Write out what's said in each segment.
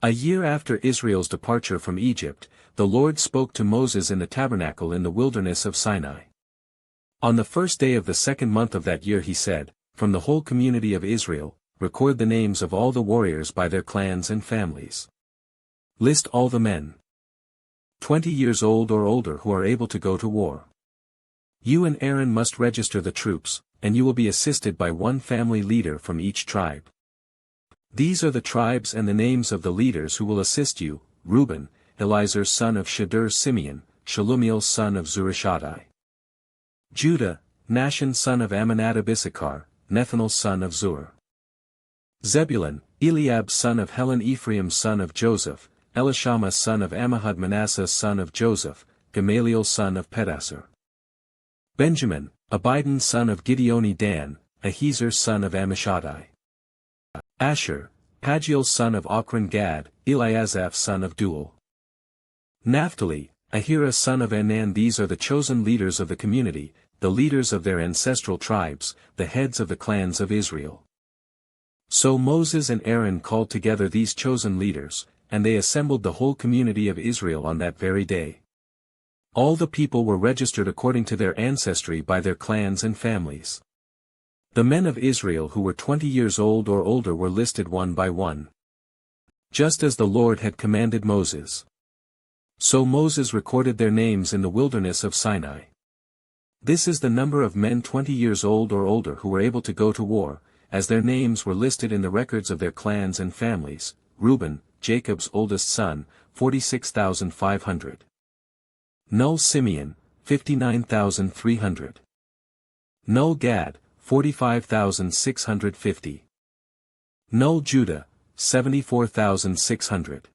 A year after Israel's departure from Egypt, the Lord spoke to Moses in the tabernacle in the wilderness of Sinai. On the first day of the second month of that year he said, "From the whole community of Israel, record the names of all the warriors by their clans and families. List all the men 20 years old or older who are able to go to war. You and Aaron must register the troops, and you will be assisted by one family leader from each tribe. These are the tribes and the names of the leaders who will assist you: Reuben, Elizur son of Shadur; Simeon, Shalumiel son of Zurishaddai; Judah, Nahshon son of Amminadab; Issachar, Nethanel son of Zur; Zebulun, Eliab son of Helon; Ephraim son of Joseph, Elishama son of Ammihud; Manasseh son of Joseph, Gamaliel son of Pedasur; Benjamin, Abidan son of Gideoni; Dan, Ahiezer son of Ammishaddai; Asher, Pagiel son of Ochran; Gad, Eliasaph son of Duel; Naphtali, Ahira son of Anan. These are the chosen leaders of the community, the leaders of their ancestral tribes, the heads of the clans of Israel. So Moses and Aaron called together these chosen leaders, and they assembled the whole community of Israel on that very day. All the people were registered according to their ancestry by their clans and families. The men of Israel who were 20 years old or older were listed one by one, just as the Lord had commanded Moses. So Moses recorded their names in the wilderness of Sinai. This is the number of men 20 years old or older who were able to go to war, as their names were listed in the records of their clans and families: Reuben, Jacob's oldest son, 46,500. No Simeon, 59,300. No Gad, 45,650. No Judah, 74,600.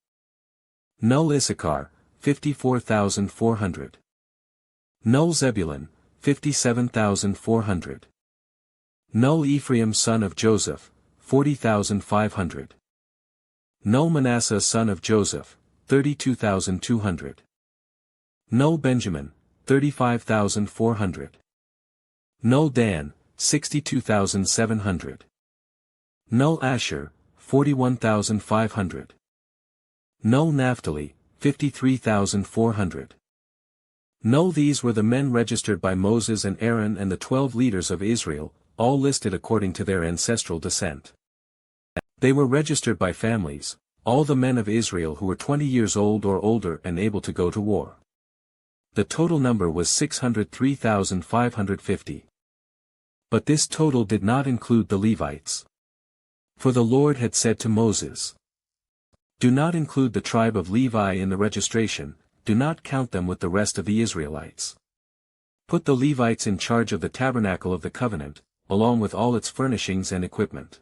No Issachar, 54,400. No Zebulun, 57,400. No Ephraim son of Joseph, 40,500. No Manasseh son of Joseph, 32,200. No Benjamin, 35,400. No Dan, 62,700. No Asher, 41,500. No Naphtali, 53,400. No, these were the men registered by Moses and Aaron and the 12 leaders of Israel, all listed according to their ancestral descent. They were registered by families, all the men of Israel who were 20 years old or older and able to go to war. The total number was 603,550. But this total did not include the Levites. For the Lord had said to Moses, "Do not include the tribe of Levi in the registration, do not count them with the rest of the Israelites. Put the Levites in charge of the tabernacle of the covenant, along with all its furnishings and equipment.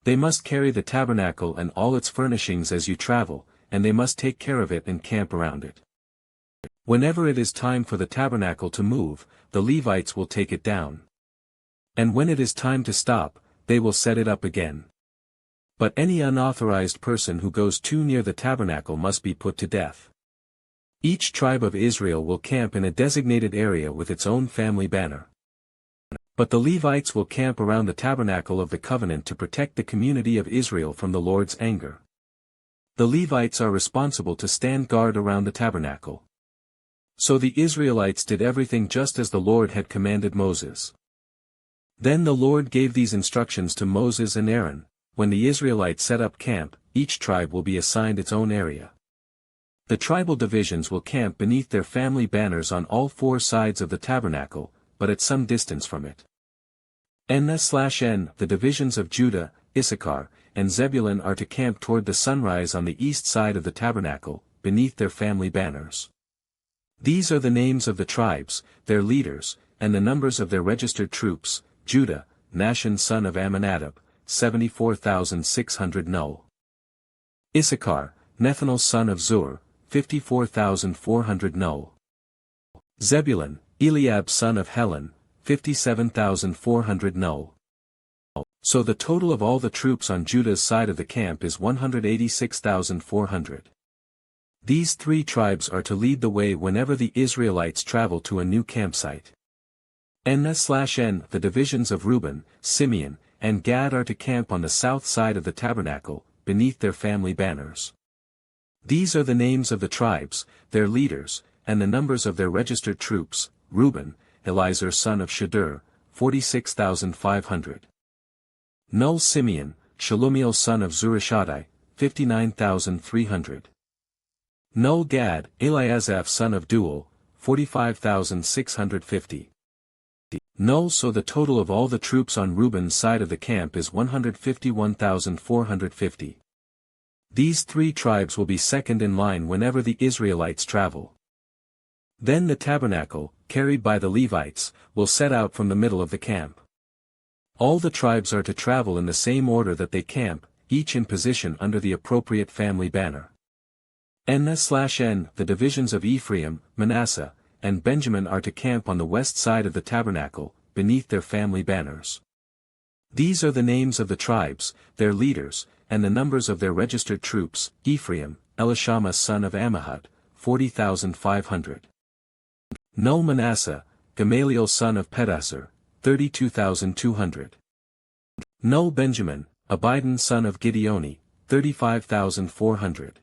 They must carry the tabernacle and all its furnishings as you travel, and they must take care of it and camp around it. Whenever it is time for the tabernacle to move, the Levites will take it down. And when it is time to stop, they will set it up again. But any unauthorized person who goes too near the tabernacle must be put to death. Each tribe of Israel will camp in a designated area with its own family banner. But the Levites will camp around the tabernacle of the covenant to protect the community of Israel from the Lord's anger. The Levites are responsible to stand guard around the tabernacle." So the Israelites did everything just as the Lord had commanded Moses. Then the Lord gave these instructions to Moses and Aaron: when the Israelites set up camp, each tribe will be assigned its own area. The tribal divisions will camp beneath their family banners on all four sides of the tabernacle, but at some distance from it. N/N, the divisions of Judah, Issachar, and Zebulun are to camp toward the sunrise on the east side of the tabernacle, beneath their family banners. These are the names of the tribes, their leaders, and the numbers of their registered troops: Judah, Nahshon son of Amminadab, 74,600. No. Issachar, Nethanel son of Zur, 54,400. No. Zebulun, Eliab son of Helon, 57,400. No. So the total of all the troops on Judah's side of the camp is 186,400. These three tribes are to lead the way whenever the Israelites travel to a new campsite. N/N, the divisions of Reuben, Simeon, and Gad are to camp on the south side of the tabernacle, beneath their family banners. These are the names of the tribes, their leaders, and the numbers of their registered troops: Reuben, Elizur son of Shadur, 46,500. No Simeon, Shalumiel son of Zurishaddai, 59,300. No Gad, Eliasaph son of Duel, 45,650. No. So the total of all the troops on Reuben's side of the camp is 151,450. These three tribes will be second in line whenever the Israelites travel. Then the tabernacle, carried by the Levites, will set out from the middle of the camp. All the tribes are to travel in the same order that they camp, each in position under the appropriate family banner. N/N, the divisions of Ephraim, Manasseh, and Benjamin are to camp on the west side of the tabernacle, beneath their family banners. These are the names of the tribes, their leaders, and the numbers of their registered troops: Ephraim, Elishama son of Ammihud, 40,500. No Manasseh, Gamaliel son of Pedasur, 32,200. No Benjamin, Abidan son of Gideoni, 35,400.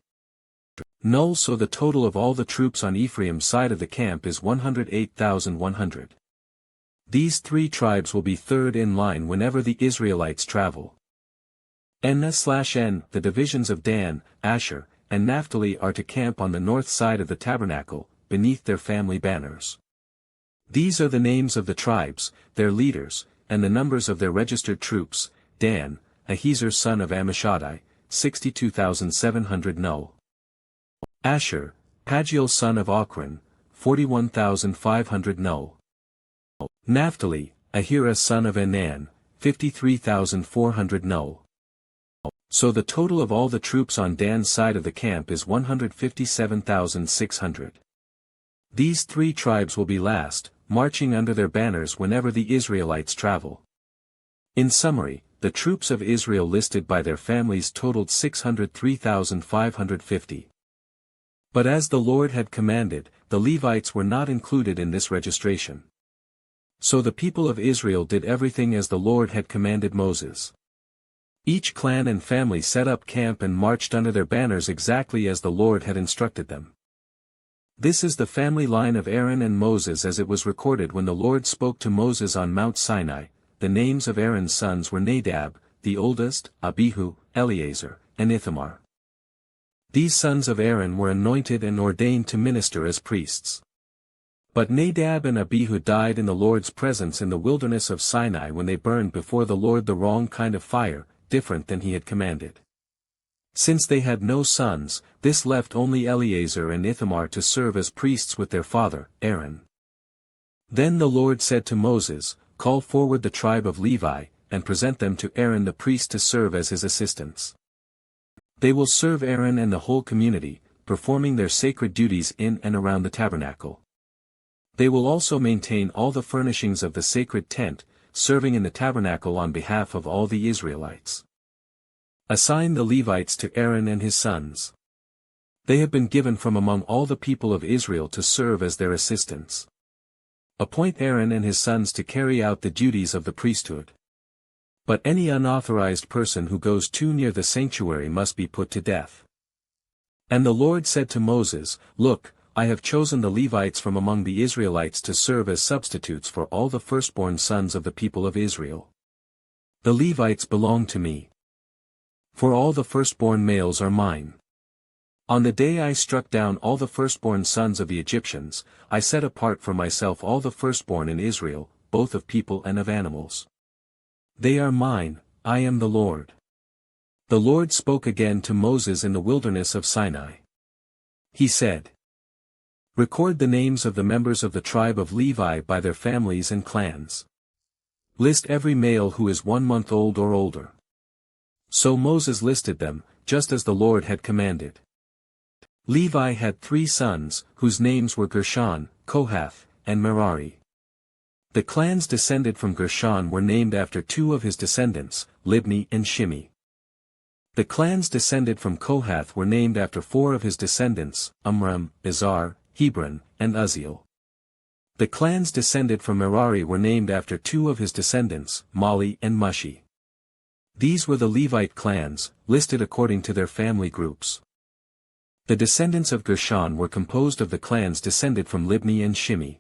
No. So the total of all the troops on Ephraim's side of the camp is 108,100. These three tribes will be third in line whenever the Israelites travel. N/N, the divisions of Dan, Asher, and Naphtali are to camp on the north side of the tabernacle, beneath their family banners. These are the names of the tribes, their leaders, and the numbers of their registered troops: Dan, Ahiezer son of Ammishaddai, 62,700. No. Asher, Pagiel son of Ochran, 41,500. No. Naphtali, Ahira son of Enan, 53,400. No. So the total of all the troops on Dan's side of the camp is 157,600. These three tribes will be last, marching under their banners whenever the Israelites travel. In summary, the troops of Israel listed by their families totaled 603,550. But as the Lord had commanded, the Levites were not included in this registration. So the people of Israel did everything as the Lord had commanded Moses. Each clan and family set up camp and marched under their banners exactly as the Lord had instructed them. This is the family line of Aaron and Moses as it was recorded when the Lord spoke to Moses on Mount Sinai. The names of Aaron's sons were Nadab, the oldest, Abihu, Eleazar, and Ithamar. These sons of Aaron were anointed and ordained to minister as priests. But Nadab and Abihu died in the Lord's presence in the wilderness of Sinai when they burned before the Lord the wrong kind of fire, different than he had commanded. Since they had no sons, this left only Eleazar and Ithamar to serve as priests with their father, Aaron. Then the Lord said to Moses, "Call forward the tribe of Levi, and present them to Aaron the priest to serve as his assistants. They will serve Aaron and the whole community, performing their sacred duties in and around the tabernacle. They will also maintain all the furnishings of the sacred tent, serving in the tabernacle on behalf of all the Israelites. Assign the Levites to Aaron and his sons. They have been given from among all the people of Israel to serve as their assistants. Appoint Aaron and his sons to carry out the duties of the priesthood. But any unauthorized person who goes too near the sanctuary must be put to death." And the Lord said to Moses, "Look, I have chosen the Levites from among the Israelites to serve as substitutes for all the firstborn sons of the people of Israel. The Levites belong to me. For all the firstborn males are mine. On the day I struck down all the firstborn sons of the Egyptians, I set apart for myself all the firstborn in Israel, both of people and of animals. They are mine, I am the Lord." The Lord spoke again to Moses in the wilderness of Sinai. He said, "Record the names of the members of the tribe of Levi by their families and clans. List every male who is 1 month old or older." So Moses listed them, just as the Lord had commanded. Levi had 3 sons, whose names were Gershon, Kohath, and Merari. The clans descended from Gershon were named after 2 of his descendants, Libni and Shimei. The clans descended from Kohath were named after 4 of his descendants, Amram, Izhar, Hebron, and Uzziel. The clans descended from Merari were named after 2 of his descendants, Mali and Mushi. These were the Levite clans, listed according to their family groups. The descendants of Gershon were composed of the clans descended from Libni and Shimei.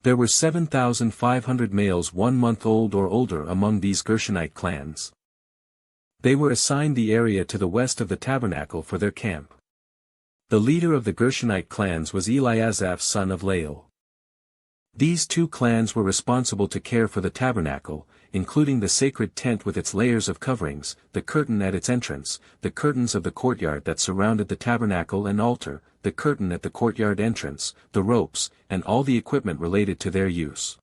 There were 7,500 males 1 month old or older among these Gershonite clans. They were assigned the area to the west of the tabernacle for their camp. The leader of the Gershonite clans was Eliasaph son of Lael. These two clans were responsible to care for the tabernacle, including the sacred tent with its layers of coverings, the curtain at its entrance, the curtains of the courtyard that surrounded the tabernacle and altar, the curtain at the courtyard entrance, the ropes, and all the equipment related to their use.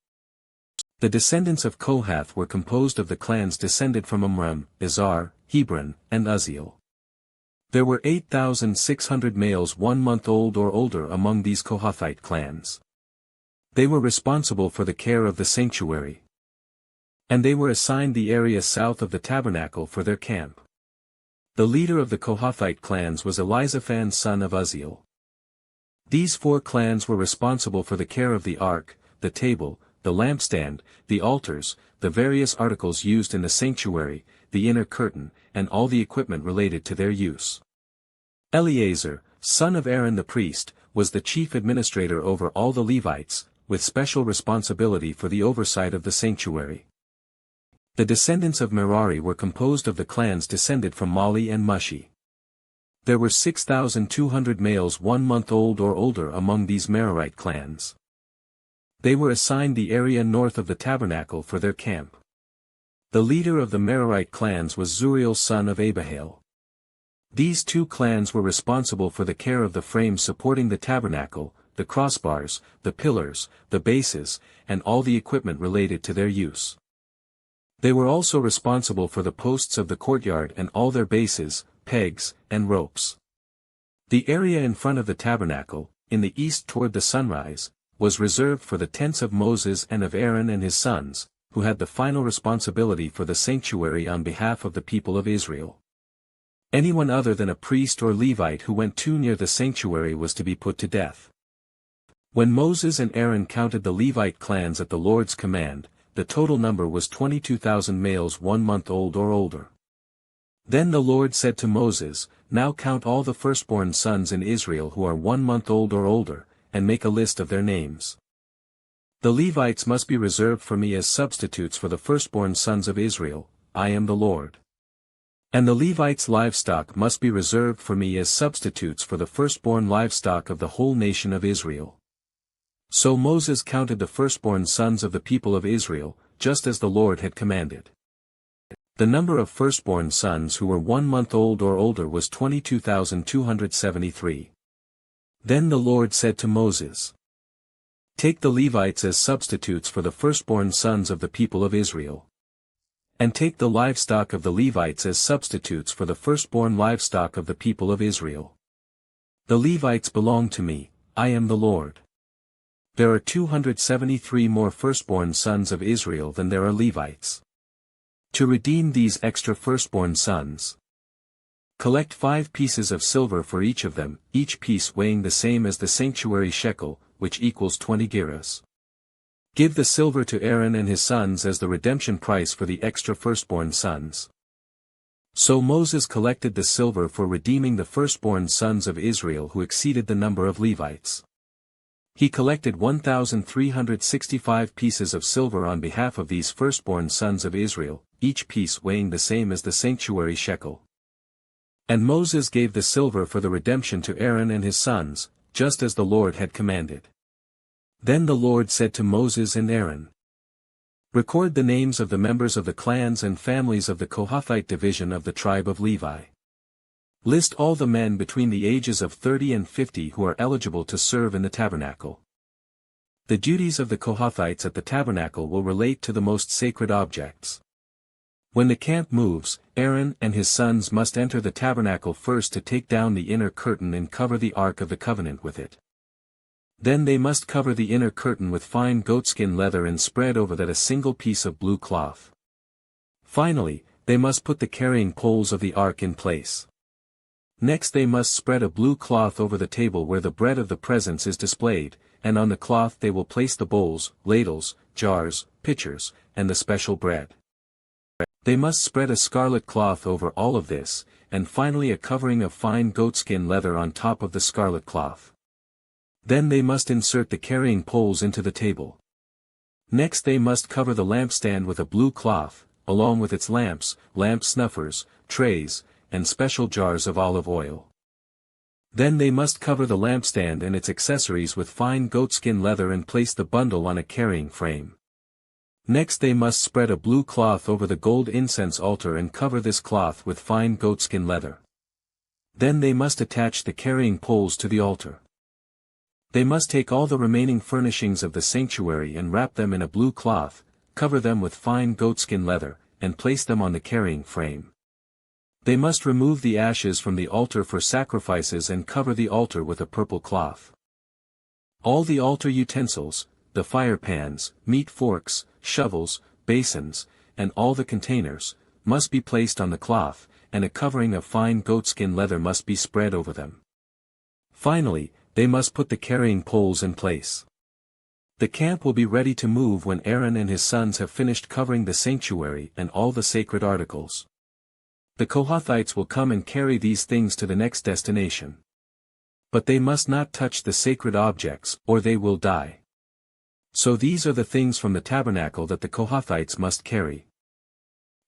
The descendants of Kohath were composed of the clans descended from Amram, Izhar, Hebron, and Uzziel. There were 8,600 males 1 month old or older among these Kohathite clans. They were responsible for the care of the sanctuary. And they were assigned the area south of the tabernacle for their camp. The leader of the Kohathite clans was Elizaphan son of Uzziel. These 4 clans were responsible for the care of the ark, the table, the lampstand, the altars, the various articles used in the sanctuary, the inner curtain, and all the equipment related to their use. Eleazar, son of Aaron the priest, was the chief administrator over all the Levites, with special responsibility for the oversight of the sanctuary. The descendants of Merari were composed of the clans descended from Mali and Mushi. There were 6,200 males 1 month old or older among these Merarite clans. They were assigned the area north of the tabernacle for their camp. The leader of the Merarite clans was Zuriel son of Abihail. These 2 clans were responsible for the care of the frames supporting the tabernacle, the crossbars, the pillars, the bases, and all the equipment related to their use. They were also responsible for the posts of the courtyard and all their bases, pegs, and ropes. The area in front of the tabernacle, in the east toward the sunrise, was reserved for the tents of Moses and of Aaron and his sons, who had the final responsibility for the sanctuary on behalf of the people of Israel. Anyone other than a priest or Levite who went too near the sanctuary was to be put to death. When Moses and Aaron counted the Levite clans at the Lord's command, the total number was 22,000 males 1 month old or older. Then the Lord said to Moses, "Now count all the firstborn sons in Israel who are 1 month old or older, and make a list of their names. The Levites must be reserved for me as substitutes for the firstborn sons of Israel, I am the Lord. And the Levites' livestock must be reserved for me as substitutes for the firstborn livestock of the whole nation of Israel." So Moses counted the firstborn sons of the people of Israel, just as the Lord had commanded. The number of firstborn sons who were 1 month old or older was 22,273. Then the Lord said to Moses, "Take the Levites as substitutes for the firstborn sons of the people of Israel. And take the livestock of the Levites as substitutes for the firstborn livestock of the people of Israel. The Levites belong to me, I am the Lord. There are 273 more firstborn sons of Israel than there are Levites. To redeem these extra firstborn sons, collect 5 pieces of silver for each of them, each piece weighing the same as the sanctuary shekel, which equals 20 gerahs. Give the silver to Aaron and his sons as the redemption price for the extra firstborn sons." So Moses collected the silver for redeeming the firstborn sons of Israel who exceeded the number of Levites. He collected 1,365 pieces of silver on behalf of these firstborn sons of Israel, each piece weighing the same as the sanctuary shekel. And Moses gave the silver for the redemption to Aaron and his sons, just as the Lord had commanded. Then the Lord said to Moses and Aaron, "Record the names of the members of the clans and families of the Kohathite division of the tribe of Levi. List all the men between the ages of 30 and 50 who are eligible to serve in the tabernacle. The duties of the Kohathites at the tabernacle will relate to the most sacred objects. When the camp moves, Aaron and his sons must enter the tabernacle first to take down the inner curtain and cover the Ark of the Covenant with it. Then they must cover the inner curtain with fine goatskin leather and spread over that a single piece of blue cloth. Finally, they must put the carrying poles of the ark in place. Next they must spread a blue cloth over the table where the bread of the presence is displayed, and on the cloth they will place the bowls, ladles, jars, pitchers, and the special bread. They must spread a scarlet cloth over all of this, and finally a covering of fine goatskin leather on top of the scarlet cloth. Then they must insert the carrying poles into the table. Next they must cover the lampstand with a blue cloth, along with its lamps, lamp snuffers, trays, and special jars of olive oil. Then they must cover the lampstand and its accessories with fine goatskin leather and place the bundle on a carrying frame. Next they must spread a blue cloth over the gold incense altar and cover this cloth with fine goatskin leather. Then they must attach the carrying poles to the altar. They must take all the remaining furnishings of the sanctuary and wrap them in a blue cloth, cover them with fine goatskin leather, and place them on the carrying frame. They must remove the ashes from the altar for sacrifices and cover the altar with a purple cloth. All the altar utensils, the fire pans, meat forks, shovels, basins, and all the containers, must be placed on the cloth, and a covering of fine goatskin leather must be spread over them. Finally, they must put the carrying poles in place. The camp will be ready to move when Aaron and his sons have finished covering the sanctuary and all the sacred articles. The Kohathites will come and carry these things to the next destination. But they must not touch the sacred objects, or they will die. So these are the things from the tabernacle that the Kohathites must carry.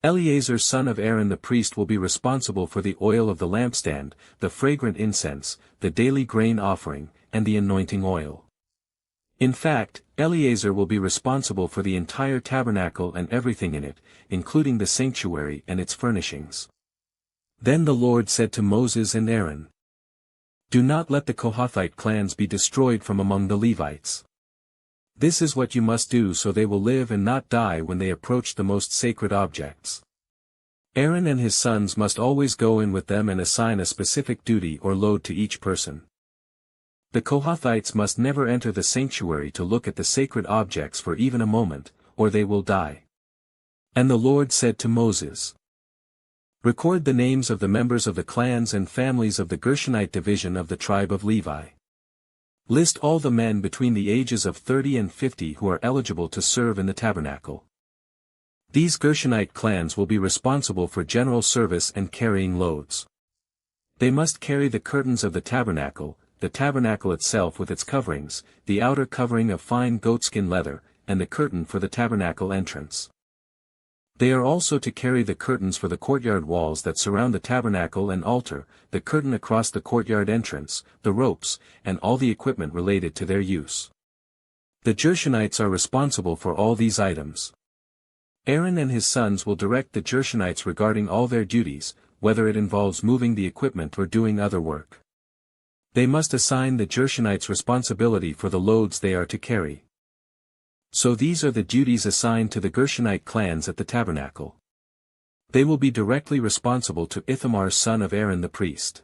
Eleazar son of Aaron the priest will be responsible for the oil of the lampstand, the fragrant incense, the daily grain offering, and the anointing oil. In fact, Eleazar will be responsible for the entire tabernacle and everything in it, including the sanctuary and its furnishings. Then the Lord said to Moses and Aaron, "Do not let the Kohathite clans be destroyed from among the Levites. This is what you must do so they will live and not die when they approach the most sacred objects. Aaron and his sons must always go in with them and assign a specific duty or load to each person. The Kohathites must never enter the sanctuary to look at the sacred objects for even a moment, or they will die." And the Lord said to Moses, "Record the names of the members of the clans and families of the Gershonite division of the tribe of Levi. List all the men between the ages of 30 and 50 who are eligible to serve in the tabernacle. These Gershonite clans will be responsible for general service and carrying loads. They must carry the curtains of the tabernacle itself with its coverings, the outer covering of fine goatskin leather, and the curtain for the tabernacle entrance. They are also to carry the curtains for the courtyard walls that surround the tabernacle and altar, the curtain across the courtyard entrance, the ropes, and all the equipment related to their use. The Gershonites are responsible for all these items. Aaron and his sons will direct the Gershonites regarding all their duties, whether it involves moving the equipment or doing other work. They must assign the Gershonites responsibility for the loads they are to carry. So these are the duties assigned to the Gershonite clans at the tabernacle. They will be directly responsible to Ithamar son of Aaron the priest.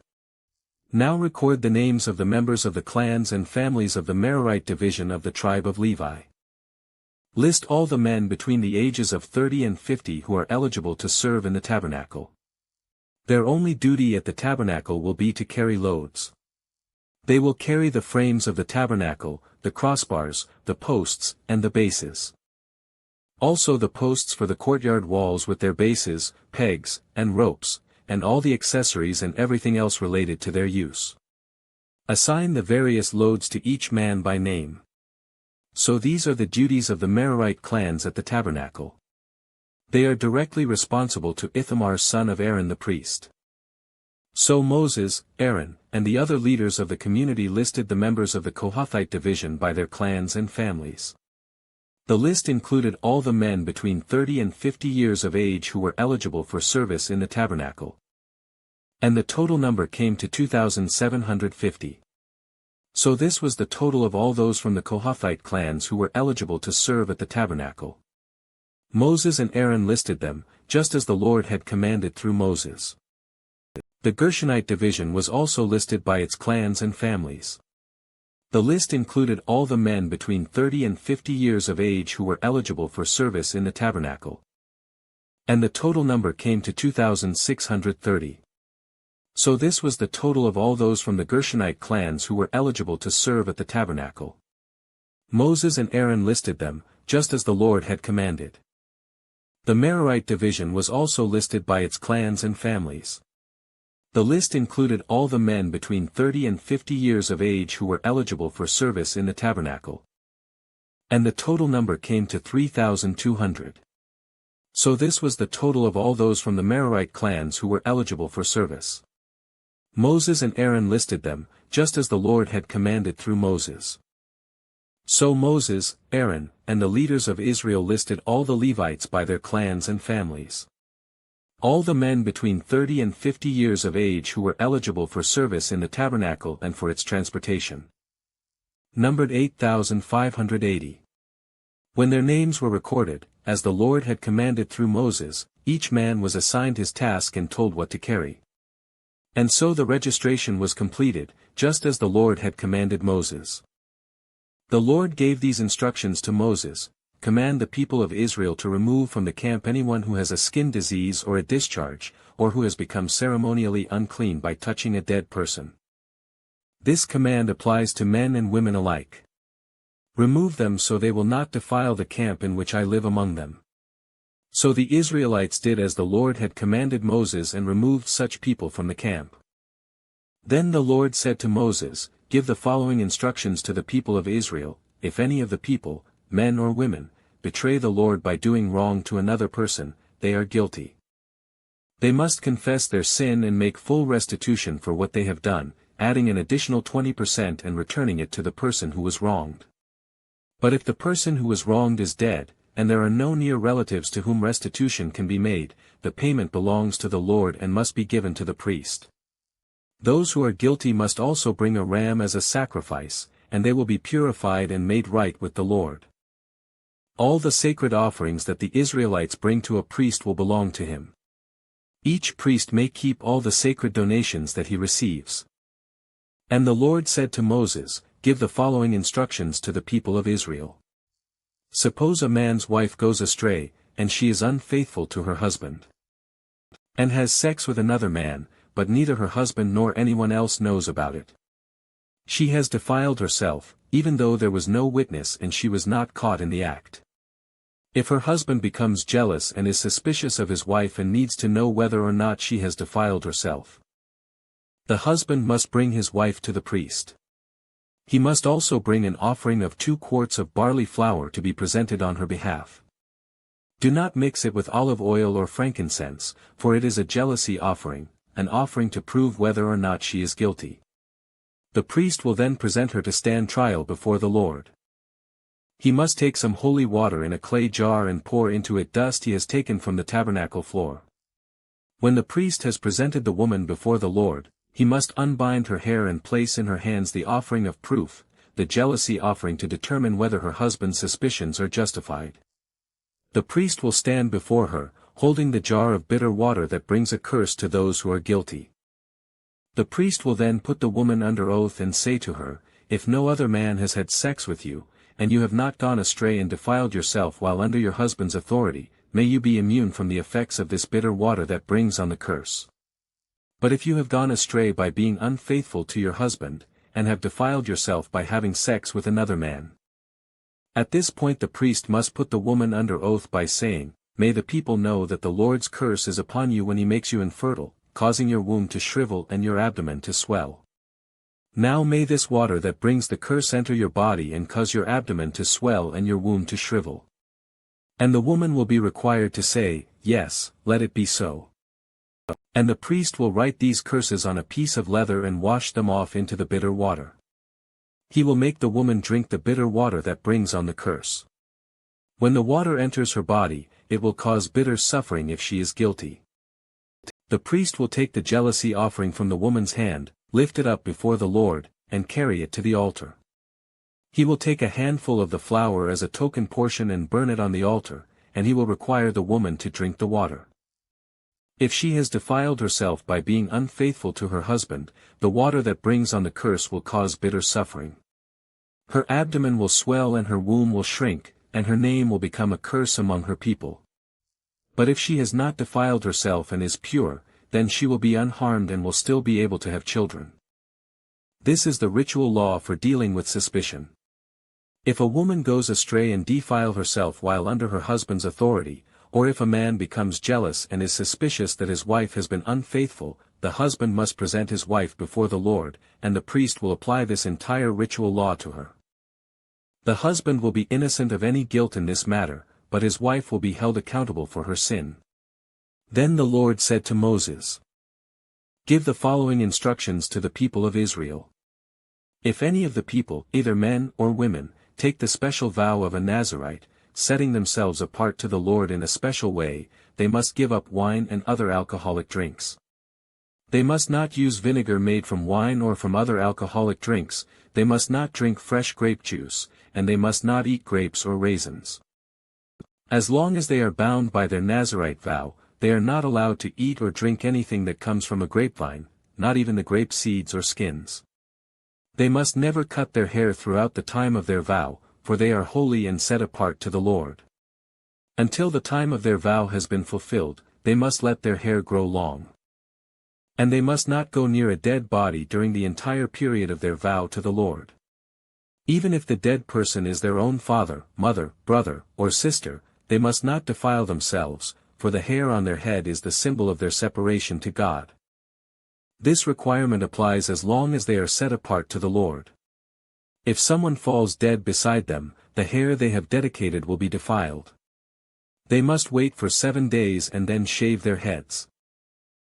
Now record the names of the members of the clans and families of the Merarite division of the tribe of Levi. List all the men between the ages of 30 and 50 who are eligible to serve in the tabernacle. Their only duty at the tabernacle will be to carry loads. They will carry the frames of the tabernacle, the crossbars, the posts, and the bases. Also the posts for the courtyard walls with their bases, pegs, and ropes, and all the accessories and everything else related to their use. Assign the various loads to each man by name. So these are the duties of the Merarite clans at the tabernacle. They are directly responsible to Ithamar son of Aaron the priest. So Moses, Aaron, and the other leaders of the community listed the members of the Kohathite division by their clans and families. The list included all the men between 30 and 50 years of age who were eligible for service in the tabernacle. And the total number came to 2,750. So this was the total of all those from the Kohathite clans who were eligible to serve at the tabernacle. Moses and Aaron listed them, just as the Lord had commanded through Moses. The Gershonite division was also listed by its clans and families. The list included all the men between 30 and 50 years of age who were eligible for service in the tabernacle. And the total number came to 2,630. So this was the total of all those from the Gershonite clans who were eligible to serve at the tabernacle. Moses and Aaron listed them, just as the Lord had commanded. The Merarite division was also listed by its clans and families. The list included all the men between 30 and 50 years of age who were eligible for service in the tabernacle. And the total number came to 3,200. So this was the total of all those from the Merarite clans who were eligible for service. Moses and Aaron listed them, just as the Lord had commanded through Moses. So Moses, Aaron, and the leaders of Israel listed all the Levites by their clans and families. All the men between 30 and 50 years of age who were eligible for service in the tabernacle and for its transportation. Numbered 8,580. When their names were recorded, as the Lord had commanded through Moses, each man was assigned his task and told what to carry. And so the registration was completed, just as the Lord had commanded Moses. The Lord gave these instructions to Moses: command the people of Israel to remove from the camp anyone who has a skin disease or a discharge, or who has become ceremonially unclean by touching a dead person. This command applies to men and women alike. Remove them so they will not defile the camp in which I live among them. So the Israelites did as the Lord had commanded Moses and removed such people from the camp. Then the Lord said to Moses, give the following instructions to the people of Israel: if any of the people, men or women, betray the Lord by doing wrong to another person, they are guilty. They must confess their sin and make full restitution for what they have done, adding an additional 20% and returning it to the person who was wronged. But if the person who was wronged is dead, and there are no near relatives to whom restitution can be made, the payment belongs to the Lord and must be given to the priest. Those who are guilty must also bring a ram as a sacrifice, and they will be purified and made right with the Lord. All the sacred offerings that the Israelites bring to a priest will belong to him. Each priest may keep all the sacred donations that he receives. And the Lord said to Moses, give the following instructions to the people of Israel. Suppose a man's wife goes astray, and she is unfaithful to her husband, and has sex with another man, but neither her husband nor anyone else knows about it. She has defiled herself, even though there was no witness and she was not caught in the act. If her husband becomes jealous and is suspicious of his wife and needs to know whether or not she has defiled herself, the husband must bring his wife to the priest. He must also bring an offering of 2 quarts of barley flour to be presented on her behalf. Do not mix it with olive oil or frankincense, for it is a jealousy offering, an offering to prove whether or not she is guilty. The priest will then present her to stand trial before the Lord. He must take some holy water in a clay jar and pour into it dust he has taken from the tabernacle floor. When the priest has presented the woman before the Lord, he must unbind her hair and place in her hands the offering of proof, the jealousy offering, to determine whether her husband's suspicions are justified. The priest will stand before her, holding the jar of bitter water that brings a curse to those who are guilty. The priest will then put the woman under oath and say to her, if no other man has had sex with you, and you have not gone astray and defiled yourself while under your husband's authority, may you be immune from the effects of this bitter water that brings on the curse. But if you have gone astray by being unfaithful to your husband, and have defiled yourself by having sex with another man, at this point the priest must put the woman under oath by saying, may the people know that the Lord's curse is upon you when he makes you infertile, causing your womb to shrivel and your abdomen to swell. Now may this water that brings the curse enter your body and cause your abdomen to swell and your womb to shrivel. And the woman will be required to say, yes, let it be so. And the priest will write these curses on a piece of leather and wash them off into the bitter water. He will make the woman drink the bitter water that brings on the curse. When the water enters her body, it will cause bitter suffering if she is guilty. The priest will take the jealousy offering from the woman's hand, lift it up before the Lord, and carry it to the altar. He will take a handful of the flour as a token portion and burn it on the altar, and he will require the woman to drink the water. If she has defiled herself by being unfaithful to her husband, the water that brings on the curse will cause bitter suffering. Her abdomen will swell and her womb will shrink, and her name will become a curse among her people. But if she has not defiled herself and is pure, then she will be unharmed and will still be able to have children. This is the ritual law for dealing with suspicion. If a woman goes astray and defile herself while under her husband's authority, or if a man becomes jealous and is suspicious that his wife has been unfaithful, the husband must present his wife before the Lord, and the priest will apply this entire ritual law to her. The husband will be innocent of any guilt in this matter, but his wife will be held accountable for her sin. Then the Lord said to Moses, "Give the following instructions to the people of Israel. If any of the people, either men or women, take the special vow of a Nazirite, setting themselves apart to the Lord in a special way, they must give up wine and other alcoholic drinks. They must not use vinegar made from wine or from other alcoholic drinks, they must not drink fresh grape juice, and they must not eat grapes or raisins. As long as they are bound by their Nazirite vow, they are not allowed to eat or drink anything that comes from a grapevine, not even the grape seeds or skins. They must never cut their hair throughout the time of their vow, for they are holy and set apart to the Lord. Until the time of their vow has been fulfilled, they must let their hair grow long. And they must not go near a dead body during the entire period of their vow to the Lord. Even if the dead person is their own father, mother, brother, or sister, they must not defile themselves, for the hair on their head is the symbol of their separation to God. This requirement applies as long as they are set apart to the Lord. If someone falls dead beside them, the hair they have dedicated will be defiled. They must wait for 7 days and then shave their heads.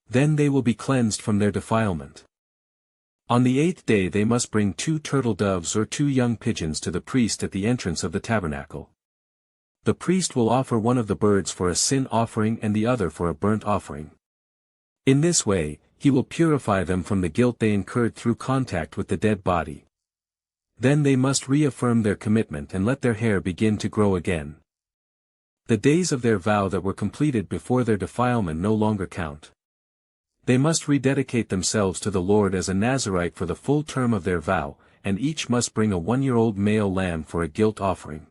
Then they will be cleansed from their defilement. On the 8th day they must bring 2 turtle doves or 2 young pigeons to the priest at the entrance of the tabernacle. The priest will offer one of the birds for a sin offering and the other for a burnt offering. In this way, he will purify them from the guilt they incurred through contact with the dead body. Then they must reaffirm their commitment and let their hair begin to grow again. The days of their vow that were completed before their defilement no longer count. They must rededicate themselves to the Lord as a Nazirite for the full term of their vow, and each must bring a 1-year-old male lamb for a guilt offering.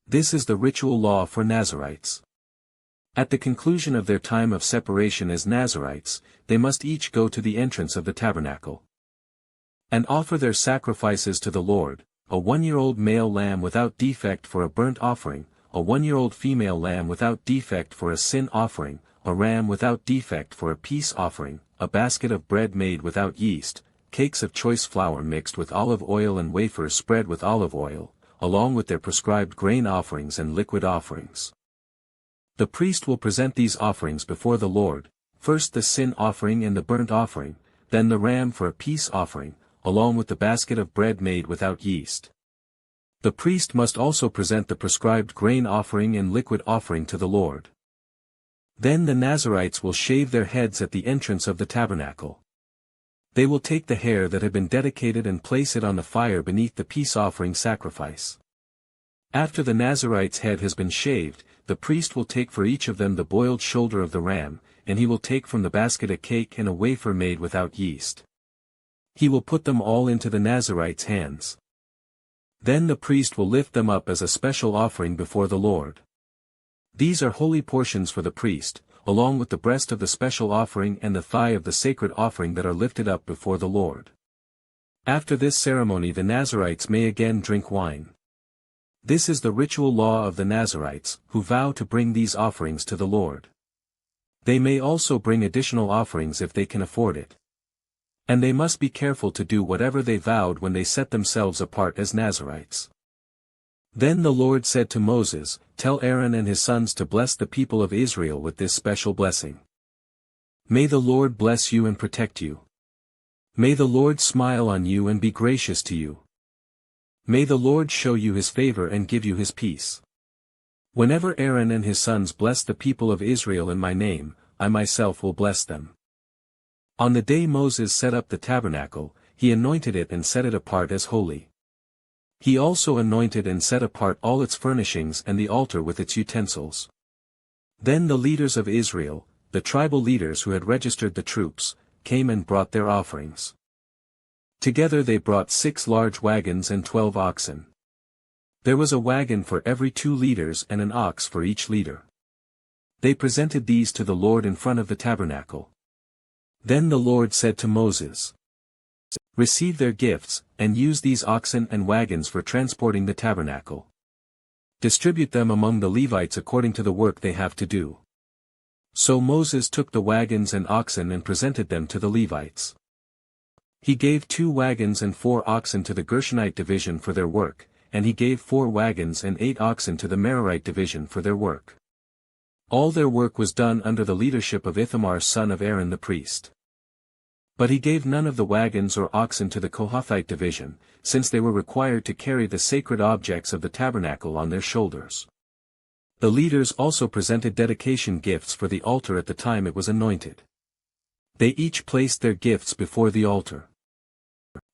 This is the ritual law for Nazirites. At the conclusion of their time of separation as Nazirites, they must each go to the entrance of the tabernacle and offer their sacrifices to the Lord, a 1-year-old male lamb without defect for a burnt offering, a 1-year-old female lamb without defect for a sin offering, a ram without defect for a peace offering, a basket of bread made without yeast, cakes of choice flour mixed with olive oil and wafers spread with olive oil, along with their prescribed grain offerings and liquid offerings. The priest will present these offerings before the Lord, first the sin offering and the burnt offering, then the ram for a peace offering, along with the basket of bread made without yeast. The priest must also present the prescribed grain offering and liquid offering to the Lord. Then the Nazirites will shave their heads at the entrance of the tabernacle. They will take the hair that had been dedicated and place it on the fire beneath the peace offering sacrifice. After the Nazirite's head has been shaved, the priest will take for each of them the boiled shoulder of the ram, and he will take from the basket a cake and a wafer made without yeast. He will put them all into the Nazirite's hands. Then the priest will lift them up as a special offering before the Lord. These are holy portions for the priest, along with the breast of the special offering and the thigh of the sacred offering that are lifted up before the Lord. After this ceremony the Nazirites may again drink wine. This is the ritual law of the Nazirites, who vow to bring these offerings to the Lord. They may also bring additional offerings if they can afford it. And they must be careful to do whatever they vowed when they set themselves apart as Nazirites. Then the Lord said to Moses, "Tell Aaron and his sons to bless the people of Israel with this special blessing. May the Lord bless you and protect you. May the Lord smile on you and be gracious to you. May the Lord show you his favor and give you his peace. Whenever Aaron and his sons bless the people of Israel in my name, I myself will bless them." On the day Moses set up the tabernacle, he anointed it and set it apart as holy. He also anointed and set apart all its furnishings and the altar with its utensils. Then the leaders of Israel, the tribal leaders who had registered the troops, came and brought their offerings. Together they brought 6 large wagons and 12 oxen. There was a wagon for every 2 leaders and an ox for each leader. They presented these to the Lord in front of the tabernacle. Then the Lord said to Moses, "Receive their gifts, and use these oxen and wagons for transporting the tabernacle. Distribute them among the Levites according to the work they have to do. So Moses took the wagons and oxen and presented them to the Levites. He gave 2 wagons and 4 oxen to the Gershonite division for their work, and he gave 4 wagons and 8 oxen to the Merarite division for their work. All their work was done under the leadership of Ithamar son of Aaron the priest. But he gave none of the wagons or oxen to the Kohathite division, since they were required to carry the sacred objects of the tabernacle on their shoulders. The leaders also presented dedication gifts for the altar at the time it was anointed. They each placed their gifts before the altar.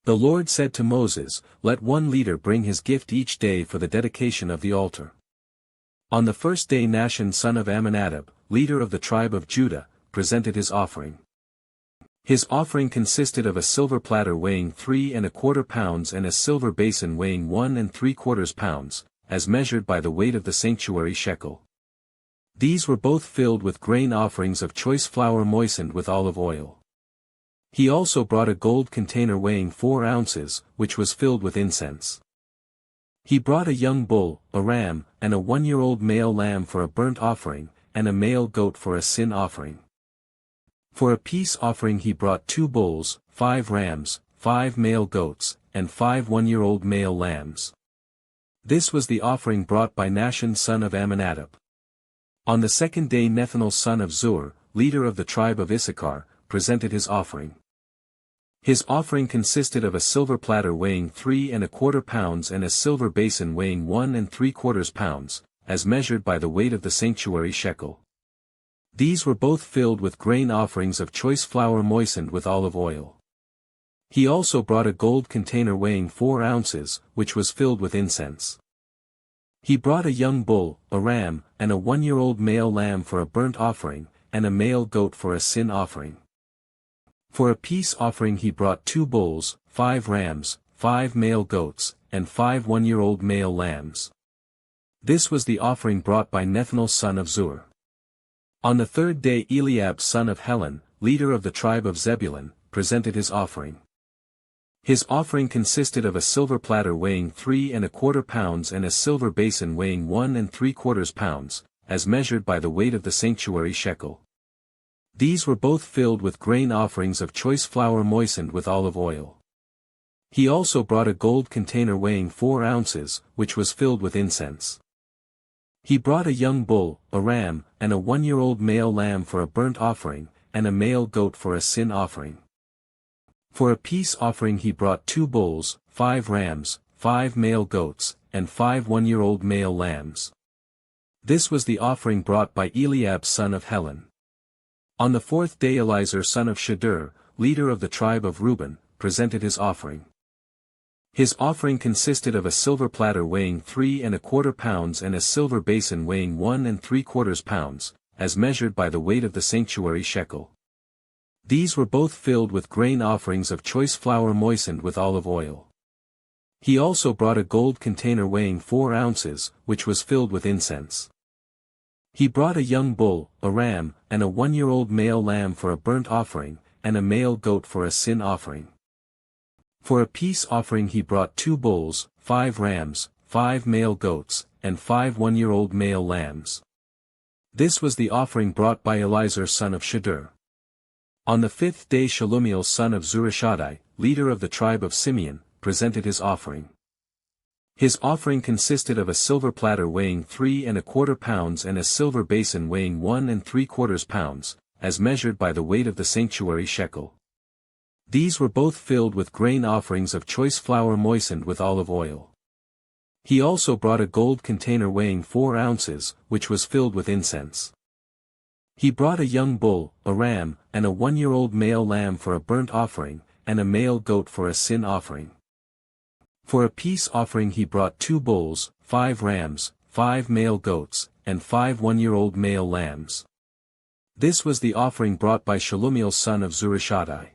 The Lord said to Moses, "Let one leader bring his gift each day for the dedication of the altar." On the first day Nahshon son of Amminadab, leader of the tribe of Judah, presented his offering. His offering consisted of a silver platter weighing 3¼ pounds and a silver basin weighing 1¾ pounds, as measured by the weight of the sanctuary shekel. These were both filled with grain offerings of choice flour moistened with olive oil. He also brought a gold container weighing 4 ounces, which was filled with incense. He brought a young bull, a ram, and a 1-year-old male lamb for a burnt offering, and a male goat for a sin offering. For a peace offering he brought 2 bulls, 5 rams, 5 male goats, and 5 1-year-old male lambs. This was the offering brought by Nahshon son of Amminadab. On the second day Nethanel son of Zur, leader of the tribe of Issachar, presented his offering. His offering consisted of a silver platter weighing 3¼ pounds and a silver basin weighing 1¾ pounds, as measured by the weight of the sanctuary shekel. These were both filled with grain offerings of choice flour moistened with olive oil. He also brought a gold container weighing 4 ounces, which was filled with incense. He brought a young bull, a ram, and a 1-year-old male lamb for a burnt offering, and a male goat for a sin offering. For a peace offering he brought 2 bulls, 5 rams, 5 male goats, and 5 1-year-old male lambs. This was the offering brought by Nethanel son of Zur. On the third day Eliab son of Helon, leader of the tribe of Zebulun, presented his offering. His offering consisted of a silver platter weighing 3¼ pounds and a silver basin weighing 1¾ pounds, as measured by the weight of the sanctuary shekel. These were both filled with grain offerings of choice flour moistened with olive oil. He also brought a gold container weighing 4 ounces, which was filled with incense. He brought a young bull, a ram, and a 1-year-old male lamb for a burnt offering, and a male goat for a sin offering. For a peace offering he brought 2 bulls, 5 rams, 5 male goats, and 5 1-year-old male lambs. This was the offering brought by Eliab son of Helon. On the fourth day Elizur son of Shedeur, leader of the tribe of Reuben, presented his offering. His offering consisted of a silver platter weighing 3¼ pounds and a silver basin weighing 1¾ pounds, as measured by the weight of the sanctuary shekel. These were both filled with grain offerings of choice flour moistened with olive oil. He also brought a gold container weighing 4 ounces, which was filled with incense. He brought a young bull, a ram, and a 1-year-old male lamb for a burnt offering, and a male goat for a sin offering. For a peace offering he brought 2 bulls, 5 rams, 5 male goats, and 5 1-year-old male lambs. This was the offering brought by Elizur son of Shedeur. On the fifth day Shelumiel son of Zurishaddai, leader of the tribe of Simeon, presented his offering. His offering consisted of a silver platter weighing 3¼ pounds and a silver basin weighing 1¾ pounds, as measured by the weight of the sanctuary shekel. These were both filled with grain offerings of choice flour moistened with olive oil. He also brought a gold container weighing 4 ounces, which was filled with incense. He brought a young bull, a ram, and a 1-year-old male lamb for a burnt offering, and a male goat for a sin offering. For a peace offering he brought 2 bulls, 5 rams, 5 male goats, and 5 1-year-old male lambs. This was the offering brought by Shelumiel son of Zurishaddai.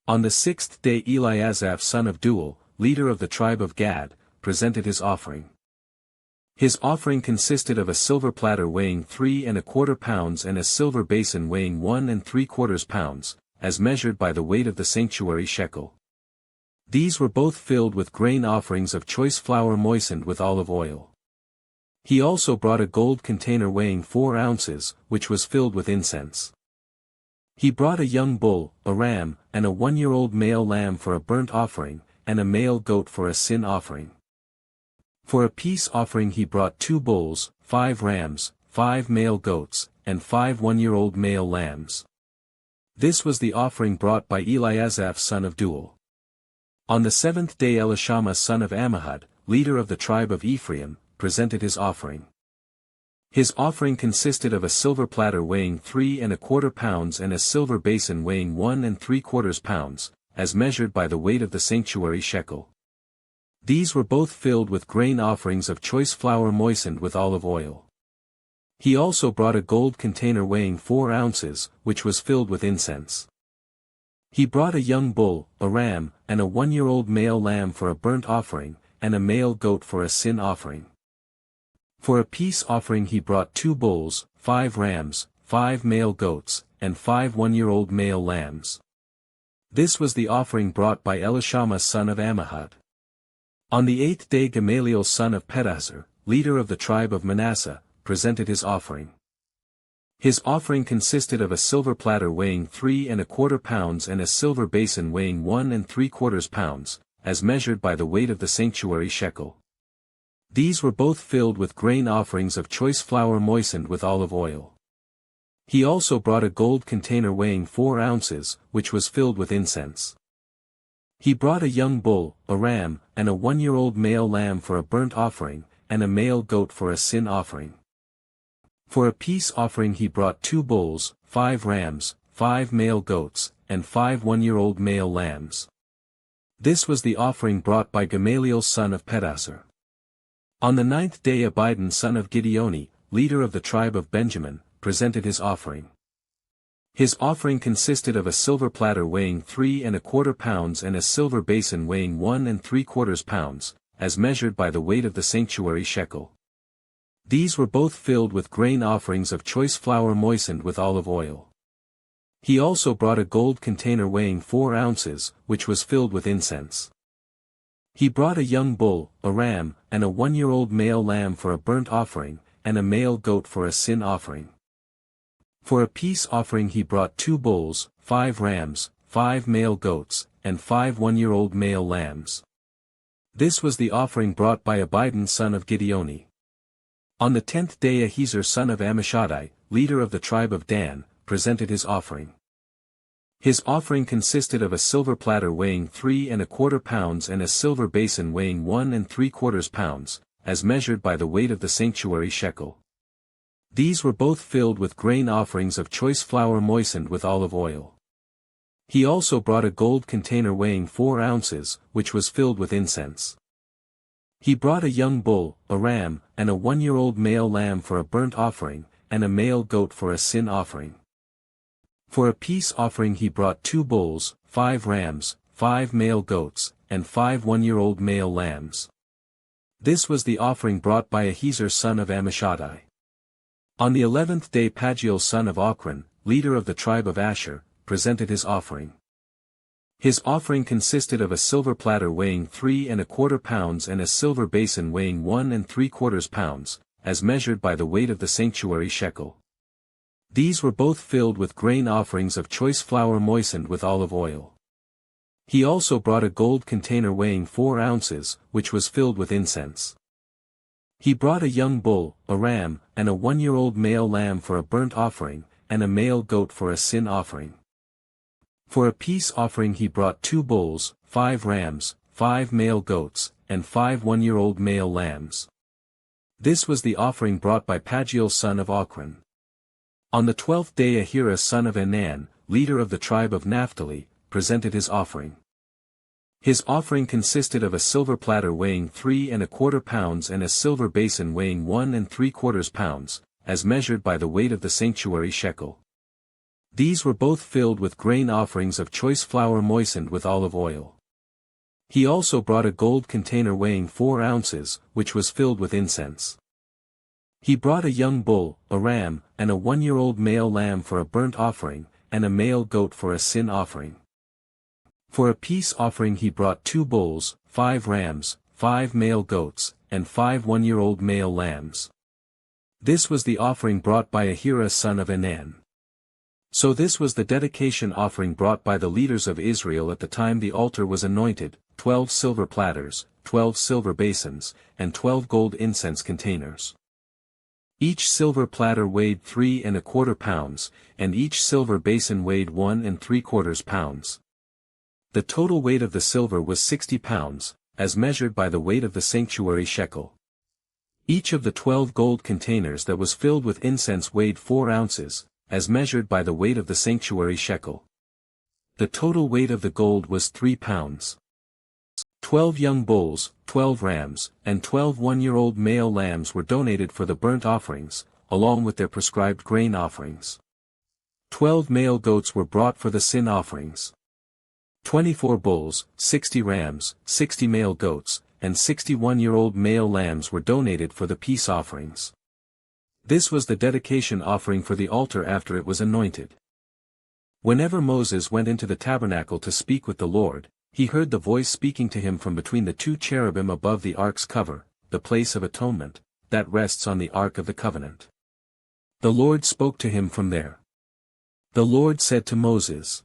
On the sixth day Eliasaph son of Deuel, leader of the tribe of Gad, presented his offering. His offering consisted of a silver platter weighing 3¼ pounds and a silver basin weighing 1¾ pounds, as measured by the weight of the sanctuary shekel. These were both filled with grain offerings of choice flour moistened with olive oil. He also brought a gold container weighing 4 ounces, which was filled with incense. He brought a young bull, a ram, and a 1-year-old male lamb for a burnt offering, and a male goat for a sin offering. For a peace offering he brought 2 bulls, 5 rams, 5 male goats, and 5 1-year-old male lambs. This was the offering brought by Eliasaph son of Deuel. On the 7th day Elishama son of Ammihud, leader of the tribe of Ephraim, presented his offering. His offering consisted of a silver platter weighing 3¼ pounds and a silver basin weighing 1¾ pounds, as measured by the weight of the sanctuary shekel. These were both filled with grain offerings of choice flour moistened with olive oil. He also brought a gold container weighing 4 ounces, which was filled with incense. He brought a young bull, a ram, and a 1-year-old male lamb for a burnt offering, and a male goat for a sin offering. For a peace offering he brought 2 bulls, 5 rams, 5 male goats, and 5 1-year-old male lambs. This was the offering brought by Elishama son of Ammihud. On the 8th day Gamaliel son of Pedahzur, leader of the tribe of Manasseh, presented his offering. His offering consisted of a silver platter weighing 3¼ pounds and a silver basin weighing 1¾ pounds, as measured by the weight of the sanctuary shekel. These were both filled with grain offerings of choice flour moistened with olive oil. He also brought a gold container weighing 4 ounces, which was filled with incense. He brought a young bull, a ram, and a 1-year-old male lamb for a burnt offering, and a male goat for a sin offering. For a peace offering he brought 2 bulls, 5 rams, 5 male goats, and 5 1-year-old male lambs. This was the offering brought by Gamaliel son of Pedahzur. On the 9th day Abidan son of Gideoni, leader of the tribe of Benjamin, presented his offering. His offering consisted of a silver platter weighing 3¼ pounds and a silver basin weighing 1¾ pounds, as measured by the weight of the sanctuary shekel. These were both filled with grain offerings of choice flour moistened with olive oil. He also brought a gold container weighing 4 ounces, which was filled with incense. He brought a young bull, a ram, and a 1-year-old male lamb for a burnt offering, and a male goat for a sin offering. For a peace offering he brought 2 bulls, 5 rams, 5 male goats, and 5 1-year-old male lambs. This was the offering brought by Abidan son of Gideoni. On the 10th day Ahiezer son of Ammishaddai, leader of the tribe of Dan, presented his offering. His offering consisted of a silver platter weighing 3¼ pounds and a silver basin weighing 1¾ pounds, as measured by the weight of the sanctuary shekel. These were both filled with grain offerings of choice flour moistened with olive oil. He also brought a gold container weighing 4 ounces, which was filled with incense. He brought a young bull, a ram, and a 1-year-old male lamb for a burnt offering, and a male goat for a sin offering. For a peace offering he brought 2 bulls, 5 rams, 5 male goats, and 5 1-year-old male lambs. This was the offering brought by Ahiezer son of Ammishaddai. On the 11th day Pagiel son of Ochran, leader of the tribe of Asher, presented his offering. His offering consisted of a silver platter weighing 3¼ pounds and a silver basin weighing 1¾ pounds, as measured by the weight of the sanctuary shekel. These were both filled with grain offerings of choice flour moistened with olive oil. He also brought a gold container weighing 4 ounces, which was filled with incense. He brought a young bull, a ram, and a 1-year-old male lamb for a burnt offering, and a male goat for a sin offering. For a peace offering he brought 2 bulls, 5 rams, 5 male goats, and 5 1-year-old male lambs. This was the offering brought by Pagiel son of Ochran. On the 12th day Ahira son of Enan, leader of the tribe of Naphtali, presented his offering. His offering consisted of a silver platter weighing 3¼ pounds and a silver basin weighing 1¾ pounds, as measured by the weight of the sanctuary shekel. These were both filled with grain offerings of choice flour moistened with olive oil. He also brought a gold container weighing 4 ounces, which was filled with incense. He brought a young bull, a ram, and a 1-year-old male lamb for a burnt offering, and a male goat for a sin offering. For a peace offering he brought 2 bulls, 5 rams, 5 male goats, and 5 1-year-old male lambs. This was the offering brought by Ahira son of Enan. So this was the dedication offering brought by the leaders of Israel at the time the altar was anointed: 12 silver platters, 12 silver basins, and 12 gold incense containers. Each silver platter weighed 3¼ pounds, and each silver basin weighed 1¾ pounds. The total weight of the silver was 60 pounds, as measured by the weight of the sanctuary shekel. Each of the 12 gold containers that was filled with incense weighed 4 ounces, as measured by the weight of the sanctuary shekel. The total weight of the gold was 3 pounds. 12 young bulls, 12 rams, and 12 one-year-old male lambs were donated for the burnt offerings, along with their prescribed grain offerings. 12 male goats were brought for the sin offerings. 24 bulls, 60 rams, 60 male goats, and 61-year-old male lambs were donated for the peace offerings. This was the dedication offering for the altar after it was anointed. Whenever Moses went into the tabernacle to speak with the Lord, he heard the voice speaking to him from between the 2 cherubim above the ark's cover, the place of atonement, that rests on the ark of the covenant. The Lord spoke to him from there. The Lord said to Moses,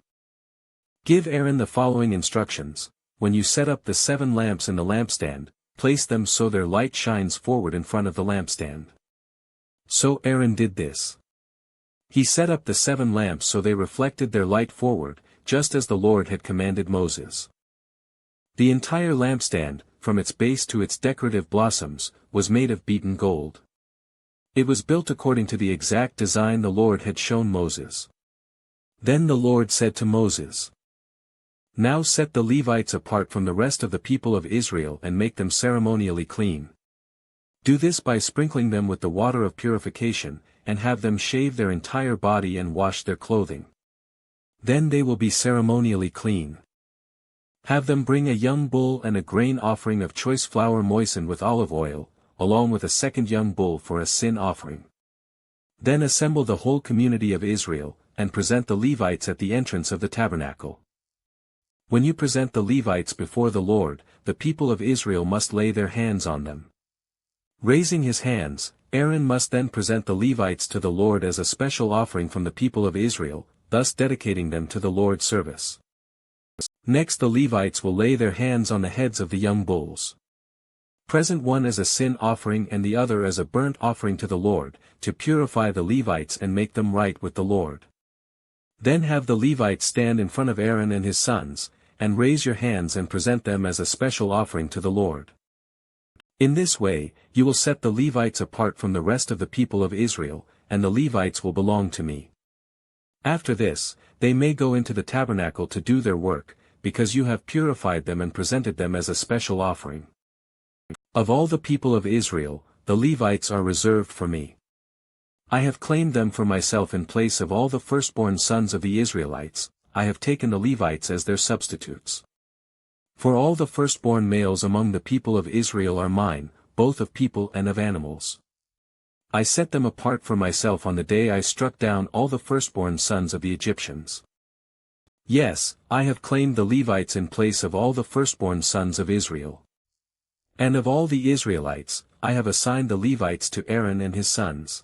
"Give Aaron the following instructions: when you set up the 7 lamps in the lampstand, place them so their light shines forward in front of the lampstand." So Aaron did this. He set up the 7 lamps so they reflected their light forward, just as the Lord had commanded Moses. The entire lampstand, from its base to its decorative blossoms, was made of beaten gold. It was built according to the exact design the Lord had shown Moses. Then the Lord said to Moses, "Now set the Levites apart from the rest of the people of Israel and make them ceremonially clean. Do this by sprinkling them with the water of purification, and have them shave their entire body and wash their clothing. Then they will be ceremonially clean. Have them bring a young bull and a grain offering of choice flour moistened with olive oil, along with a second young bull for a sin offering. Then assemble the whole community of Israel, and present the Levites at the entrance of the tabernacle. When you present the Levites before the Lord, the people of Israel must lay their hands on them. Raising his hands, Aaron must then present the Levites to the Lord as a special offering from the people of Israel, thus dedicating them to the Lord's service. Next the Levites will lay their hands on the heads of the young bulls. Present one as a sin offering and the other as a burnt offering to the Lord, to purify the Levites and make them right with the Lord. Then have the Levites stand in front of Aaron and his sons, and raise your hands and present them as a special offering to the Lord. In this way, you will set the Levites apart from the rest of the people of Israel, and the Levites will belong to me. After this, they may go into the tabernacle to do their work, because you have purified them and presented them as a special offering. Of all the people of Israel, the Levites are reserved for me. I have claimed them for myself in place of all the firstborn sons of the Israelites. I have taken the Levites as their substitutes. For all the firstborn males among the people of Israel are mine, both of people and of animals. I set them apart for myself on the day I struck down all the firstborn sons of the Egyptians. Yes, I have claimed the Levites in place of all the firstborn sons of Israel. And of all the Israelites, I have assigned the Levites to Aaron and his sons.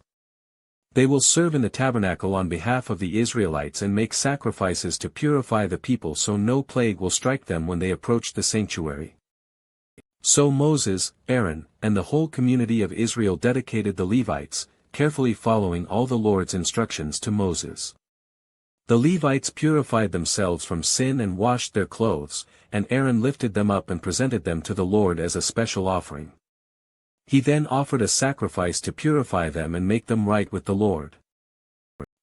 They will serve in the tabernacle on behalf of the Israelites and make sacrifices to purify the people so no plague will strike them when they approach the sanctuary. So Moses, Aaron, and the whole community of Israel dedicated the Levites, carefully following all the Lord's instructions to Moses. The Levites purified themselves from sin and washed their clothes, and Aaron lifted them up and presented them to the Lord as a special offering. He then offered a sacrifice to purify them and make them right with the Lord.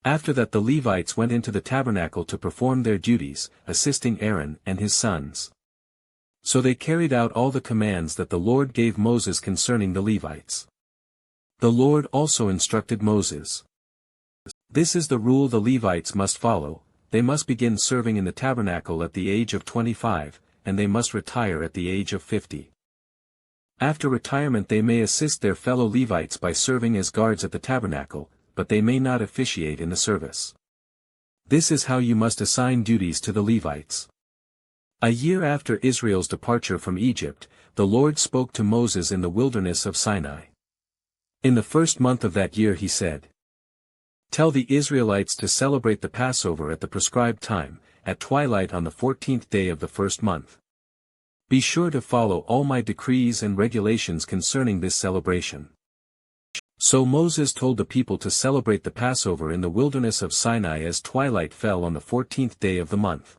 After that the Levites went into the tabernacle to perform their duties, assisting Aaron and his sons. So they carried out all the commands that the Lord gave Moses concerning the Levites. The Lord also instructed Moses. This is the rule the Levites must follow: they must begin serving in the tabernacle at the age of 25, and they must retire at the age of 50. After retirement they may assist their fellow Levites by serving as guards at the tabernacle, but they may not officiate in the service. This is how you must assign duties to the Levites. A year after Israel's departure from Egypt, the Lord spoke to Moses in the wilderness of Sinai. In the first month of that year he said, "Tell the Israelites to celebrate the Passover at the prescribed time, at twilight on the 14th day of the first month. Be sure to follow all my decrees and regulations concerning this celebration." So Moses told the people to celebrate the Passover in the wilderness of Sinai as twilight fell on the 14th day of the month.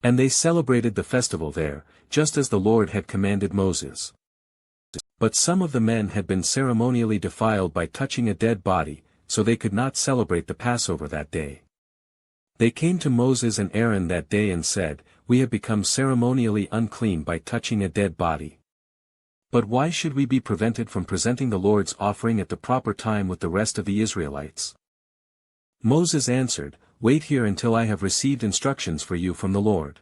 And they celebrated the festival there, just as the Lord had commanded Moses. But some of the men had been ceremonially defiled by touching a dead body, so they could not celebrate the Passover that day. They came to Moses and Aaron that day and said, "We have become ceremonially unclean by touching a dead body. But why should we be prevented from presenting the Lord's offering at the proper time with the rest of the Israelites?" Moses answered, "Wait here until I have received instructions for you from the Lord."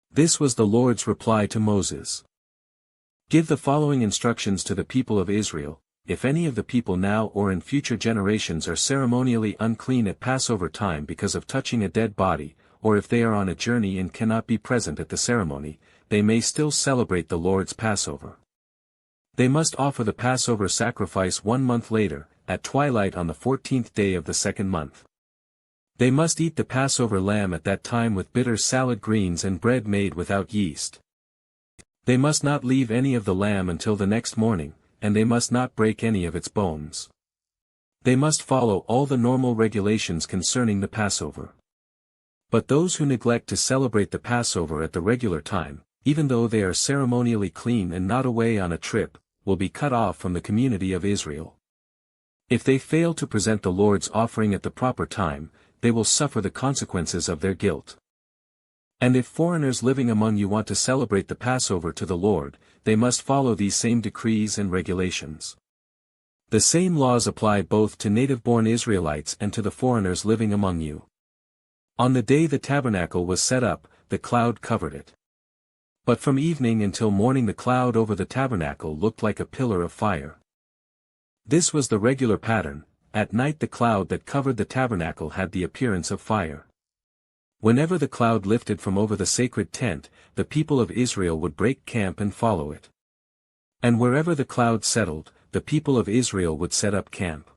This was the Lord's reply to Moses. "Give the following instructions to the people of Israel: if any of the people now or in future generations are ceremonially unclean at Passover time because of touching a dead body, or if they are on a journey and cannot be present at the ceremony, they may still celebrate the Lord's Passover. They must offer the Passover sacrifice 1 month later, at twilight on the 14th day of the second month. They must eat the Passover lamb at that time with bitter salad greens and bread made without yeast. They must not leave any of the lamb until the next morning, and they must not break any of its bones. They must follow all the normal regulations concerning the Passover. But those who neglect to celebrate the Passover at the regular time, even though they are ceremonially clean and not away on a trip, will be cut off from the community of Israel. If they fail to present the Lord's offering at the proper time, they will suffer the consequences of their guilt. And if foreigners living among you want to celebrate the Passover to the Lord, they must follow these same decrees and regulations. The same laws apply both to native-born Israelites and to the foreigners living among you. On the day the tabernacle was set up, the cloud covered it. But from evening until morning the cloud over the tabernacle looked like a pillar of fire. This was the regular pattern. At night the cloud that covered the tabernacle had the appearance of fire. Whenever the cloud lifted from over the sacred tent, the people of Israel would break camp and follow it. And wherever the cloud settled, the people of Israel would set up camp.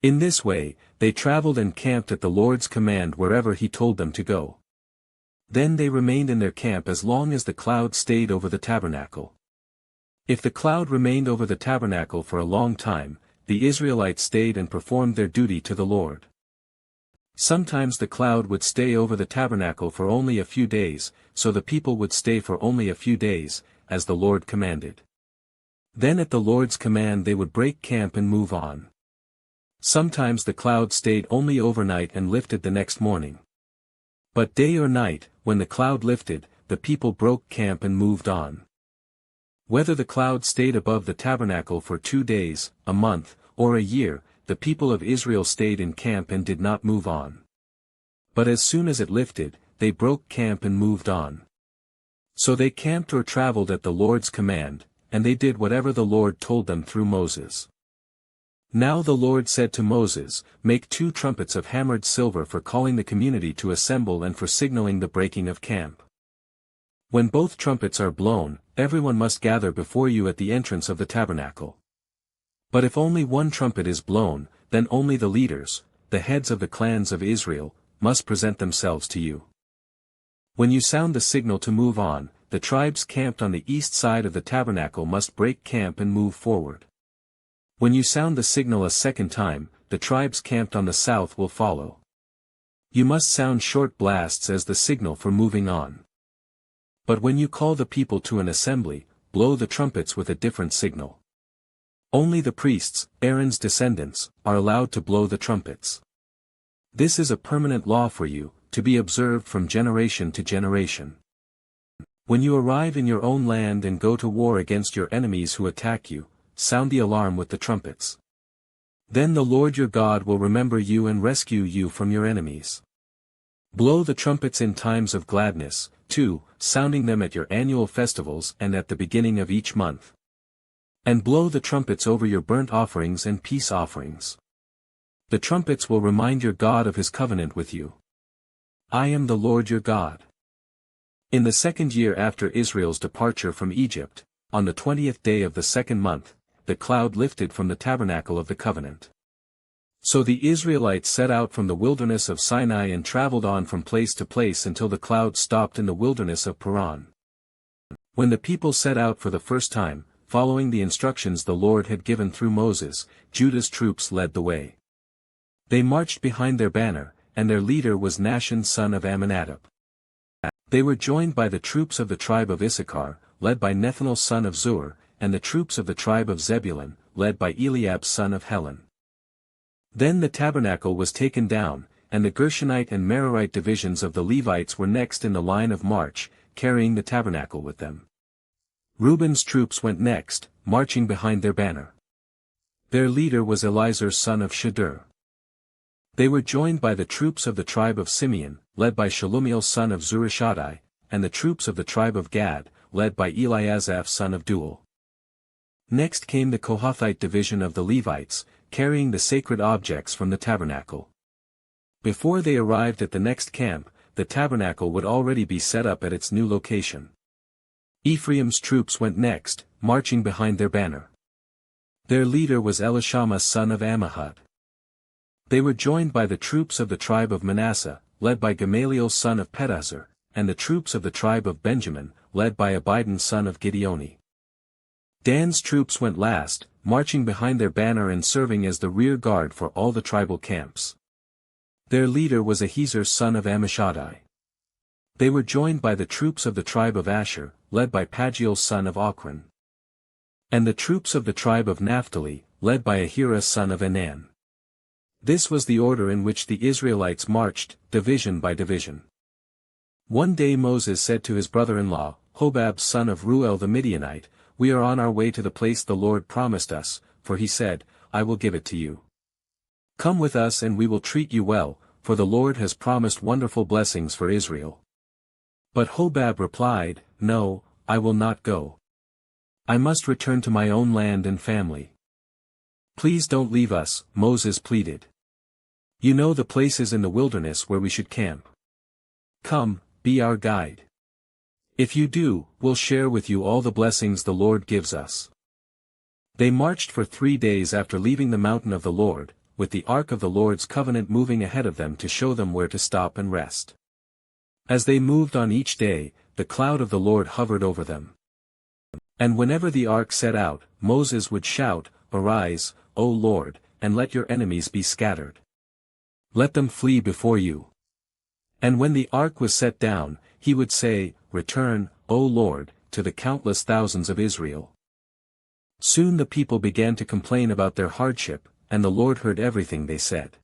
In this way, they traveled and camped at the Lord's command wherever he told them to go. Then they remained in their camp as long as the cloud stayed over the tabernacle. If the cloud remained over the tabernacle for a long time, the Israelites stayed and performed their duty to the Lord. Sometimes the cloud would stay over the tabernacle for only a few days, so the people would stay for only a few days, as the Lord commanded. Then at the Lord's command they would break camp and move on. Sometimes the cloud stayed only overnight and lifted the next morning. But day or night, when the cloud lifted, the people broke camp and moved on. Whether the cloud stayed above the tabernacle for 2 days, a month, or a year, the people of Israel stayed in camp and did not move on. But as soon as it lifted, they broke camp and moved on. So they camped or traveled at the Lord's command, and they did whatever the Lord told them through Moses. Now the Lord said to Moses, "Make 2 trumpets of hammered silver for calling the community to assemble and for signaling the breaking of camp. When both trumpets are blown, everyone must gather before you at the entrance of the tabernacle. But if only one trumpet is blown, then only the leaders, the heads of the clans of Israel, must present themselves to you. When you sound the signal to move on, the tribes camped on the east side of the tabernacle must break camp and move forward. When you sound the signal a second time, the tribes camped on the south will follow. You must sound short blasts as the signal for moving on. But when you call the people to an assembly, blow the trumpets with a different signal. Only the priests, Aaron's descendants, are allowed to blow the trumpets. This is a permanent law for you, to be observed from generation to generation. When you arrive in your own land and go to war against your enemies who attack you, sound the alarm with the trumpets. Then the Lord your God will remember you and rescue you from your enemies. Blow the trumpets in times of gladness, too, sounding them at your annual festivals and at the beginning of each month. And blow the trumpets over your burnt offerings and peace offerings. The trumpets will remind your God of his covenant with you. I am the Lord your God. In the 2nd year after Israel's departure from Egypt, on the 20th day of the 2nd month, the cloud lifted from the tabernacle of the covenant. So the Israelites set out from the wilderness of Sinai and traveled on from place to place until the cloud stopped in the wilderness of Paran. When the people set out for the first time, following the instructions the Lord had given through Moses, Judah's troops led the way. They marched behind their banner, and their leader was Nahshon son of Amminadab. They were joined by the troops of the tribe of Issachar, led by Nethanel son of Zur, and the troops of the tribe of Zebulun, led by Eliab son of Helon. Then the tabernacle was taken down, and the Gershonite and Merarite divisions of the Levites were next in the line of march, carrying the tabernacle with them. Reuben's troops went next, marching behind their banner. Their leader was Elizur son of Shedeur. They were joined by the troops of the tribe of Simeon, led by Shalumiel son of Zurishaddai, and the troops of the tribe of Gad, led by Eliasaph son of Duel. Next came the Kohathite division of the Levites, carrying the sacred objects from the tabernacle. Before they arrived at the next camp, the tabernacle would already be set up at its new location. Ephraim's troops went next, marching behind their banner. Their leader was Elishama son of Ammihud. They were joined by the troops of the tribe of Manasseh, led by Gamaliel son of Pedahzur, and the troops of the tribe of Benjamin, led by Abidan son of Gideoni. Dan's troops went last, marching behind their banner and serving as the rear guard for all the tribal camps. Their leader was Ahiezer son of Ammishaddai. They were joined by the troops of the tribe of Asher, led by Pagiel son of Ochran. And the troops of the tribe of Naphtali, led by Ahira son of Enan. This was the order in which the Israelites marched, division by division. One day Moses said to his brother-in-law, Hobab son of Ruel the Midianite, "We are on our way to the place the Lord promised us, for he said, I will give it to you. Come with us and we will treat you well, for the Lord has promised wonderful blessings for Israel." But Hobab replied, "No, I will not go. I must return to my own land and family." "Please don't leave us," Moses pleaded. "You know the places in the wilderness where we should camp. Come, be our guide. If you do, we'll share with you all the blessings the Lord gives us." They marched for 3 days after leaving the mountain of the Lord, with the ark of the Lord's covenant moving ahead of them to show them where to stop and rest. As they moved on each day, the cloud of the Lord hovered over them. And whenever the ark set out, Moses would shout, "Arise, O Lord, and let your enemies be scattered. Let them flee before you." And when the ark was set down, he would say, "Return, O Lord, to the countless thousands of Israel." Soon the people began to complain about their hardship, and the Lord heard everything they said.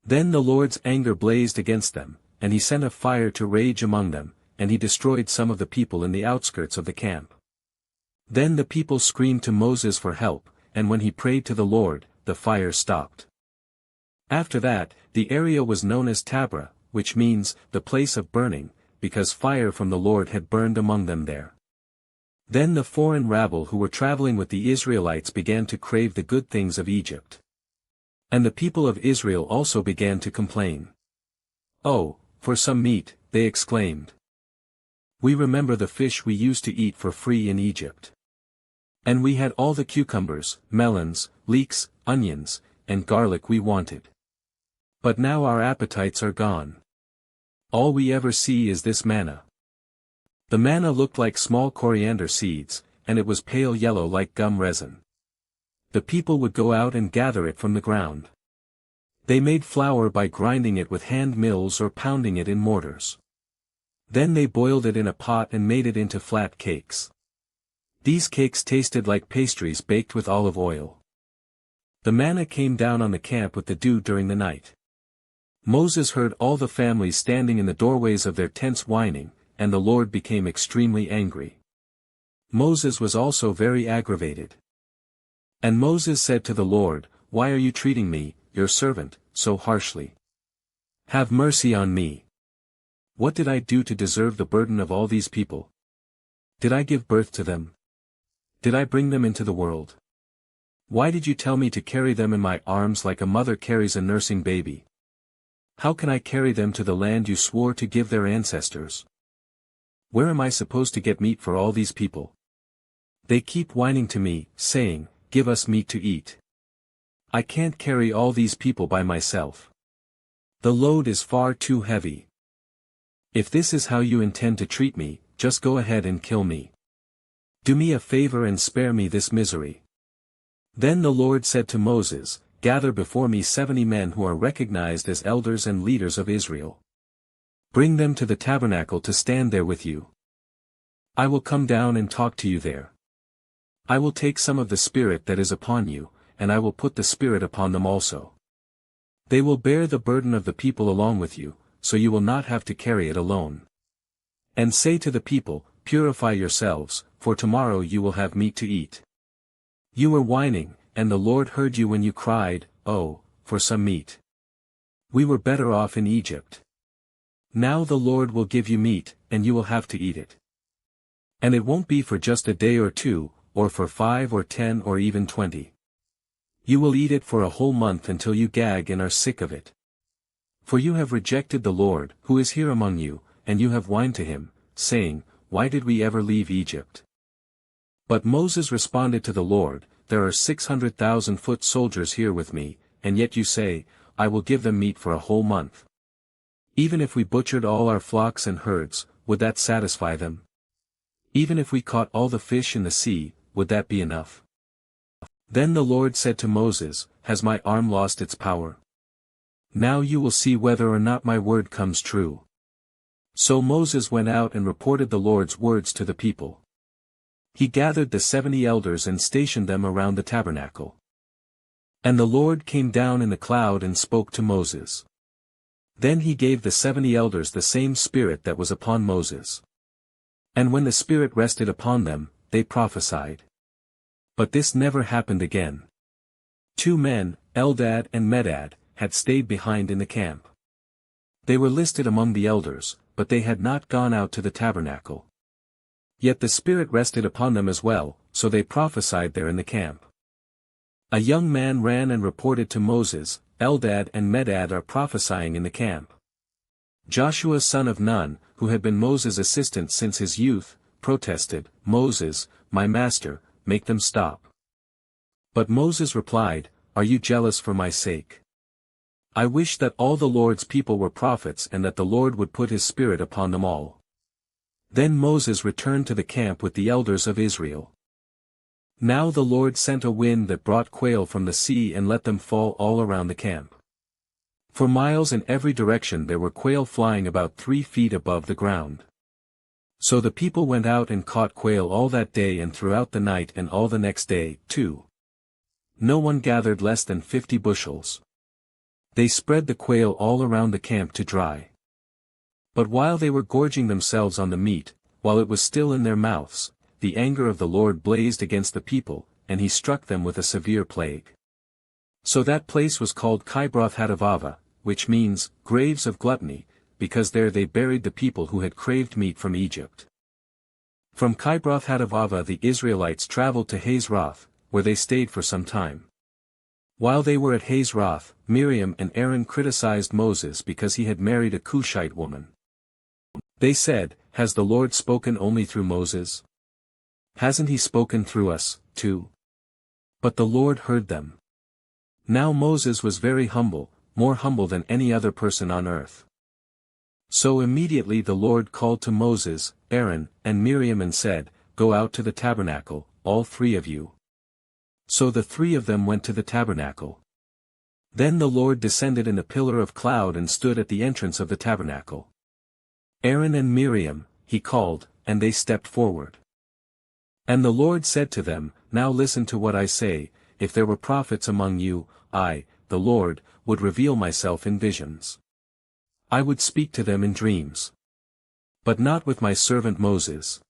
Then the Lord's anger blazed against them, and he sent a fire to rage among them, and he destroyed some of the people in the outskirts of the camp. Then the people screamed to Moses for help, and when he prayed to the Lord, the fire stopped. After that, the area was known as Tabra, which means, the place of burning, because fire from the Lord had burned among them there. Then the foreign rabble who were traveling with the Israelites began to crave the good things of Egypt. And the people of Israel also began to complain. "Oh, for some meat," they exclaimed. "We remember the fish we used to eat for free in Egypt. And we had all the cucumbers, melons, leeks, onions, and garlic we wanted. But now our appetites are gone. All we ever see is this manna." The manna looked like small coriander seeds, and it was pale yellow like gum resin. The people would go out and gather it from the ground. They made flour by grinding it with hand mills or pounding it in mortars. Then they boiled it in a pot and made it into flat cakes. These cakes tasted like pastries baked with olive oil. The manna came down on the camp with the dew during the night. Moses heard all the families standing in the doorways of their tents whining, and the Lord became extremely angry. Moses was also very aggravated. And Moses said to the Lord, "Why are you treating me, your servant, so harshly? Have mercy on me. What did I do to deserve the burden of all these people? Did I give birth to them? Did I bring them into the world? Why did you tell me to carry them in my arms like a mother carries a nursing baby? How can I carry them to the land you swore to give their ancestors? Where am I supposed to get meat for all these people? They keep whining to me, saying, give us meat to eat. I can't carry all these people by myself. The load is far too heavy. If this is how you intend to treat me, just go ahead and kill me. Do me a favor and spare me this misery. Then the Lord said to Moses, Gather before me 70 men who are recognized as elders and leaders of Israel. Bring them to the tabernacle to stand there with you. I will come down and talk to you there. I will take some of the Spirit that is upon you, and I will put the Spirit upon them also. They will bear the burden of the people along with you, so you will not have to carry it alone. And say to the people, Purify yourselves, for tomorrow you will have meat to eat. You were whining, and the Lord heard you when you cried, Oh, for some meat. We were better off in Egypt. Now the Lord will give you meat, and you will have to eat it. And it won't be for just a day or two, or for 5 or 10 or even 20. You will eat it for a whole month until you gag and are sick of it. For you have rejected the Lord, who is here among you, and you have whined to him, saying, Why did we ever leave Egypt? But Moses responded to the Lord, There are 600,000 foot soldiers here with me, and yet you say, I will give them meat for a whole month. Even if we butchered all our flocks and herds, would that satisfy them? Even if we caught all the fish in the sea, would that be enough? Then the Lord said to Moses, Has my arm lost its power? Now you will see whether or not my word comes true. So Moses went out and reported the Lord's words to the people. He gathered the 70 elders and stationed them around the tabernacle. And the Lord came down in the cloud and spoke to Moses. Then he gave the 70 elders the same Spirit that was upon Moses. And when the Spirit rested upon them, they prophesied. But this never happened again. 2 men, Eldad and Medad, had stayed behind in the camp. They were listed among the elders, but they had not gone out to the tabernacle. Yet the Spirit rested upon them as well, so they prophesied there in the camp. A young man ran and reported to Moses, Eldad and Medad are prophesying in the camp. Joshua son of Nun, who had been Moses' assistant since his youth, protested, Moses, my master, make them stop. But Moses replied, Are you jealous for my sake? I wish that all the Lord's people were prophets and that the Lord would put his Spirit upon them all. Then Moses returned to the camp with the elders of Israel. Now the Lord sent a wind that brought quail from the sea and let them fall all around the camp. For miles in every direction there were quail flying about 3 feet above the ground. So the people went out and caught quail all that day and throughout the night and all the next day, too. No one gathered less than 50 bushels. They spread the quail all around the camp to dry. But while they were gorging themselves on the meat, while it was still in their mouths, the anger of the Lord blazed against the people, and he struck them with a severe plague. So that place was called Kibroth-Hattaavah, which means, graves of gluttony, because there they buried the people who had craved meat from Egypt. From Kibroth-Hattaavah the Israelites traveled to Hazeroth, where they stayed for some time. While they were at Hazeroth, Miriam and Aaron criticized Moses because he had married a Cushite woman. They said, Has the Lord spoken only through Moses? Hasn't he spoken through us, too? But the Lord heard them. Now Moses was very humble, more humble than any other person on earth. So immediately the Lord called to Moses, Aaron, and Miriam and said, Go out to the tabernacle, all 3 of you. So the 3 of them went to the tabernacle. Then the Lord descended in a pillar of cloud and stood at the entrance of the tabernacle. Aaron and Miriam, he called, and they stepped forward. And the Lord said to them, Now listen to what I say, if there were prophets among you, I, the Lord, would reveal myself in visions. I would speak to them in dreams. But not with my servant Moses.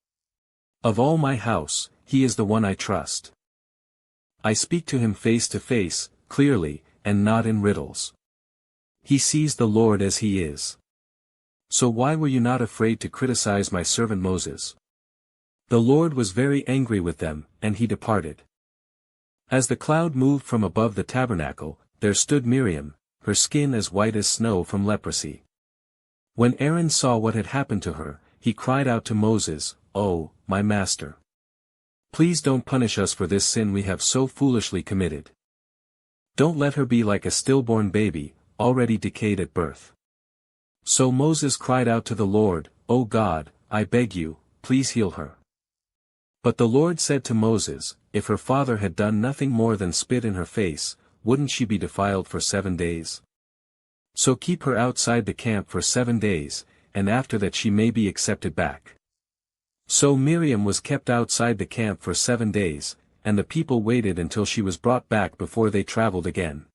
Of all my house, he is the one I trust. I speak to him face to face, clearly, and not in riddles. He sees the Lord as he is. So why were you not afraid to criticize my servant Moses? The Lord was very angry with them, and he departed. As the cloud moved from above the tabernacle, there stood Miriam, her skin as white as snow from leprosy. When Aaron saw what had happened to her, he cried out to Moses, Oh, my master! Please don't punish us for this sin we have so foolishly committed. Don't let her be like a stillborn baby, already decayed at birth. So Moses cried out to the Lord, O God, I beg you, please heal her. But the Lord said to Moses, if her father had done nothing more than spit in her face, wouldn't she be defiled for 7 days? So keep her outside the camp for 7 days, and after that she may be accepted back. So Miriam was kept outside the camp for 7 days, and the people waited until she was brought back before they traveled again.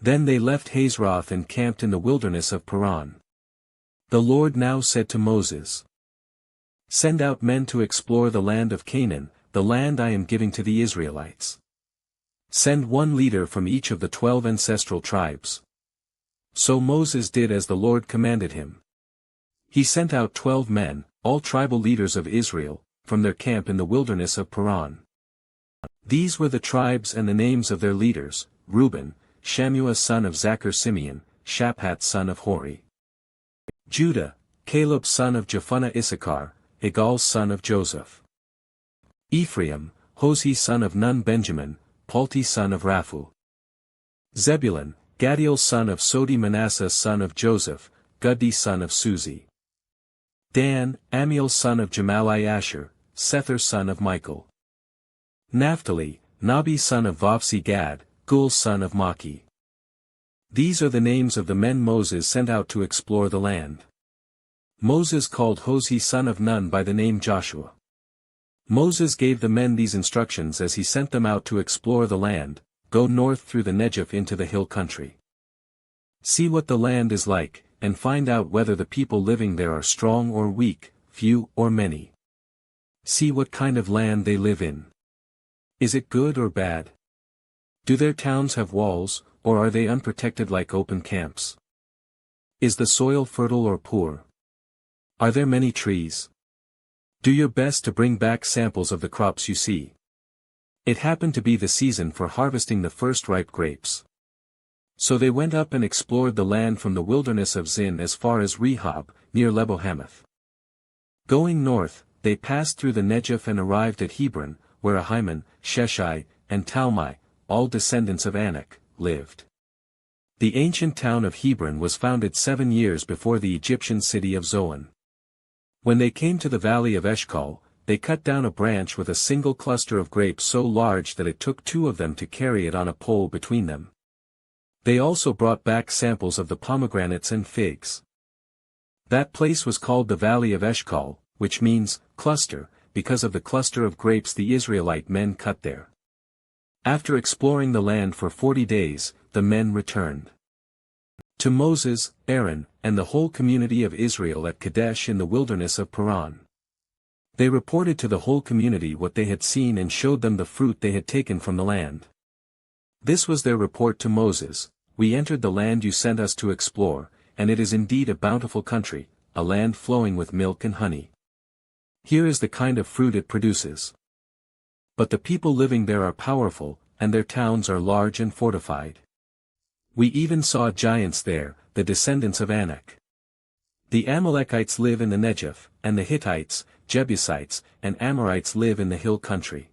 Then they left Hazeroth and camped in the wilderness of Paran. The Lord now said to Moses, Send out men to explore the land of Canaan, the land I am giving to the Israelites. Send 1 leader from each of the 12 ancestral tribes. So Moses did as the Lord commanded him. He sent out 12 men, all tribal leaders of Israel, from their camp in the wilderness of Paran. These were the tribes and the names of their leaders: Reuben, Shammua son of Zachar; Simeon, Shaphat son of Hori; Judah, Caleb son of Jephunneh; Issachar, Igal son of Joseph; Ephraim, Hosea son of Nun; Benjamin, Palti son of Raphu; Zebulun, Gadiel son of Sodi; Manasseh son of Joseph, Guddi son of Suzi; Dan, Amiel son of Jamalai; Asher, Sethur son of Michael; Naphtali, Nabi son of Vopsi; Gad, Gul son of Maki. These are the names of the men Moses sent out to explore the land. Moses called Hosea son of Nun by the name Joshua. Moses gave the men these instructions as he sent them out to explore the land: Go north through the Negev into the hill country. See what the land is like, and find out whether the people living there are strong or weak, few or many. See what kind of land they live in. Is it good or bad? Do their towns have walls, or are they unprotected like open camps? Is the soil fertile or poor? Are there many trees? Do your best to bring back samples of the crops you see. It happened to be the season for harvesting the first ripe grapes. So they went up and explored the land from the wilderness of Zin as far as Rehob, near Lebo-Hamath. Going north, they passed through the Negev and arrived at Hebron, where Ahiman, Sheshai, and Talmai, all descendants of Anak, lived. The ancient town of Hebron was founded 7 years before the Egyptian city of Zoan. When they came to the valley of Eshcol, they cut down a branch with a single cluster of grapes so large that it took 2 of them to carry it on a pole between them. They also brought back samples of the pomegranates and figs. That place was called the Valley of Eshcol, which means cluster, because of the cluster of grapes the Israelite men cut there. After exploring the land for 40 days, the men returned to Moses, Aaron, and the whole community of Israel at Kadesh in the wilderness of Paran. They reported to the whole community what they had seen and showed them the fruit they had taken from the land. This was their report to Moses: We entered the land you sent us to explore, and it is indeed a bountiful country, a land flowing with milk and honey. Here is the kind of fruit it produces. But the people living there are powerful, and their towns are large and fortified. We even saw giants there, the descendants of Anak. The Amalekites live in the Negev, and the Hittites, Jebusites, and Amorites live in the hill country.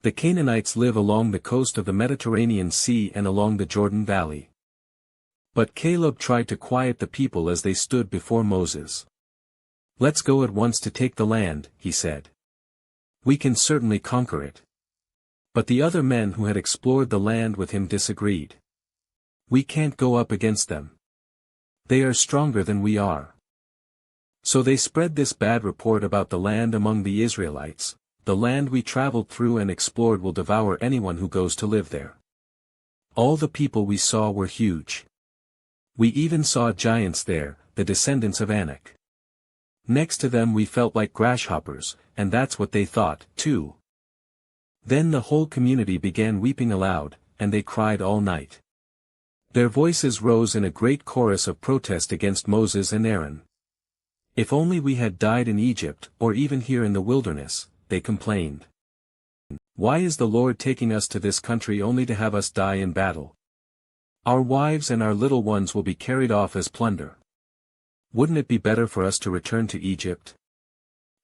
The Canaanites live along the coast of the Mediterranean Sea and along the Jordan Valley. But Caleb tried to quiet the people as they stood before Moses. Let's go at once to take the land, he said. We can certainly conquer it. But the other men who had explored the land with him disagreed. We can't go up against them. They are stronger than we are. So they spread this bad report about the land among the Israelites: The land we traveled through and explored will devour anyone who goes to live there. All the people we saw were huge. We even saw giants there, the descendants of Anak. Next to them we felt like grasshoppers, and that's what they thought, too. Then the whole community began weeping aloud, and they cried all night. Their voices rose in a great chorus of protest against Moses and Aaron. If only we had died in Egypt, or even here in the wilderness, they complained. Why is the Lord taking us to this country only to have us die in battle? Our wives and our little ones will be carried off as plunder. Wouldn't it be better for us to return to Egypt?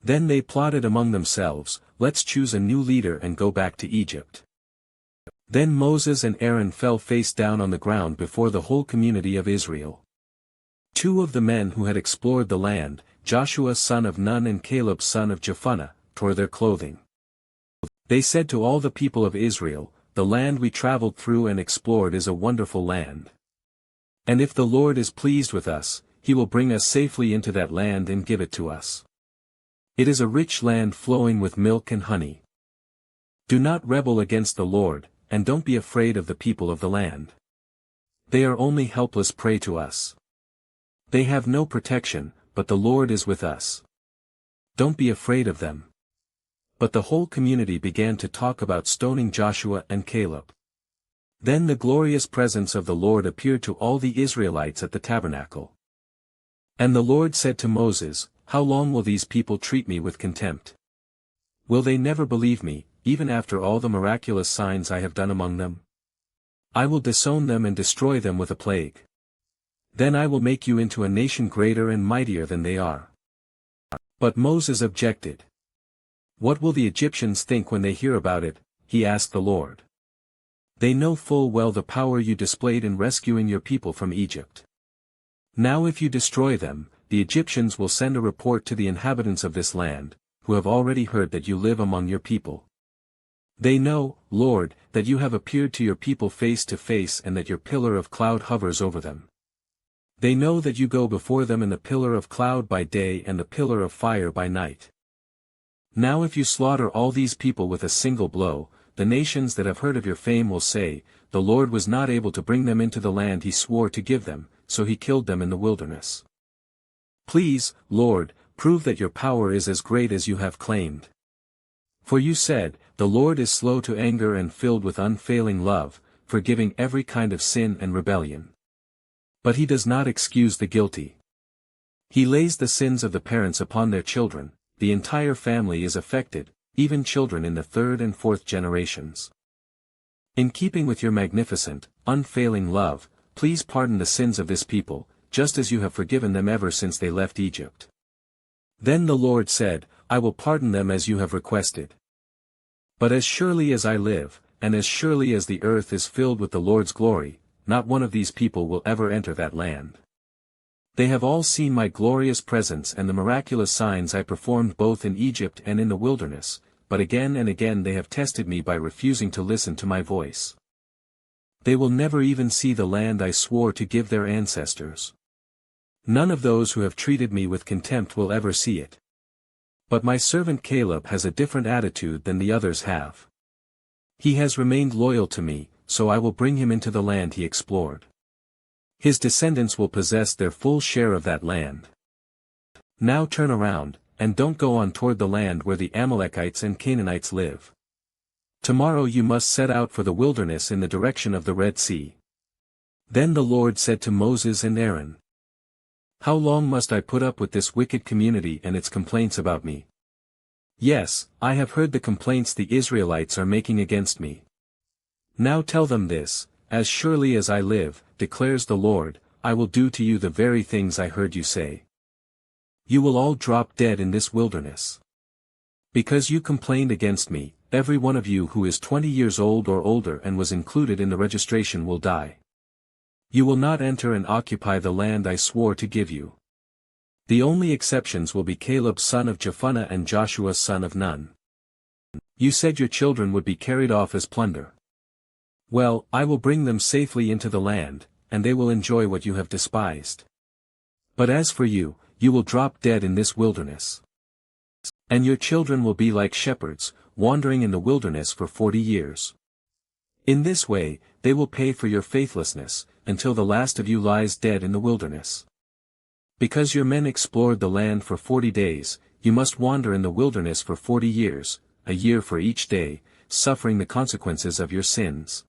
Then they plotted among themselves, let's choose a new leader and go back to Egypt. Then Moses and Aaron fell face down on the ground before the whole community of Israel. 2 of the men who had explored the land, Joshua son of Nun and Caleb son of Jephunneh, tore their clothing. They said to all the people of Israel, "The land we traveled through and explored is a wonderful land. And if the Lord is pleased with us, he will bring us safely into that land and give it to us. It is a rich land flowing with milk and honey. Do not rebel against the Lord, and don't be afraid of the people of the land. They are only helpless prey to us. They have no protection, but the Lord is with us. Don't be afraid of them." But the whole community began to talk about stoning Joshua and Caleb. Then the glorious presence of the Lord appeared to all the Israelites at the tabernacle. And the Lord said to Moses, "How long will these people treat me with contempt? Will they never believe me, even after all the miraculous signs I have done among them? I will disown them and destroy them with a plague. Then I will make you into a nation greater and mightier than they are." But Moses objected. "What will the Egyptians think when they hear about it?" he asked the Lord. "They know full well the power you displayed in rescuing your people from Egypt. Now if you destroy them, the Egyptians will send a report to the inhabitants of this land, who have already heard that you live among your people. They know, Lord, that you have appeared to your people face to face and that your pillar of cloud hovers over them. They know that you go before them in the pillar of cloud by day and the pillar of fire by night. Now if you slaughter all these people with a single blow, the nations that have heard of your fame will say, 'The Lord was not able to bring them into the land he swore to give them, so he killed them in the wilderness.' Please, Lord, prove that your power is as great as you have claimed. For you said, 'The Lord is slow to anger and filled with unfailing love, forgiving every kind of sin and rebellion. But he does not excuse the guilty. He lays the sins of the parents upon their children, the entire family is affected, even children in the 3rd and 4th generations. In keeping with your magnificent, unfailing love, please pardon the sins of this people, just as you have forgiven them ever since they left Egypt.' Then the Lord said, 'I will pardon them as you have requested. But as surely as I live, and as surely as the earth is filled with the Lord's glory, not one of these people will ever enter that land. They have all seen my glorious presence and the miraculous signs I performed both in Egypt and in the wilderness, but again and again they have tested me by refusing to listen to my voice. They will never even see the land I swore to give their ancestors. None of those who have treated me with contempt will ever see it. But my servant Caleb has a different attitude than the others have. He has remained loyal to me, so I will bring him into the land he explored. His descendants will possess their full share of that land. Now turn around, and don't go on toward the land where the Amalekites and Canaanites live. Tomorrow you must set out for the wilderness in the direction of the Red Sea." Then the Lord said to Moses and Aaron, "How long must I put up with this wicked community and its complaints about me? Yes, I have heard the complaints the Israelites are making against me. Now tell them this, 'As surely as I live, declares the Lord, I will do to you the very things I heard you say. You will all drop dead in this wilderness. Because you complained against me, every one of you who is 20 years old or older and was included in the registration will die. You will not enter and occupy the land I swore to give you. The only exceptions will be Caleb son of Jephunneh and Joshua son of Nun. You said your children would be carried off as plunder. Well, I will bring them safely into the land, and they will enjoy what you have despised. But as for you, you will drop dead in this wilderness. And your children will be like shepherds, wandering in the wilderness for 40 years. In this way, they will pay for your faithlessness, until the last of you lies dead in the wilderness. Because your men explored the land for 40 days, you must wander in the wilderness for 40 years, a year for each day, suffering the consequences of your sins.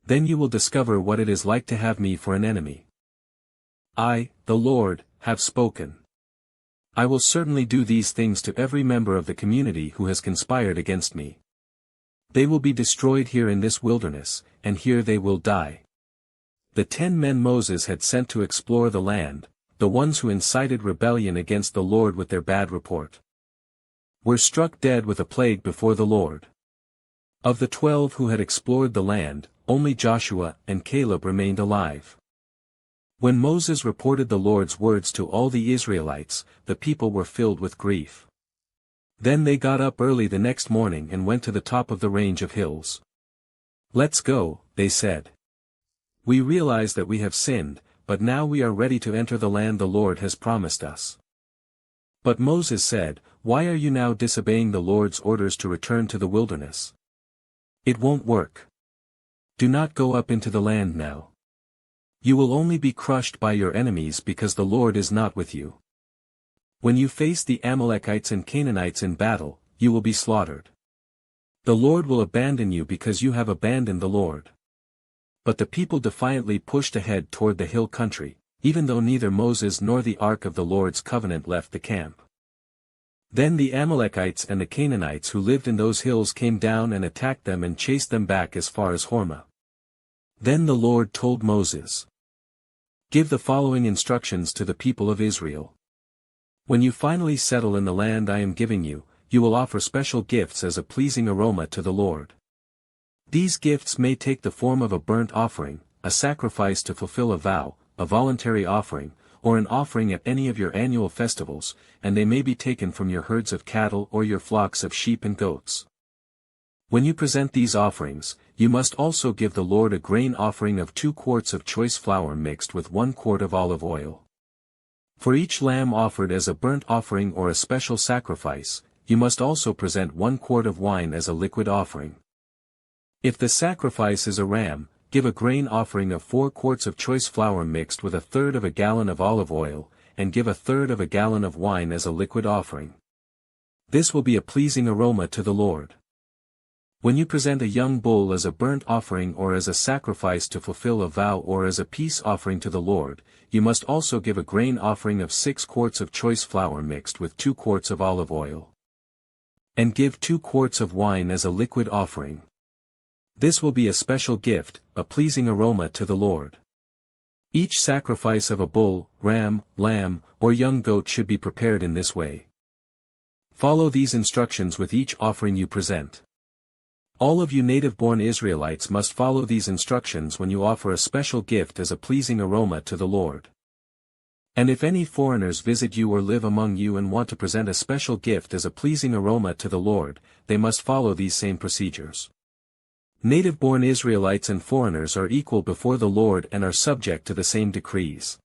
Then you will discover what it is like to have me for an enemy. I, the Lord, have spoken. I will certainly do these things to every member of the community who has conspired against me. They will be destroyed here in this wilderness, and here they will die." The 10 men Moses had sent to explore the land, the ones who incited rebellion against the Lord with their bad report. were struck dead with a plague before the Lord. Of the 12 who had explored the land, only Joshua and Caleb remained alive. When Moses reported the Lord's words to all the Israelites, the people were filled with grief. Then they got up early the next morning and went to the top of the range of hills. "Let's go," they said. "We realize that we have sinned, but now we are ready to enter the land the Lord has promised us." But Moses said, "Why are you now disobeying the Lord's orders to return to the wilderness? It won't work. Do not go up into the land now. You will only be crushed by your enemies because the Lord is not with you. When you face the Amalekites and Canaanites in battle, you will be slaughtered. The Lord will abandon you because you have abandoned the Lord." But the people defiantly pushed ahead toward the hill country, even though neither Moses nor the ark of the Lord's covenant left the camp. Then the Amalekites and the Canaanites who lived in those hills came down and attacked them and chased them back as far as Hormah. Then the Lord told Moses, "Give the following instructions to the people of Israel. When you finally settle in the land I am giving you, you will offer special gifts as a pleasing aroma to the Lord. These gifts may take the form of a burnt offering, a sacrifice to fulfill a vow, a voluntary offering, or an offering at any of your annual festivals, and they may be taken from your herds of cattle or your flocks of sheep and goats. When you present these offerings, you must also give the Lord a grain offering of 2 quarts of choice flour mixed with 1 quart of olive oil. For each lamb offered as a burnt offering or a special sacrifice, you must also present 1 quart of wine as a liquid offering. If the sacrifice is a ram, give a grain offering of 4 quarts of choice flour mixed with 1/3 of a gallon of olive oil, and give 1/3 of a gallon of wine as a liquid offering. This will be a pleasing aroma to the Lord. When you present a young bull as a burnt offering or as a sacrifice to fulfill a vow or as a peace offering to the Lord, you must also give a grain offering of 6 quarts of choice flour mixed with 2 quarts of olive oil. And give 2 quarts of wine as a liquid offering. This will be a special gift, a pleasing aroma to the Lord. Each sacrifice of a bull, ram, lamb, or young goat should be prepared in this way. Follow these instructions with each offering you present. All of you native-born Israelites must follow these instructions when you offer a special gift as a pleasing aroma to the Lord. And if any foreigners visit you or live among you and want to present a special gift as a pleasing aroma to the Lord, they must follow these same procedures. Native-born Israelites and foreigners are equal before the Lord and are subject to the same decrees.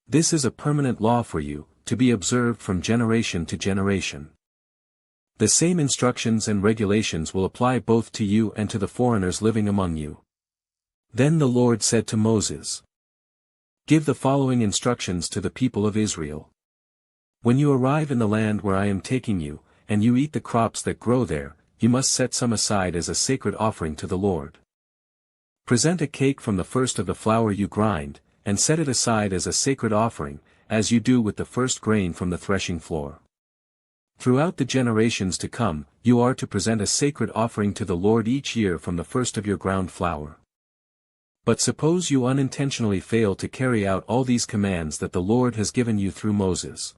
This is a permanent law for you, to be observed from generation to generation. The same instructions and regulations will apply both to you and to the foreigners living among you. Then the Lord said to Moses, "Give the following instructions to the people of Israel. When you arrive in the land where I am taking you, and you eat the crops that grow there, you must set some aside as a sacred offering to the Lord. Present a cake from the first of the flour you grind, and set it aside as a sacred offering, as you do with the first grain from the threshing floor. Throughout the generations to come, you are to present a sacred offering to the Lord each year from the first of your ground flour. But suppose you unintentionally fail to carry out all these commands that the Lord has given you through Moses.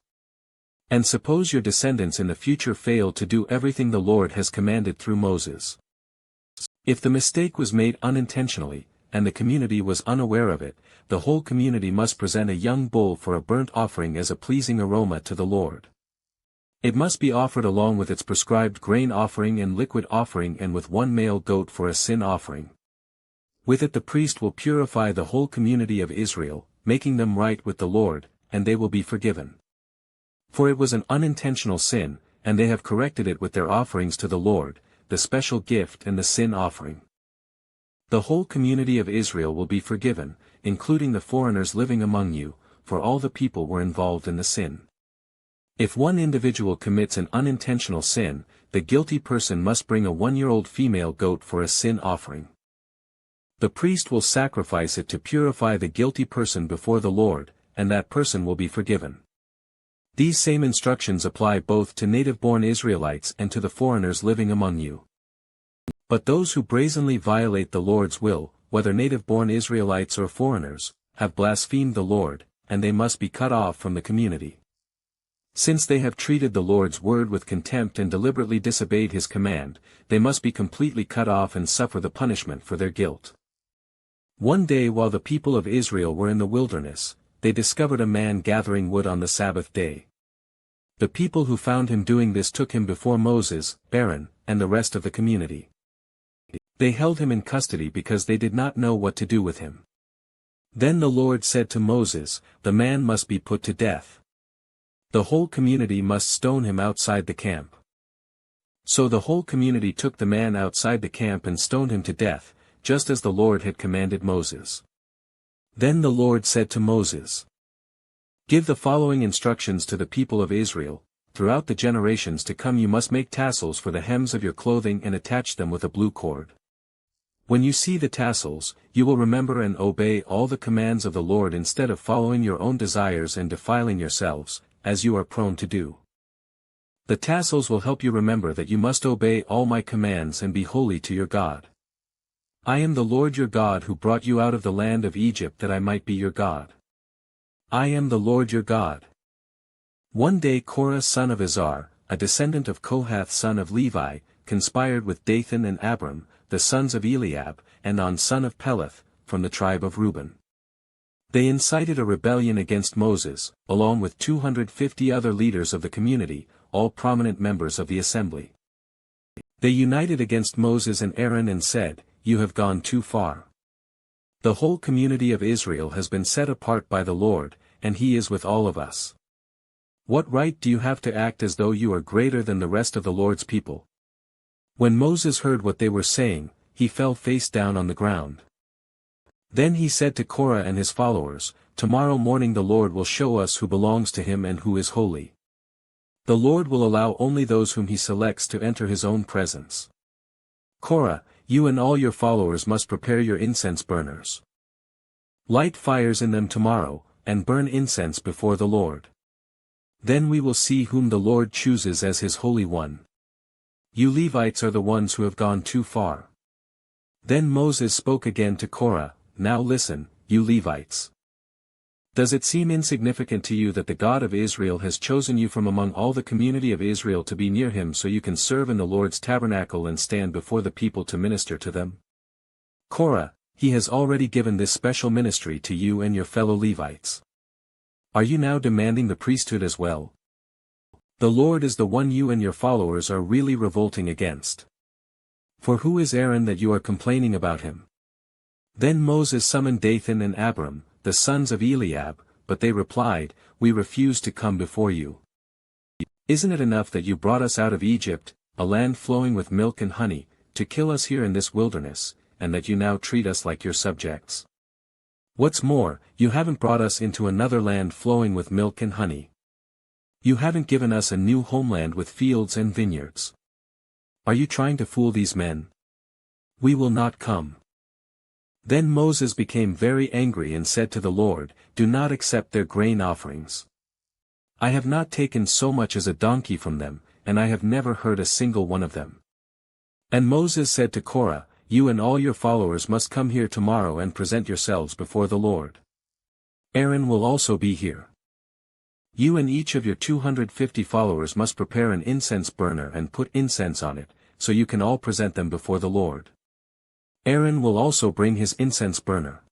And suppose your descendants in the future fail to do everything the Lord has commanded through Moses. If the mistake was made unintentionally, and the community was unaware of it, the whole community must present a young bull for a burnt offering as a pleasing aroma to the Lord. It must be offered along with its prescribed grain offering and liquid offering and with 1 male goat for a sin offering. With it the priest will purify the whole community of Israel, making them right with the Lord, and they will be forgiven. For it was an unintentional sin, and they have corrected it with their offerings to the Lord, the special gift and the sin offering. The whole community of Israel will be forgiven, including the foreigners living among you, for all the people were involved in the sin. If one individual commits an unintentional sin, the guilty person must bring a 1-year-old female goat for a sin offering. The priest will sacrifice it to purify the guilty person before the Lord, and that person will be forgiven. These same instructions apply both to native-born Israelites and to the foreigners living among you. But those who brazenly violate the Lord's will, whether native-born Israelites or foreigners, have blasphemed the Lord, and they must be cut off from the community. Since they have treated the Lord's word with contempt and deliberately disobeyed his command, they must be completely cut off and suffer the punishment for their guilt. One day while the people of Israel were in the wilderness, they discovered a man gathering wood on the Sabbath day. The people who found him doing this took him before Moses, Aaron, and the rest of the community. They held him in custody because they did not know what to do with him. Then the Lord said to Moses, "The man must be put to death. The whole community must stone him outside the camp." So the whole community took the man outside the camp and stoned him to death, just as the Lord had commanded Moses. Then the Lord said to Moses, "Give the following instructions to the people of Israel. Throughout the generations to come you must make tassels for the hems of your clothing and attach them with a blue cord. When you see the tassels, you will remember and obey all the commands of the Lord instead of following your own desires and defiling yourselves, as you are prone to do. The tassels will help you remember that you must obey all my commands and be holy to your God. I am the Lord your God who brought you out of the land of Egypt that I might be your God. I am the Lord your God." One day Korah son of Izhar, a descendant of Kohath son of Levi, conspired with Dathan and Abiram, the sons of Eliab, and On son of Peleth, from the tribe of Reuben. They incited a rebellion against Moses, along with 250 other leaders of the community, all prominent members of the assembly. They united against Moses and Aaron and said, "You have gone too far. The whole community of Israel has been set apart by the Lord, and he is with all of us. What right do you have to act as though you are greater than the rest of the Lord's people?" When Moses heard what they were saying, he fell face down on the ground. Then he said to Korah and his followers, "Tomorrow morning the Lord will show us who belongs to him and who is holy. The Lord will allow only those whom he selects to enter his own presence. Korah, you and all your followers must prepare your incense burners. Light fires in them tomorrow, and burn incense before the Lord. Then we will see whom the Lord chooses as his Holy One. You Levites are the ones who have gone too far." Then Moses spoke again to Korah, "Now listen, you Levites. Does it seem insignificant to you that the God of Israel has chosen you from among all the community of Israel to be near him so you can serve in the Lord's tabernacle and stand before the people to minister to them? Korah, he has already given this special ministry to you and your fellow Levites. Are you now demanding the priesthood as well? The Lord is the one you and your followers are really revolting against. For who is Aaron that you are complaining about him?" Then Moses summoned Dathan and Abiram, the sons of Eliab, but they replied, "We refuse to come before you. Isn't it enough that you brought us out of Egypt, a land flowing with milk and honey, to kill us here in this wilderness, and that you now treat us like your subjects? What's more, you haven't brought us into another land flowing with milk and honey. You haven't given us a new homeland with fields and vineyards. Are you trying to fool these men? We will not come." Then Moses became very angry and said to the Lord, "Do not accept their grain offerings. I have not taken so much as a donkey from them, and I have never hurt a single one of them." And Moses said to Korah, "You and all your followers must come here tomorrow and present yourselves before the Lord. Aaron will also be here. You and each of your 250 followers must prepare an incense burner and put incense on it, so you can all present them before the Lord. Aaron will also bring his incense burner."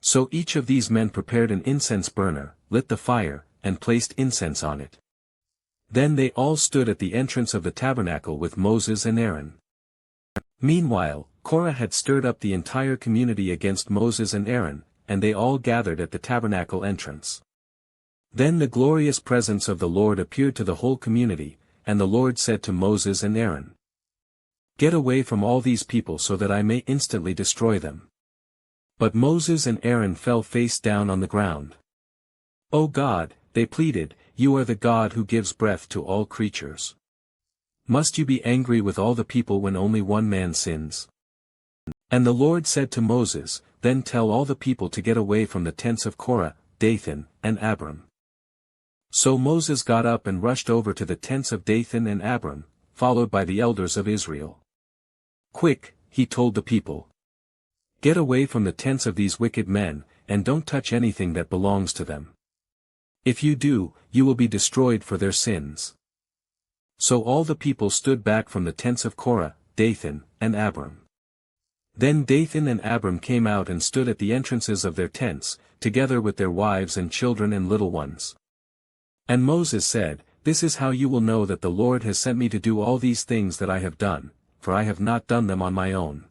So each of these men prepared an incense burner, lit the fire, and placed incense on it. Then they all stood at the entrance of the tabernacle with Moses and Aaron. Meanwhile, Korah had stirred up the entire community against Moses and Aaron, and they all gathered at the tabernacle entrance. Then the glorious presence of the Lord appeared to the whole community, and the Lord said to Moses and Aaron, "Get away from all these people so that I may instantly destroy them." But Moses and Aaron fell face down on the ground. "O God," they pleaded, "you are the God who gives breath to all creatures. Must you be angry with all the people when only one man sins?" And the Lord said to Moses, "Then tell all the people to get away from the tents of Korah, Dathan, and Abiram." So Moses got up and rushed over to the tents of Dathan and Abiram, followed by the elders of Israel. "Quick," he told the people. "Get away from the tents of these wicked men, and don't touch anything that belongs to them. If you do, you will be destroyed for their sins." So all the people stood back from the tents of Korah, Dathan, and Abiram. Then Dathan and Abiram came out and stood at the entrances of their tents, together with their wives and children and little ones. And Moses said, "This is how you will know that the Lord has sent me to do all these things that I have done, for I have not done them on my own.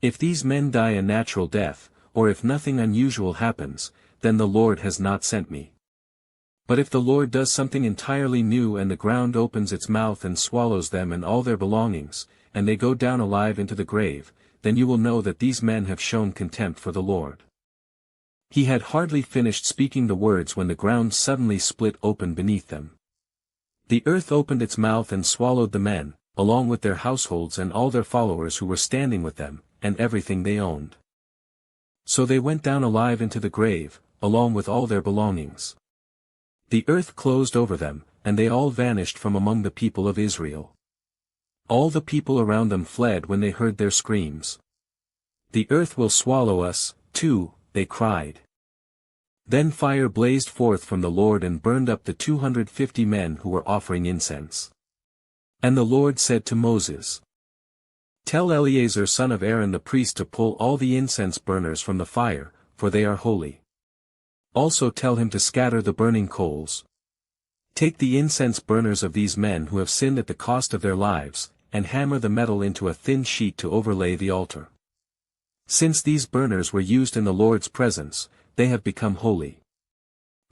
If these men die a natural death, or if nothing unusual happens, then the Lord has not sent me. But if the Lord does something entirely new and the ground opens its mouth and swallows them and all their belongings, and they go down alive into the grave, then you will know that these men have shown contempt for the Lord." He had hardly finished speaking the words when the ground suddenly split open beneath them. The earth opened its mouth and swallowed the men, along with their households and all their followers who were standing with them, and everything they owned. So they went down alive into the grave, along with all their belongings. The earth closed over them, and they all vanished from among the people of Israel. All the people around them fled when they heard their screams. "The earth will swallow us, too," they cried. Then fire blazed forth from the Lord and burned up the 250 men who were offering incense. And the Lord said to Moses, "Tell Eleazar son of Aaron the priest to pull all the incense burners from the fire, for they are holy. Also tell him to scatter the burning coals. Take the incense burners of these men who have sinned at the cost of their lives, and hammer the metal into a thin sheet to overlay the altar. Since these burners were used in the Lord's presence, they have become holy.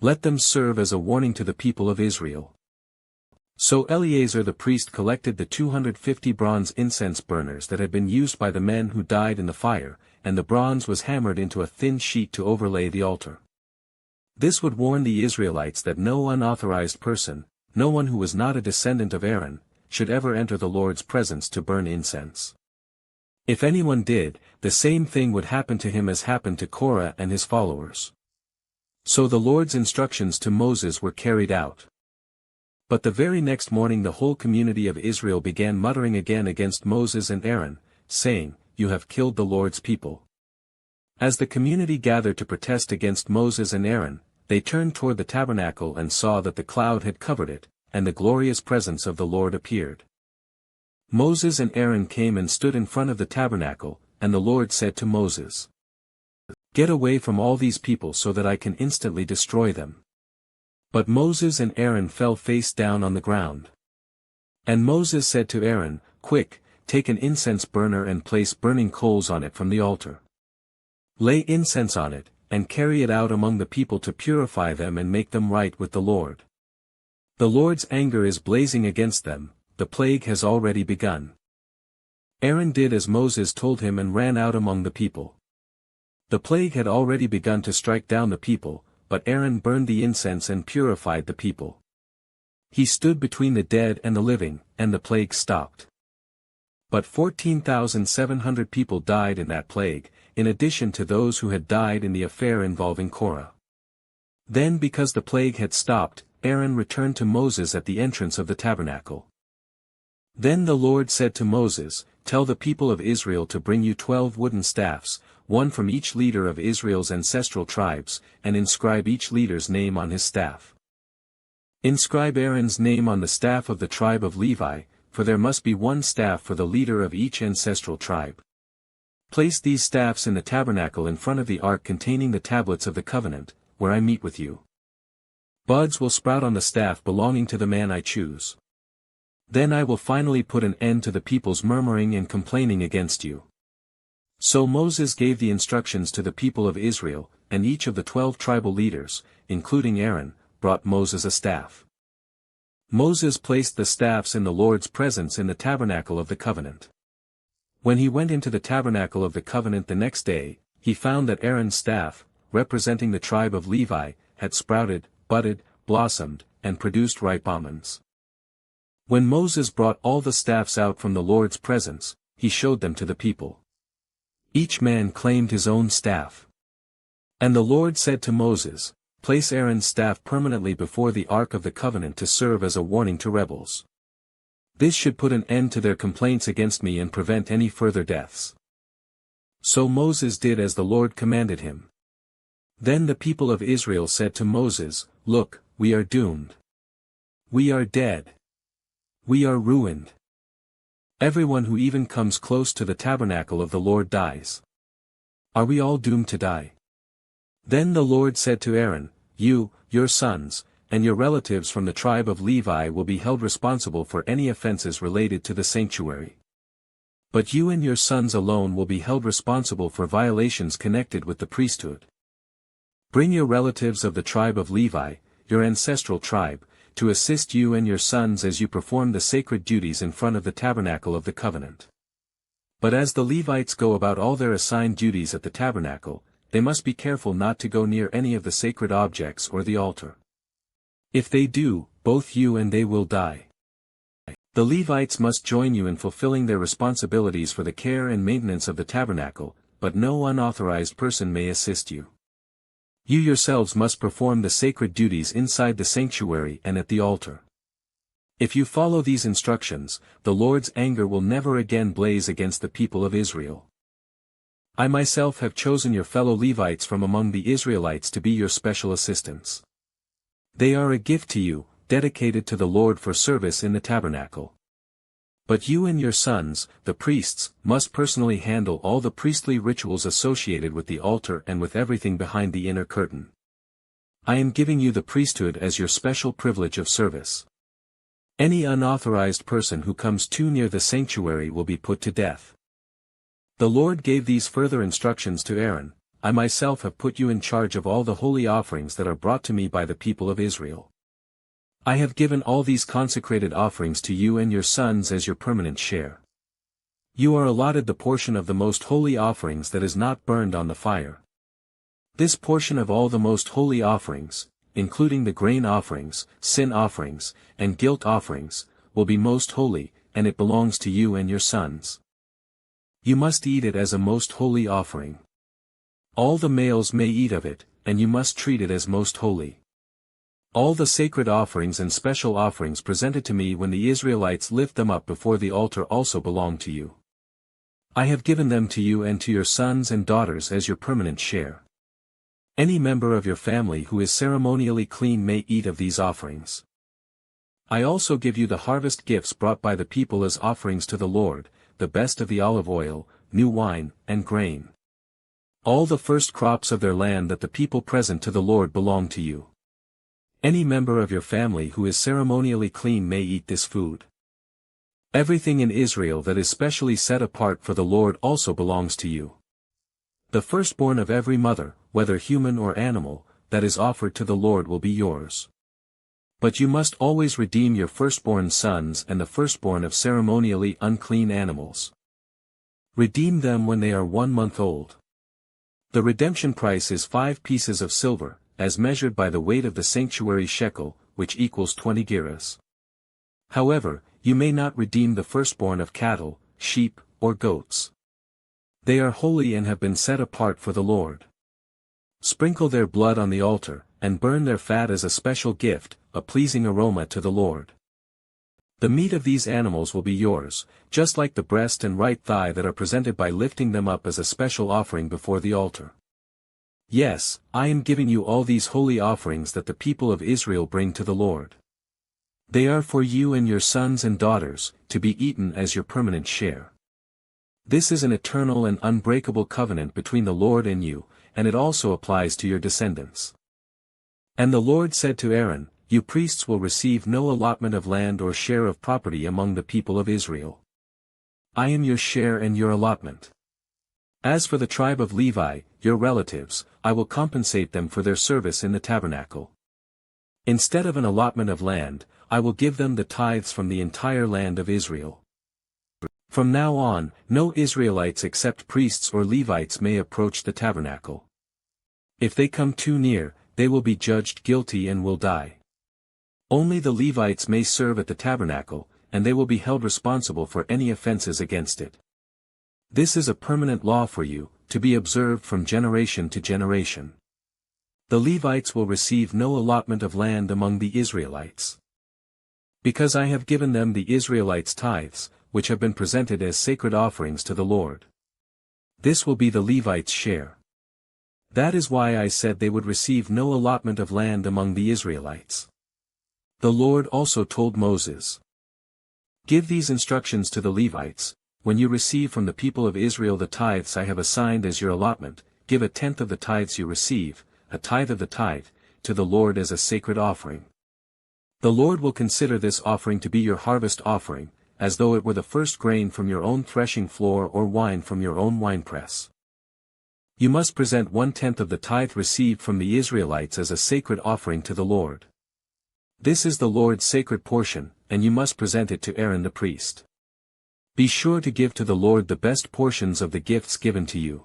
Let them serve as a warning to the people of Israel." So Eleazar the priest collected the 250 bronze incense burners that had been used by the men who died in the fire, and the bronze was hammered into a thin sheet to overlay the altar. This would warn the Israelites that no unauthorized person, no one who was not a descendant of Aaron, should ever enter the Lord's presence to burn incense. If anyone did, the same thing would happen to him as happened to Korah and his followers. So the Lord's instructions to Moses were carried out. But the very next morning the whole community of Israel began muttering again against Moses and Aaron, saying, "You have killed the Lord's people." As the community gathered to protest against Moses and Aaron, they turned toward the tabernacle and saw that the cloud had covered it, and the glorious presence of the Lord appeared. Moses and Aaron came and stood in front of the tabernacle, and the Lord said to Moses, "Get away from all these people so that I can instantly destroy them." But Moses and Aaron fell face down on the ground. And Moses said to Aaron, "Quick, take an incense burner and place burning coals on it from the altar. Lay incense on it, and carry it out among the people to purify them and make them right with the Lord. The Lord's anger is blazing against them, the plague has already begun." Aaron did as Moses told him and ran out among the people. The plague had already begun to strike down the people, but Aaron burned the incense and purified the people. He stood between the dead and the living, and the plague stopped. But 14,700 people died in that plague, in addition to those who had died in the affair involving Korah. Then because the plague had stopped, Aaron returned to Moses at the entrance of the tabernacle. Then the Lord said to Moses, "Tell the people of Israel to bring you 12 wooden staffs, one from each leader of Israel's ancestral tribes, and inscribe each leader's name on his staff. Inscribe Aaron's name on the staff of the tribe of Levi, for there must be one staff for the leader of each ancestral tribe. Place these staffs in the tabernacle in front of the ark containing the tablets of the covenant, where I meet with you. Buds will sprout on the staff belonging to the man I choose. Then I will finally put an end to the people's murmuring and complaining against you." So Moses gave the instructions to the people of Israel, and each of the 12 tribal leaders, including Aaron, brought Moses a staff. Moses placed the staffs in the Lord's presence in the tabernacle of the covenant. When he went into the tabernacle of the covenant the next day, he found that Aaron's staff, representing the tribe of Levi, had sprouted, budded, blossomed, and produced ripe almonds. When Moses brought all the staffs out from the Lord's presence, he showed them to the people. Each man claimed his own staff. And the Lord said to Moses, "Place Aaron's staff permanently before the Ark of the Covenant to serve as a warning to rebels. This should put an end to their complaints against me and prevent any further deaths." So Moses did as the Lord commanded him. Then the people of Israel said to Moses, "Look, we are doomed. We are dead. We are ruined. Everyone who even comes close to the tabernacle of the Lord dies. Are we all doomed to die?" Then the Lord said to Aaron, "You, your sons, and your relatives from the tribe of Levi will be held responsible for any offenses related to the sanctuary. But you and your sons alone will be held responsible for violations connected with the priesthood. Bring your relatives of the tribe of Levi, your ancestral tribe, to assist you and your sons as you perform the sacred duties in front of the tabernacle of the covenant. But as the Levites go about all their assigned duties at the tabernacle, they must be careful not to go near any of the sacred objects or the altar. If they do, both you and they will die. The Levites must join you in fulfilling their responsibilities for the care and maintenance of the tabernacle, but no unauthorized person may assist you. You yourselves must perform the sacred duties inside the sanctuary and at the altar. If you follow these instructions, the Lord's anger will never again blaze against the people of Israel. I myself have chosen your fellow Levites from among the Israelites to be your special assistants. They are a gift to you, dedicated to the Lord for service in the tabernacle. But you and your sons, the priests, must personally handle all the priestly rituals associated with the altar and with everything behind the inner curtain. I am giving you the priesthood as your special privilege of service. Any unauthorized person who comes too near the sanctuary will be put to death. The Lord gave these further instructions to Aaron. I myself have put you in charge of all the holy offerings that are brought to me by the people of Israel. I have given all these consecrated offerings to you and your sons as your permanent share. You are allotted the portion of the most holy offerings that is not burned on the fire. This portion of all the most holy offerings, including the grain offerings, sin offerings, and guilt offerings, will be most holy, and it belongs to you and your sons. You must eat it as a most holy offering. All the males may eat of it, and you must treat it as most holy. All the sacred offerings and special offerings presented to me when the Israelites lift them up before the altar also belong to you. I have given them to you and to your sons and daughters as your permanent share. Any member of your family who is ceremonially clean may eat of these offerings. I also give you the harvest gifts brought by the people as offerings to the Lord, the best of the olive oil, new wine, and grain. All the first crops of their land that the people present to the Lord belong to you. Any member of your family who is ceremonially clean may eat this food. Everything in Israel that is specially set apart for the Lord also belongs to you. The firstborn of every mother, whether human or animal, that is offered to the Lord will be yours. But you must always redeem your firstborn sons and the firstborn of ceremonially unclean animals. Redeem them when they are 1 month old. The redemption price is 5 pieces of silver, as measured by the weight of the sanctuary shekel, which equals 20 gerahs. However, you may not redeem the firstborn of cattle, sheep, or goats. They are holy and have been set apart for the Lord. Sprinkle their blood on the altar, and burn their fat as a special gift, a pleasing aroma to the Lord. The meat of these animals will be yours, just like the breast and right thigh that are presented by lifting them up as a special offering before the altar. Yes, I am giving you all these holy offerings that the people of Israel bring to the Lord. They are for you and your sons and daughters, to be eaten as your permanent share. This is an eternal and unbreakable covenant between the Lord and you, and it also applies to your descendants. And the Lord said to Aaron, You priests will receive no allotment of land or share of property among the people of Israel. I am your share and your allotment. As for the tribe of Levi, your relatives, I will compensate them for their service in the tabernacle. Instead of an allotment of land, I will give them the tithes from the entire land of Israel. From now on, no Israelites except priests or Levites may approach the tabernacle. If they come too near, they will be judged guilty and will die. Only the Levites may serve at the tabernacle, and they will be held responsible for any offenses against it. This is a permanent law for you, to be observed from generation to generation. The Levites will receive no allotment of land among the Israelites. Because I have given them the Israelites' tithes, which have been presented as sacred offerings to the Lord. This will be the Levites' share. That is why I said they would receive no allotment of land among the Israelites. The Lord also told Moses, "Give these instructions to the Levites, when you receive from the people of Israel the tithes I have assigned as your allotment, give a tenth of the tithes you receive, a tithe of the tithe, to the Lord as a sacred offering. The Lord will consider this offering to be your harvest offering, as though it were the first grain from your own threshing floor or wine from your own winepress. You must present 1/10 of the tithe received from the Israelites as a sacred offering to the Lord. This is the Lord's sacred portion, and you must present it to Aaron the priest. Be sure to give to the Lord the best portions of the gifts given to you.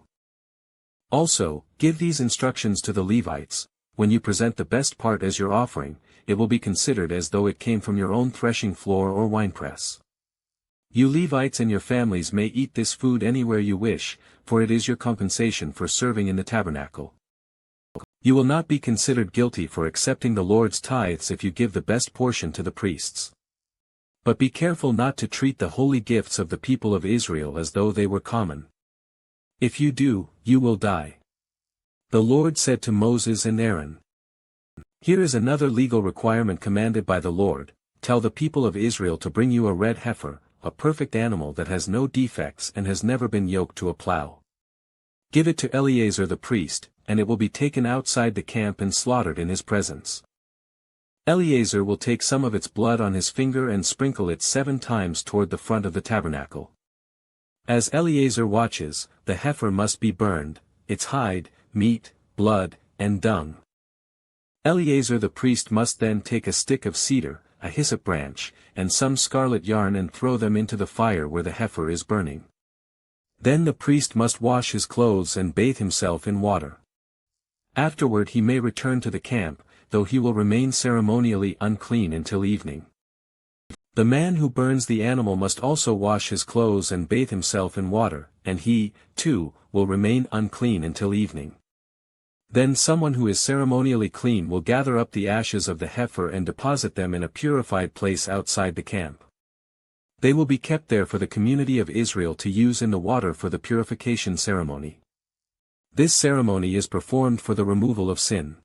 Also, give these instructions to the Levites, when you present the best part as your offering, it will be considered as though it came from your own threshing floor or winepress. You Levites and your families may eat this food anywhere you wish, for it is your compensation for serving in the tabernacle. You will not be considered guilty for accepting the Lord's tithes if you give the best portion to the priests. But be careful not to treat the holy gifts of the people of Israel as though they were common. If you do, you will die." The Lord said to Moses and Aaron, "Here is another legal requirement commanded by the Lord, tell the people of Israel to bring you a red heifer, a perfect animal that has no defects and has never been yoked to a plow. Give it to Eleazar the priest, and it will be taken outside the camp and slaughtered in his presence. Eleazar will take some of its blood on his finger and sprinkle it 7 times toward the front of the tabernacle. As Eleazar watches, the heifer must be burned, its hide, meat, blood, and dung. Eleazar the priest must then take a stick of cedar, a hyssop branch, and some scarlet yarn and throw them into the fire where the heifer is burning. Then the priest must wash his clothes and bathe himself in water. Afterward he may return to the camp, though he will remain ceremonially unclean until evening. The man who burns the animal must also wash his clothes and bathe himself in water, and he, too, will remain unclean until evening. Then someone who is ceremonially clean will gather up the ashes of the heifer and deposit them in a purified place outside the camp. They will be kept there for the community of Israel to use in the water for the purification ceremony. This ceremony is performed for the removal of sin.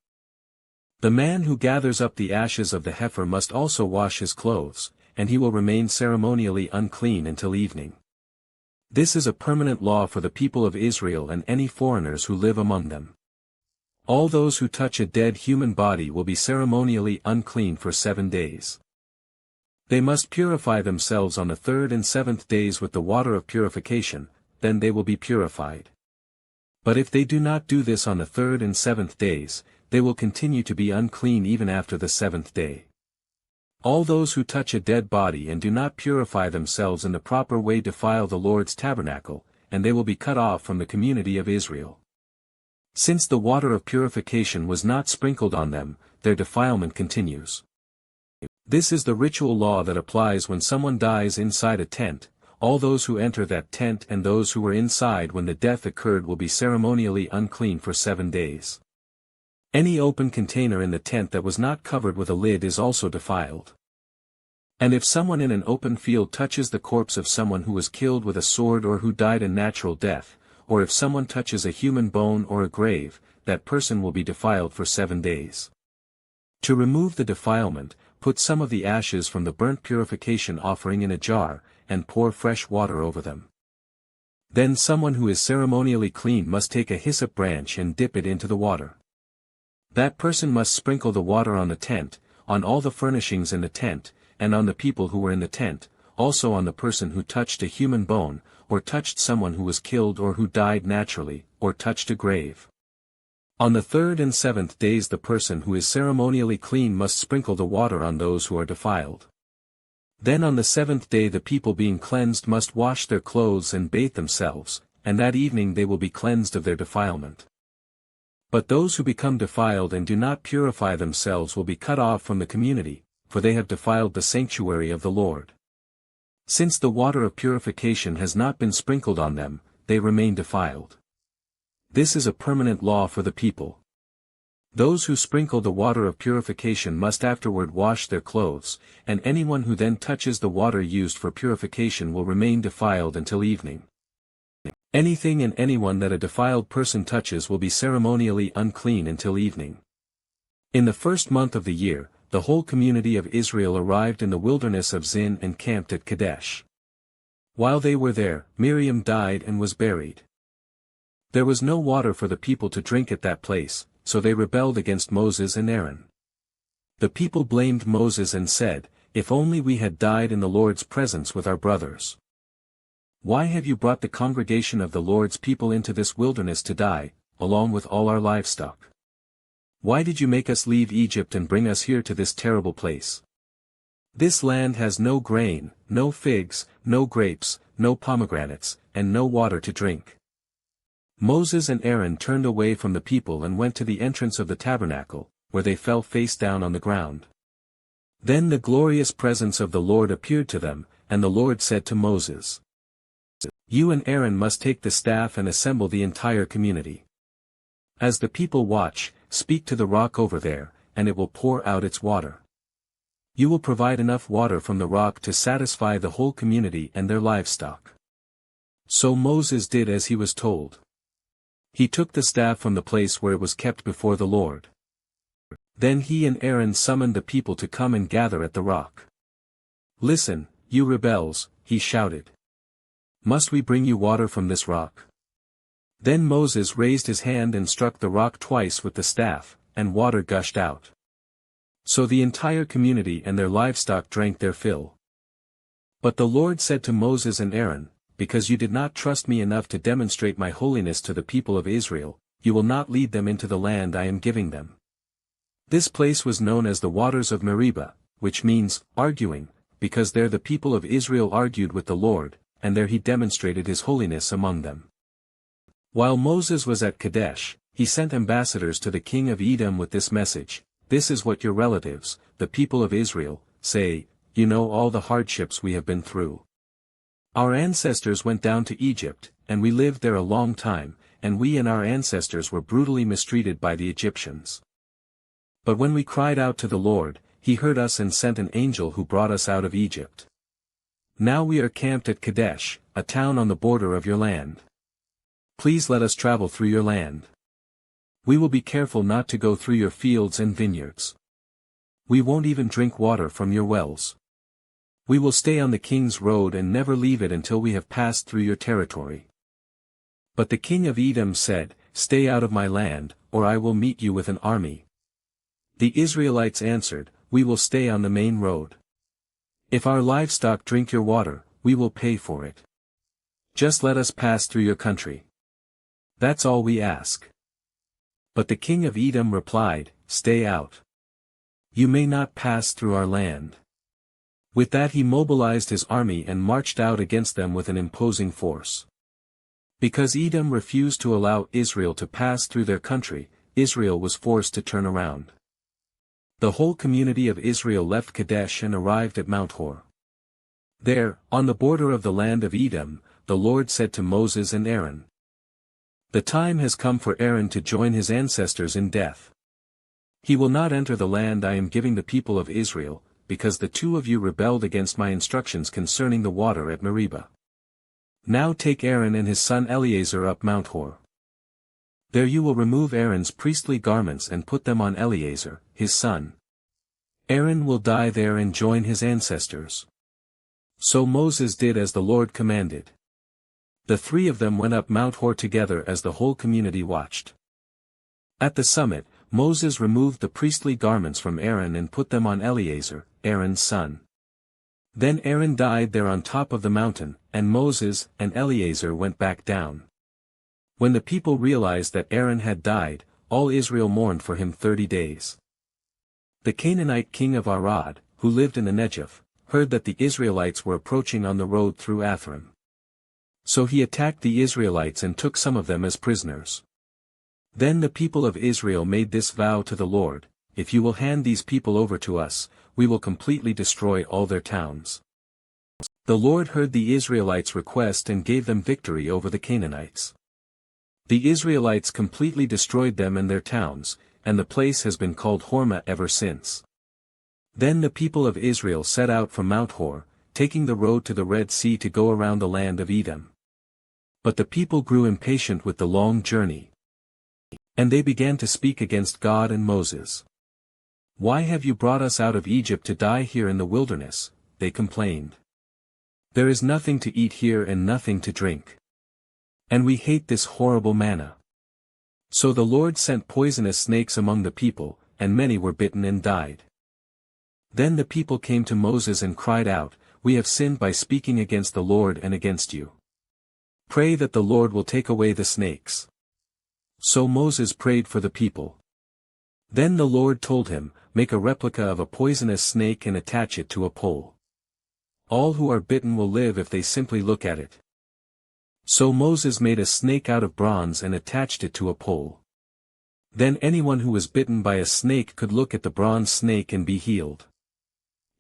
The man who gathers up the ashes of the heifer must also wash his clothes, and he will remain ceremonially unclean until evening. This is a permanent law for the people of Israel and any foreigners who live among them. All those who touch a dead human body will be ceremonially unclean for 7 days. They must purify themselves on the 3rd and 7th days with the water of purification, then they will be purified. But if they do not do this on the 3rd and 7th days, they will continue to be unclean even after the 7th day. All those who touch a dead body and do not purify themselves in the proper way defile the Lord's tabernacle, and they will be cut off from the community of Israel. Since the water of purification was not sprinkled on them, their defilement continues. This is the ritual law that applies when someone dies inside a tent. All those who enter that tent and those who were inside when the death occurred will be ceremonially unclean for 7 days. Any open container in the tent that was not covered with a lid is also defiled. And if someone in an open field touches the corpse of someone who was killed with a sword or who died a natural death, or if someone touches a human bone or a grave, that person will be defiled for 7 days. To remove the defilement, put some of the ashes from the burnt purification offering in a jar, and pour fresh water over them. Then someone who is ceremonially clean must take a hyssop branch and dip it into the water. That person must sprinkle the water on the tent, on all the furnishings in the tent, and on the people who were in the tent, also on the person who touched a human bone, or touched someone who was killed or who died naturally, or touched a grave. On the 3rd and 7th days the person who is ceremonially clean must sprinkle the water on those who are defiled. Then on the 7th day the people being cleansed must wash their clothes and bathe themselves, and that evening they will be cleansed of their defilement. But those who become defiled and do not purify themselves will be cut off from the community, for they have defiled the sanctuary of the Lord. Since the water of purification has not been sprinkled on them, they remain defiled. This is a permanent law for the people. Those who sprinkle the water of purification must afterward wash their clothes, and anyone who then touches the water used for purification will remain defiled until evening. Anything and anyone that a defiled person touches will be ceremonially unclean until evening. In the first month of the year, the whole community of Israel arrived in the wilderness of Zin and camped at Kadesh. While they were there, Miriam died and was buried. There was no water for the people to drink at that place, so they rebelled against Moses and Aaron. The people blamed Moses and said, "If only we had died in the Lord's presence with our brothers. Why have you brought the congregation of the Lord's people into this wilderness to die, along with all our livestock? Why did you make us leave Egypt and bring us here to this terrible place? This land has no grain, no figs, no grapes, no pomegranates, and no water to drink." Moses and Aaron turned away from the people and went to the entrance of the tabernacle, where they fell face down on the ground. Then the glorious presence of the Lord appeared to them, and the Lord said to Moses, "You and Aaron must take the staff and assemble the entire community. As the people watch, speak to the rock over there, and it will pour out its water. You will provide enough water from the rock to satisfy the whole community and their livestock." So Moses did as he was told. He took the staff from the place where it was kept before the Lord. Then he and Aaron summoned the people to come and gather at the rock. "Listen, you rebels," he shouted. "Must we bring you water from this rock?" Then Moses raised his hand and struck the rock twice with the staff, and water gushed out. So the entire community and their livestock drank their fill. But the Lord said to Moses and Aaron, "Because you did not trust me enough to demonstrate my holiness to the people of Israel, you will not lead them into the land I am giving them." This place was known as the waters of Meribah, which means, arguing, because there the people of Israel argued with the Lord, and there he demonstrated his holiness among them. While Moses was at Kadesh, he sent ambassadors to the king of Edom with this message: "This is what your relatives, the people of Israel, say, you know all the hardships we have been through. Our ancestors went down to Egypt, and we lived there a long time, and we and our ancestors were brutally mistreated by the Egyptians. But when we cried out to the Lord, he heard us and sent an angel who brought us out of Egypt. Now we are camped at Kadesh, a town on the border of your land. Please let us travel through your land. We will be careful not to go through your fields and vineyards. We won't even drink water from your wells. We will stay on the king's road and never leave it until we have passed through your territory." But the king of Edom said, "Stay out of my land, or I will meet you with an army." The Israelites answered, "We will stay on the main road. If our livestock drink your water, we will pay for it. Just let us pass through your country. That's all we ask." But the king of Edom replied, "Stay out. You may not pass through our land." With that he mobilized his army and marched out against them with an imposing force. Because Edom refused to allow Israel to pass through their country, Israel was forced to turn around. The whole community of Israel left Kadesh and arrived at Mount Hor. There, on the border of the land of Edom, the Lord said to Moses and Aaron, "The time has come for Aaron to join his ancestors in death. He will not enter the land I am giving the people of Israel, because the two of you rebelled against my instructions concerning the water at Meribah. Now take Aaron and his son Eleazar up Mount Hor. There you will remove Aaron's priestly garments and put them on Eleazar, his son. Aaron will die there and join his ancestors." So Moses did as the Lord commanded. The three of them went up Mount Hor together as the whole community watched. At the summit, Moses removed the priestly garments from Aaron and put them on Eleazar, Aaron's son. Then Aaron died there on top of the mountain, and Moses and Eleazar went back down. When the people realized that Aaron had died, all Israel mourned for him 30 days. The Canaanite king of Arad, who lived in the Negev, heard that the Israelites were approaching on the road through Athram. So he attacked the Israelites and took some of them as prisoners. Then the people of Israel made this vow to the Lord: "If you will hand these people over to us, we will completely destroy all their towns." The Lord heard the Israelites' request and gave them victory over the Canaanites. The Israelites completely destroyed them and their towns, and the place has been called Hormah ever since. Then the people of Israel set out from Mount Hor, taking the road to the Red Sea to go around the land of Edom. But the people grew impatient with the long journey. And they began to speak against God and Moses. "Why have you brought us out of Egypt to die here in the wilderness?" they complained. "There is nothing to eat here and nothing to drink. And we hate this horrible manna." So the Lord sent poisonous snakes among the people, and many were bitten and died. Then the people came to Moses and cried out, "We have sinned by speaking against the Lord and against you. Pray that the Lord will take away the snakes." So Moses prayed for the people. Then the Lord told him, "Make a replica of a poisonous snake and attach it to a pole. All who are bitten will live if they simply look at it." So Moses made a snake out of bronze and attached it to a pole. Then anyone who was bitten by a snake could look at the bronze snake and be healed.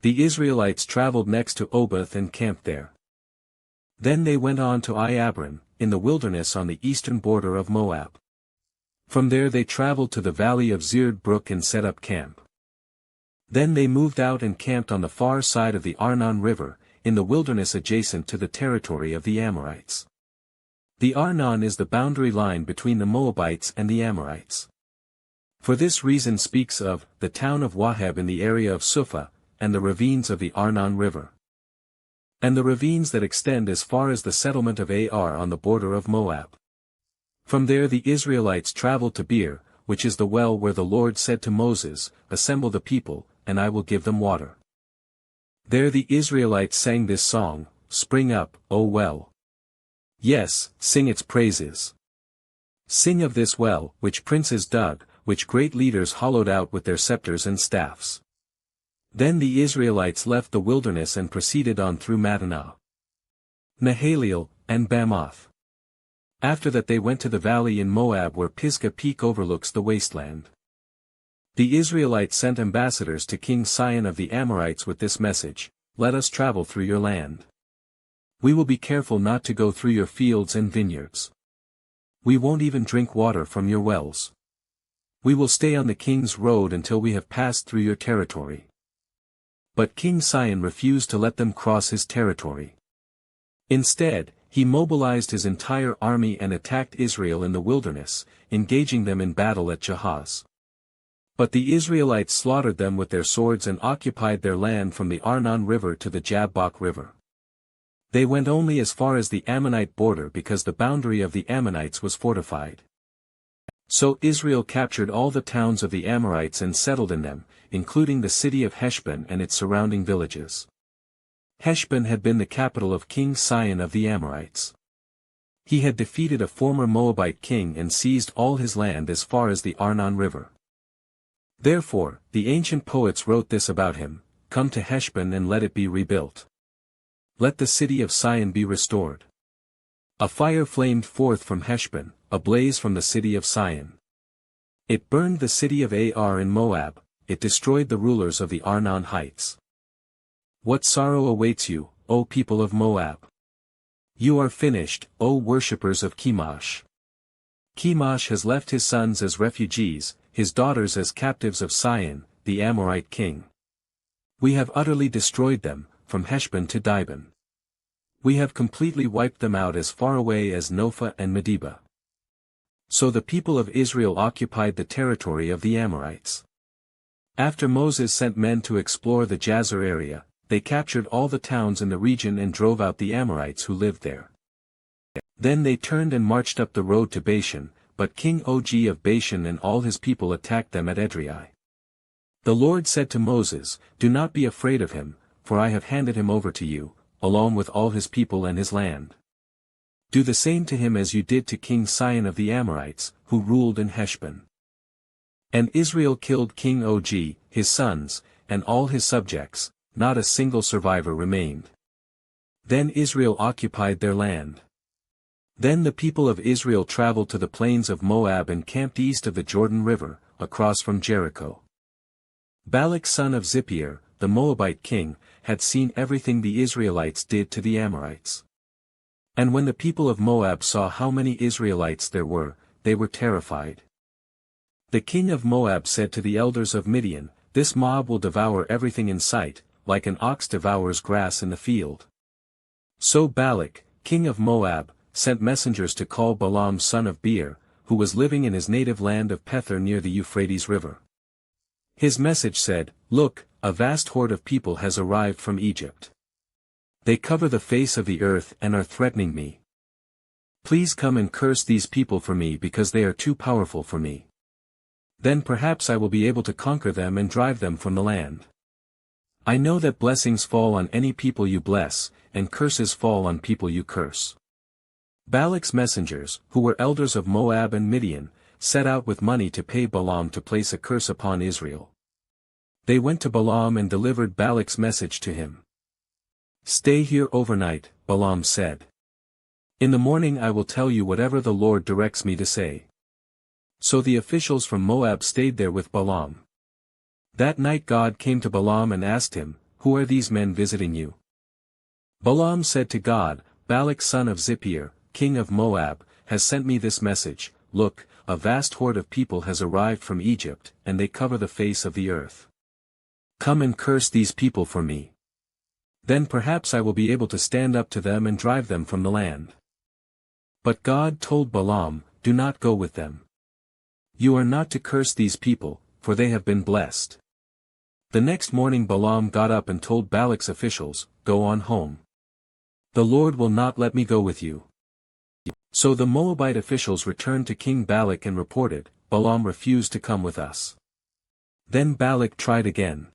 The Israelites traveled next to Oboth and camped there. Then they went on to Iabrim, in the wilderness on the eastern border of Moab. From there they traveled to the valley of Zered Brook and set up camp. Then they moved out and camped on the far side of the Arnon River, in the wilderness adjacent to the territory of the Amorites. The Arnon is the boundary line between the Moabites and the Amorites. For this reason speaks of the town of Waheb in the area of Suphah, and the ravines of the Arnon River. And the ravines that extend as far as the settlement of Ar on the border of Moab. From there the Israelites traveled to Beer, which is the well where the Lord said to Moses, "Assemble the people, and I will give them water." There the Israelites sang this song, "Spring up, O well. Yes, sing its praises. Sing of this well, which princes dug, which great leaders hollowed out with their scepters and staffs." Then the Israelites left the wilderness and proceeded on through Mattanah, Nahaliel, and Bamoth. After that they went to the valley in Moab where Pisgah Peak overlooks the wasteland. The Israelites sent ambassadors to King Sihon of the Amorites with this message, "Let us travel through your land. We will be careful not to go through your fields and vineyards. We won't even drink water from your wells. We will stay on the king's road until we have passed through your territory." But King Sihon refused to let them cross his territory. Instead, he mobilized his entire army and attacked Israel in the wilderness, engaging them in battle at Jahaz. But the Israelites slaughtered them with their swords and occupied their land from the Arnon River to the Jabbok River. They went only as far as the Ammonite border because the boundary of the Ammonites was fortified. So Israel captured all the towns of the Amorites and settled in them, including the city of Heshbon and its surrounding villages. Heshbon had been the capital of King Sihon of the Amorites. He had defeated a former Moabite king and seized all his land as far as the Arnon River. Therefore, the ancient poets wrote this about him, "Come to Heshbon and let it be rebuilt. Let the city of Sihon be restored. A fire flamed forth from Heshbon, a blaze from the city of Sihon. It burned the city of Ar in Moab, it destroyed the rulers of the Arnon heights. What sorrow awaits you, O people of Moab! You are finished, O worshippers of Chemosh. Chemosh has left his sons as refugees, his daughters as captives of Sihon, the Amorite king. We have utterly destroyed them, from Heshbon to Dibon. We have completely wiped them out as far away as Nophah and Medeba." So the people of Israel occupied the territory of the Amorites. After Moses sent men to explore the Jazer area, they captured all the towns in the region and drove out the Amorites who lived there. Then they turned and marched up the road to Bashan, but King Og of Bashan and all his people attacked them at Edrei. The Lord said to Moses, "Do not be afraid of him, for I have handed him over to you, along with all his people and his land. Do the same to him as you did to King Sihon of the Amorites, who ruled in Heshbon." And Israel killed King Og, his sons, and all his subjects, not a single survivor remained. Then Israel occupied their land. Then the people of Israel traveled to the plains of Moab and camped east of the Jordan River, across from Jericho. Balak son of Zippor, the Moabite king, had seen everything the Israelites did to the Amorites. And when the people of Moab saw how many Israelites there were, they were terrified. The king of Moab said to the elders of Midian, "This mob will devour everything in sight, like an ox devours grass in the field." So Balak, king of Moab, sent messengers to call Balaam son of Beor, who was living in his native land of Pethor near the Euphrates River. His message said, "Look, a vast horde of people has arrived from Egypt. They cover the face of the earth and are threatening me. Please come and curse these people for me because they are too powerful for me. Then perhaps I will be able to conquer them and drive them from the land. I know that blessings fall on any people you bless, and curses fall on people you curse." Balak's messengers, who were elders of Moab and Midian, set out with money to pay Balaam to place a curse upon Israel. They went to Balaam and delivered Balak's message to him. "Stay here overnight," Balaam said. "In the morning I will tell you whatever the Lord directs me to say." So the officials from Moab stayed there with Balaam. That night God came to Balaam and asked him, "Who are these men visiting you?" Balaam said to God, "Balak son of Zippor, king of Moab, has sent me this message, 'Look, a vast horde of people has arrived from Egypt, and they cover the face of the earth. Come and curse these people for me. Then perhaps I will be able to stand up to them and drive them from the land.' But God told Balaam, 'Do not go with them. You are not to curse these people, for they have been blessed.' The next morning Balaam got up and told Balak's officials, 'Go on home. The Lord will not let me go with you.' So the Moabite officials returned to King Balak and reported, 'Balaam refused to come with us.' Then Balak tried again.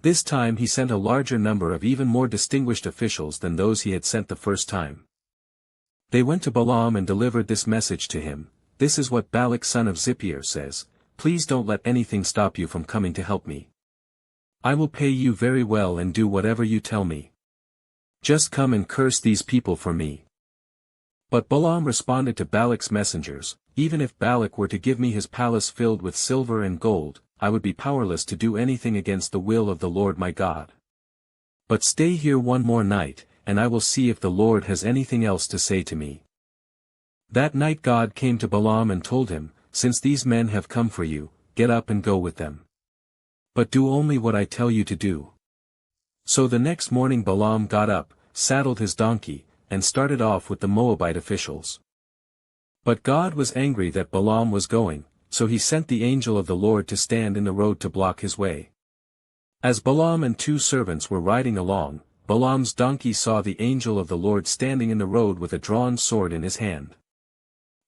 This time he sent a larger number of even more distinguished officials than those he had sent the first time. They went to Balaam and delivered this message to him, 'This is what Balak son of Zippor says, please don't let anything stop you from coming to help me. I will pay you very well and do whatever you tell me. Just come and curse these people for me.' But Balaam responded to Balak's messengers, 'Even if Balak were to give me his palace filled with silver and gold, I would be powerless to do anything against the will of the Lord my God. But stay here one more night, and I will see if the Lord has anything else to say to me.' That night God came to Balaam and told him, 'Since these men have come for you, get up and go with them. But do only what I tell you to do.' So the next morning Balaam got up, saddled his donkey, and started off with the Moabite officials. But God was angry that Balaam was going, so he sent the angel of the Lord to stand in the road to block his way. As Balaam and 2 servants were riding along, Balaam's donkey saw the angel of the Lord standing in the road with a drawn sword in his hand.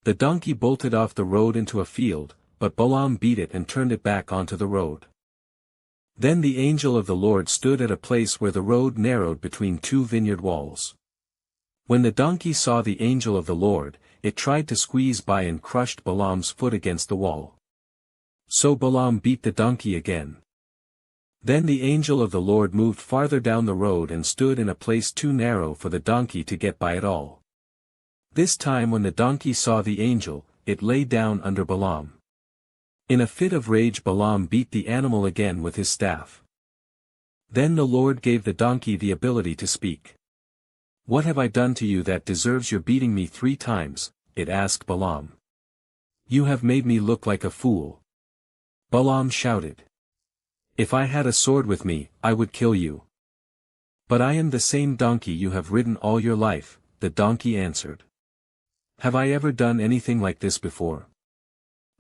The donkey bolted off the road into a field, but Balaam beat it and turned it back onto the road. Then the angel of the Lord stood at a place where the road narrowed between 2 vineyard walls. When the donkey saw the angel of the Lord, it tried to squeeze by and crushed Balaam's foot against the wall. So Balaam beat the donkey again. Then the angel of the Lord moved farther down the road and stood in a place too narrow for the donkey to get by at all. This time when the donkey saw the angel, it lay down under Balaam. In a fit of rage Balaam beat the animal again with his staff. Then the Lord gave the donkey the ability to speak. "What have I done to you that deserves your beating me 3 times, it asked Balaam. "You have made me look like a fool." Balaam shouted, "If I had a sword with me, I would kill you." "But I am the same donkey you have ridden all your life," the donkey answered. "Have I ever done anything like this before?"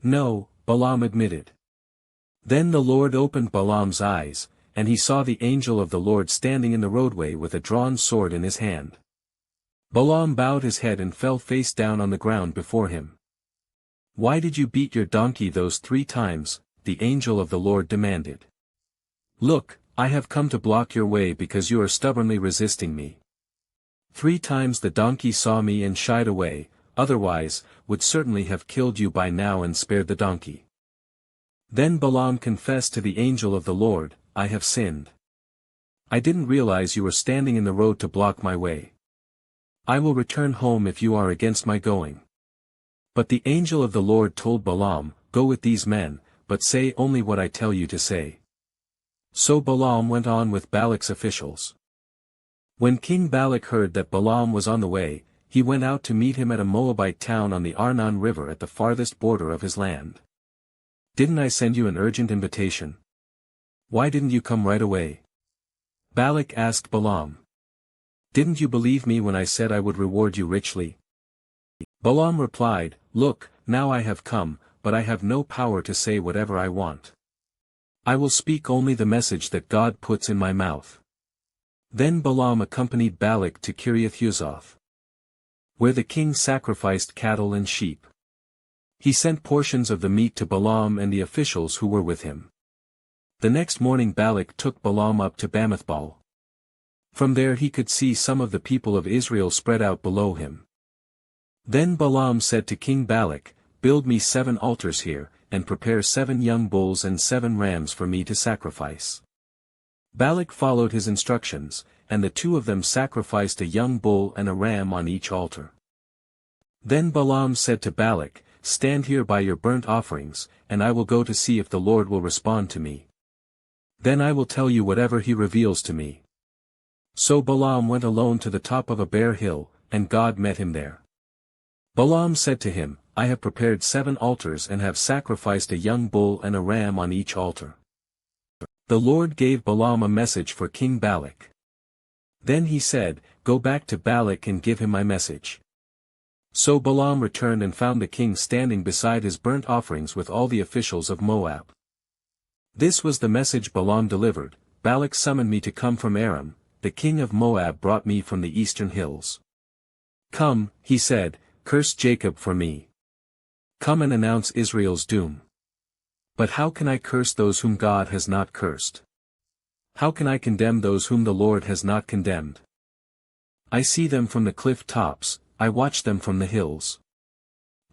"No," Balaam admitted. Then the Lord opened Balaam's eyes, and he saw the angel of the Lord standing in the roadway with a drawn sword in his hand. Balaam bowed his head and fell face down on the ground before him. "Why did you beat your donkey those 3 times, the angel of the Lord demanded. "Look, I have come to block your way because you are stubbornly resisting me." 3 times the donkey saw me and shied away, otherwise, would certainly have killed you by now and spared the donkey. Then Balaam confessed to the angel of the Lord, "I have sinned. I didn't realize you were standing in the road to block my way. I will return home if you are against my going." But the angel of the Lord told Balaam, "Go with these men, but say only what I tell you to say." So Balaam went on with Balak's officials. When King Balak heard that Balaam was on the way, he went out to meet him at a Moabite town on the Arnon River at the farthest border of his land. "Didn't I send you an urgent invitation? Why didn't you come right away?" Balak asked Balaam. "Didn't you believe me when I said I would reward you richly?" Balaam replied, Look, now I have come, but I have no power to say whatever I want. I will speak only the message that God puts in my mouth. Then Balaam accompanied Balak to Kiriath-Huzoth, where the king sacrificed cattle and sheep. He sent portions of the meat to Balaam and the officials who were with him. The next morning Balak took Balaam up to Bamathbal. From there he could see some of the people of Israel spread out below him. Then Balaam said to King Balak, Build me 7 altars here, and prepare 7 young bulls and 7 rams for me to sacrifice. Balak followed his instructions, and the 2 of them sacrificed a young bull and a ram on each altar. Then Balaam said to Balak, Stand here by your burnt offerings, and I will go to see if the Lord will respond to me. Then I will tell you whatever he reveals to me. So Balaam went alone to the top of a bare hill, and God met him there. Balaam said to him, I have prepared 7 altars and have sacrificed a young bull and a ram on each altar. The Lord gave Balaam a message for King Balak. Then he said, Go back to Balak and give him my message. So Balaam returned and found the king standing beside his burnt offerings with all the officials of Moab. This was the message Balaam delivered, Balak summoned me to come from Aram, the king of Moab brought me from the eastern hills. Come, he said, curse Jacob for me. Come and announce Israel's doom. But how can I curse those whom God has not cursed? How can I condemn those whom the Lord has not condemned? I see them from the cliff tops, I watch them from the hills.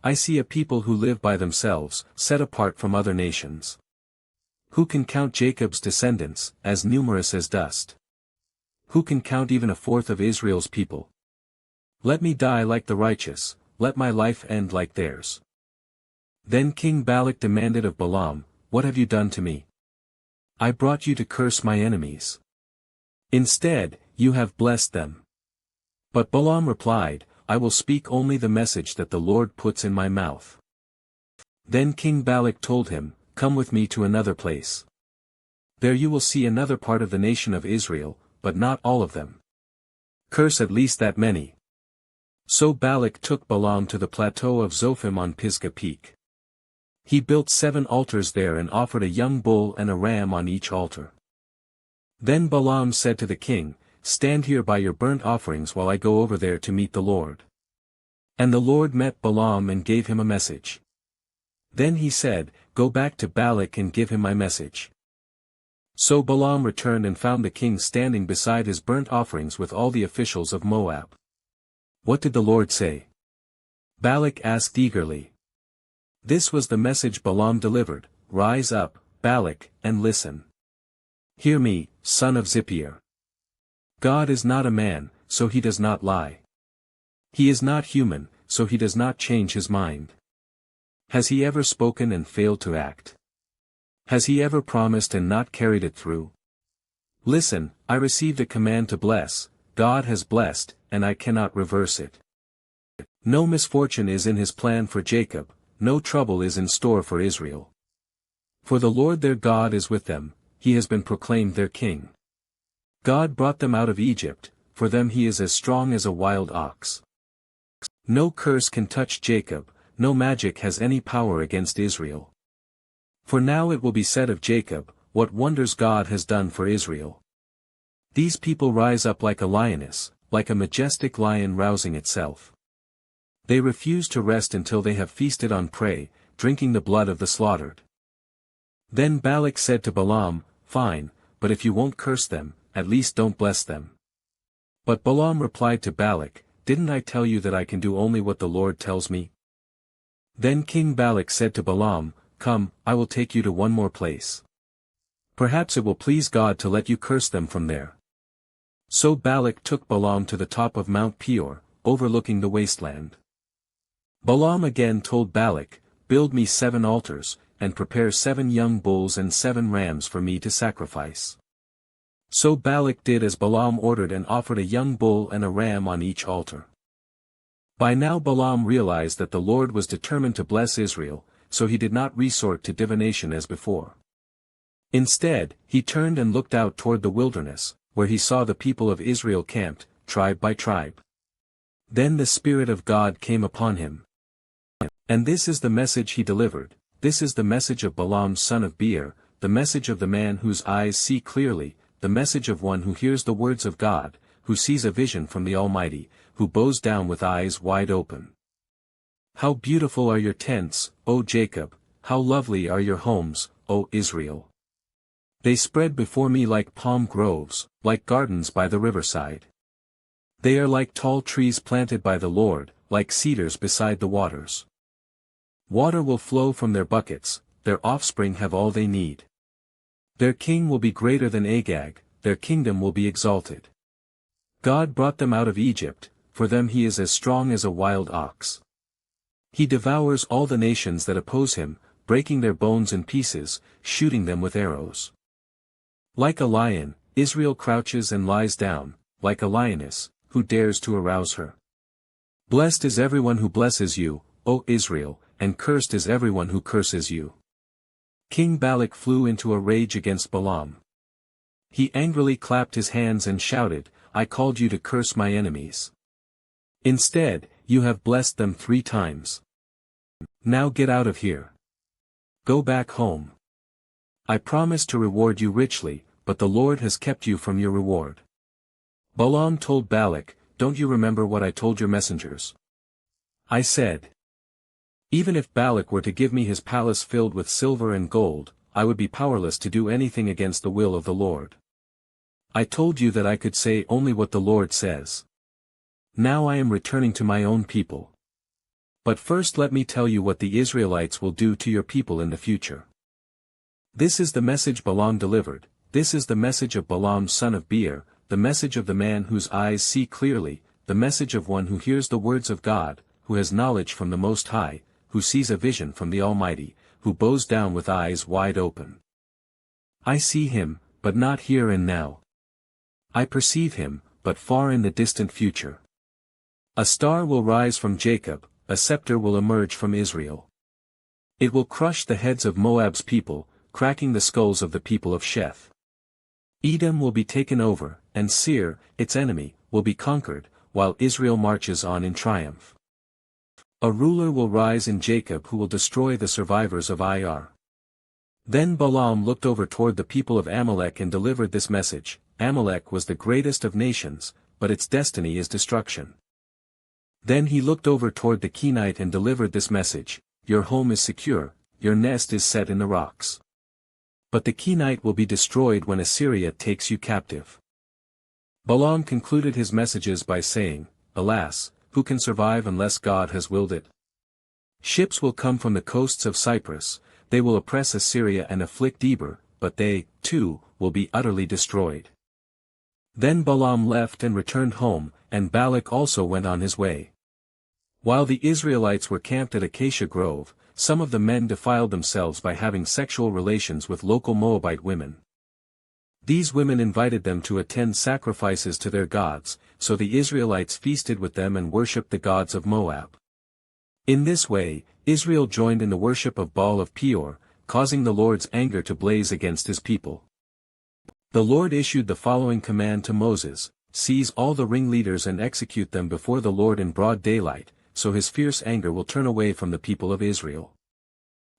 I see a people who live by themselves, set apart from other nations. Who can count Jacob's descendants, as numerous as dust? Who can count even 1/4 of Israel's people? Let me die like the righteous, let my life end like theirs. Then King Balak demanded of Balaam, What have you done to me? I brought you to curse my enemies. Instead, you have blessed them. But Balaam replied, I will speak only the message that the Lord puts in my mouth. Then King Balak told him, Come with me to another place. There you will see another part of the nation of Israel, but not all of them. Curse at least that many. So Balak took Balaam to the plateau of Zophim on Pisgah Peak. He built 7 altars there and offered a young bull and a ram on each altar. Then Balaam said to the king, Stand here by your burnt offerings while I go over there to meet the Lord. And the Lord met Balaam and gave him a message. Then he said, Go back to Balak and give him my message. So Balaam returned and found the king standing beside his burnt offerings with all the officials of Moab. What did the Lord say? Balak asked eagerly. This was the message Balaam delivered, Rise up, Balak, and listen. Hear me, son of Zippor. God is not a man, so he does not lie. He is not human, so he does not change his mind. Has he ever spoken and failed to act? Has he ever promised and not carried it through? Listen, I received a command to bless, God has blessed, and I cannot reverse it. No misfortune is in his plan for Jacob, no trouble is in store for Israel. For the Lord their God is with them, he has been proclaimed their king. God brought them out of Egypt, for them he is as strong as a wild ox. No curse can touch Jacob, no magic has any power against Israel. For now it will be said of Jacob, what wonders God has done for Israel. These people rise up like a lioness, like a majestic lion rousing itself. They refuse to rest until they have feasted on prey, drinking the blood of the slaughtered. Then Balak said to Balaam, Fine, but if you won't curse them, at least don't bless them. But Balaam replied to Balak, Didn't I tell you that I can do only what the Lord tells me? Then King Balak said to Balaam, Come, I will take you to one more place. Perhaps it will please God to let you curse them from there. So Balak took Balaam to the top of Mount Peor, overlooking the wasteland. Balaam again told Balak, Build me 7 altars, and prepare 7 young bulls and 7 rams for me to sacrifice. So Balak did as Balaam ordered and offered a young bull and a ram on each altar. By now Balaam realized that the Lord was determined to bless Israel, so he did not resort to divination as before. Instead, he turned and looked out toward the wilderness, where he saw the people of Israel camped, tribe by tribe. Then the Spirit of God came upon him. And this is the message he delivered, this is the message of Balaam son of Beor, the message of the man whose eyes see clearly, the message of one who hears the words of God, who sees a vision from the Almighty, who bows down with eyes wide open. How beautiful are your tents, O Jacob, how lovely are your homes, O Israel. They spread before me like palm groves, like gardens by the riverside. They are like tall trees planted by the Lord, like cedars beside the waters. Water will flow from their buckets, their offspring have all they need. Their king will be greater than Agag, their kingdom will be exalted. God brought them out of Egypt, for them he is as strong as a wild ox. He devours all the nations that oppose him, breaking their bones in pieces, shooting them with arrows. Like a lion, Israel crouches and lies down, like a lioness, who dares to arouse her. Blessed is everyone who blesses you, O Israel, and cursed is everyone who curses you. King Balak flew into a rage against Balaam. He angrily clapped his hands and shouted, I called you to curse my enemies. Instead, you have blessed them 3 times. Now get out of here. Go back home. I promised to reward you richly, but the Lord has kept you from your reward. Balaam told Balak, don't you remember what I told your messengers? I said, even if Balak were to give me his palace filled with silver and gold, I would be powerless to do anything against the will of the Lord. I told you that I could say only what the Lord says. Now I am returning to my own people. But first let me tell you what the Israelites will do to your people in the future. This is the message Balaam delivered, this is the message of Balaam son of Beor, the message of the man whose eyes see clearly, the message of one who hears the words of God, who has knowledge from the Most High, who sees a vision from the Almighty, who bows down with eyes wide open. I see him, but not here and now. I perceive him, but far in the distant future. A star will rise from Jacob, a scepter will emerge from Israel. It will crush the heads of Moab's people, cracking the skulls of the people of Sheth. Edom will be taken over, and Seir, its enemy, will be conquered, while Israel marches on in triumph. A ruler will rise in Jacob who will destroy the survivors of Ir. Then Balaam looked over toward the people of Amalek and delivered this message, Amalek was the greatest of nations, but its destiny is destruction. Then he looked over toward the Kenite and delivered this message, your home is secure, your nest is set in the rocks. But the Kenite will be destroyed when Assyria takes you captive. Balaam concluded his messages by saying, alas, who can survive unless God has willed it? Ships will come from the coasts of Cyprus, they will oppress Assyria and afflict Eber, but they, too, will be utterly destroyed. Then Balaam left and returned home, and Balak also went on his way. While the Israelites were camped at Acacia Grove, some of the men defiled themselves by having sexual relations with local Moabite women. These women invited them to attend sacrifices to their gods, so the Israelites feasted with them and worshipped the gods of Moab. In this way, Israel joined in the worship of Baal of Peor, causing the Lord's anger to blaze against his people. The Lord issued the following command to Moses, seize all the ringleaders and execute them before the Lord in broad daylight, so his fierce anger will turn away from the people of Israel.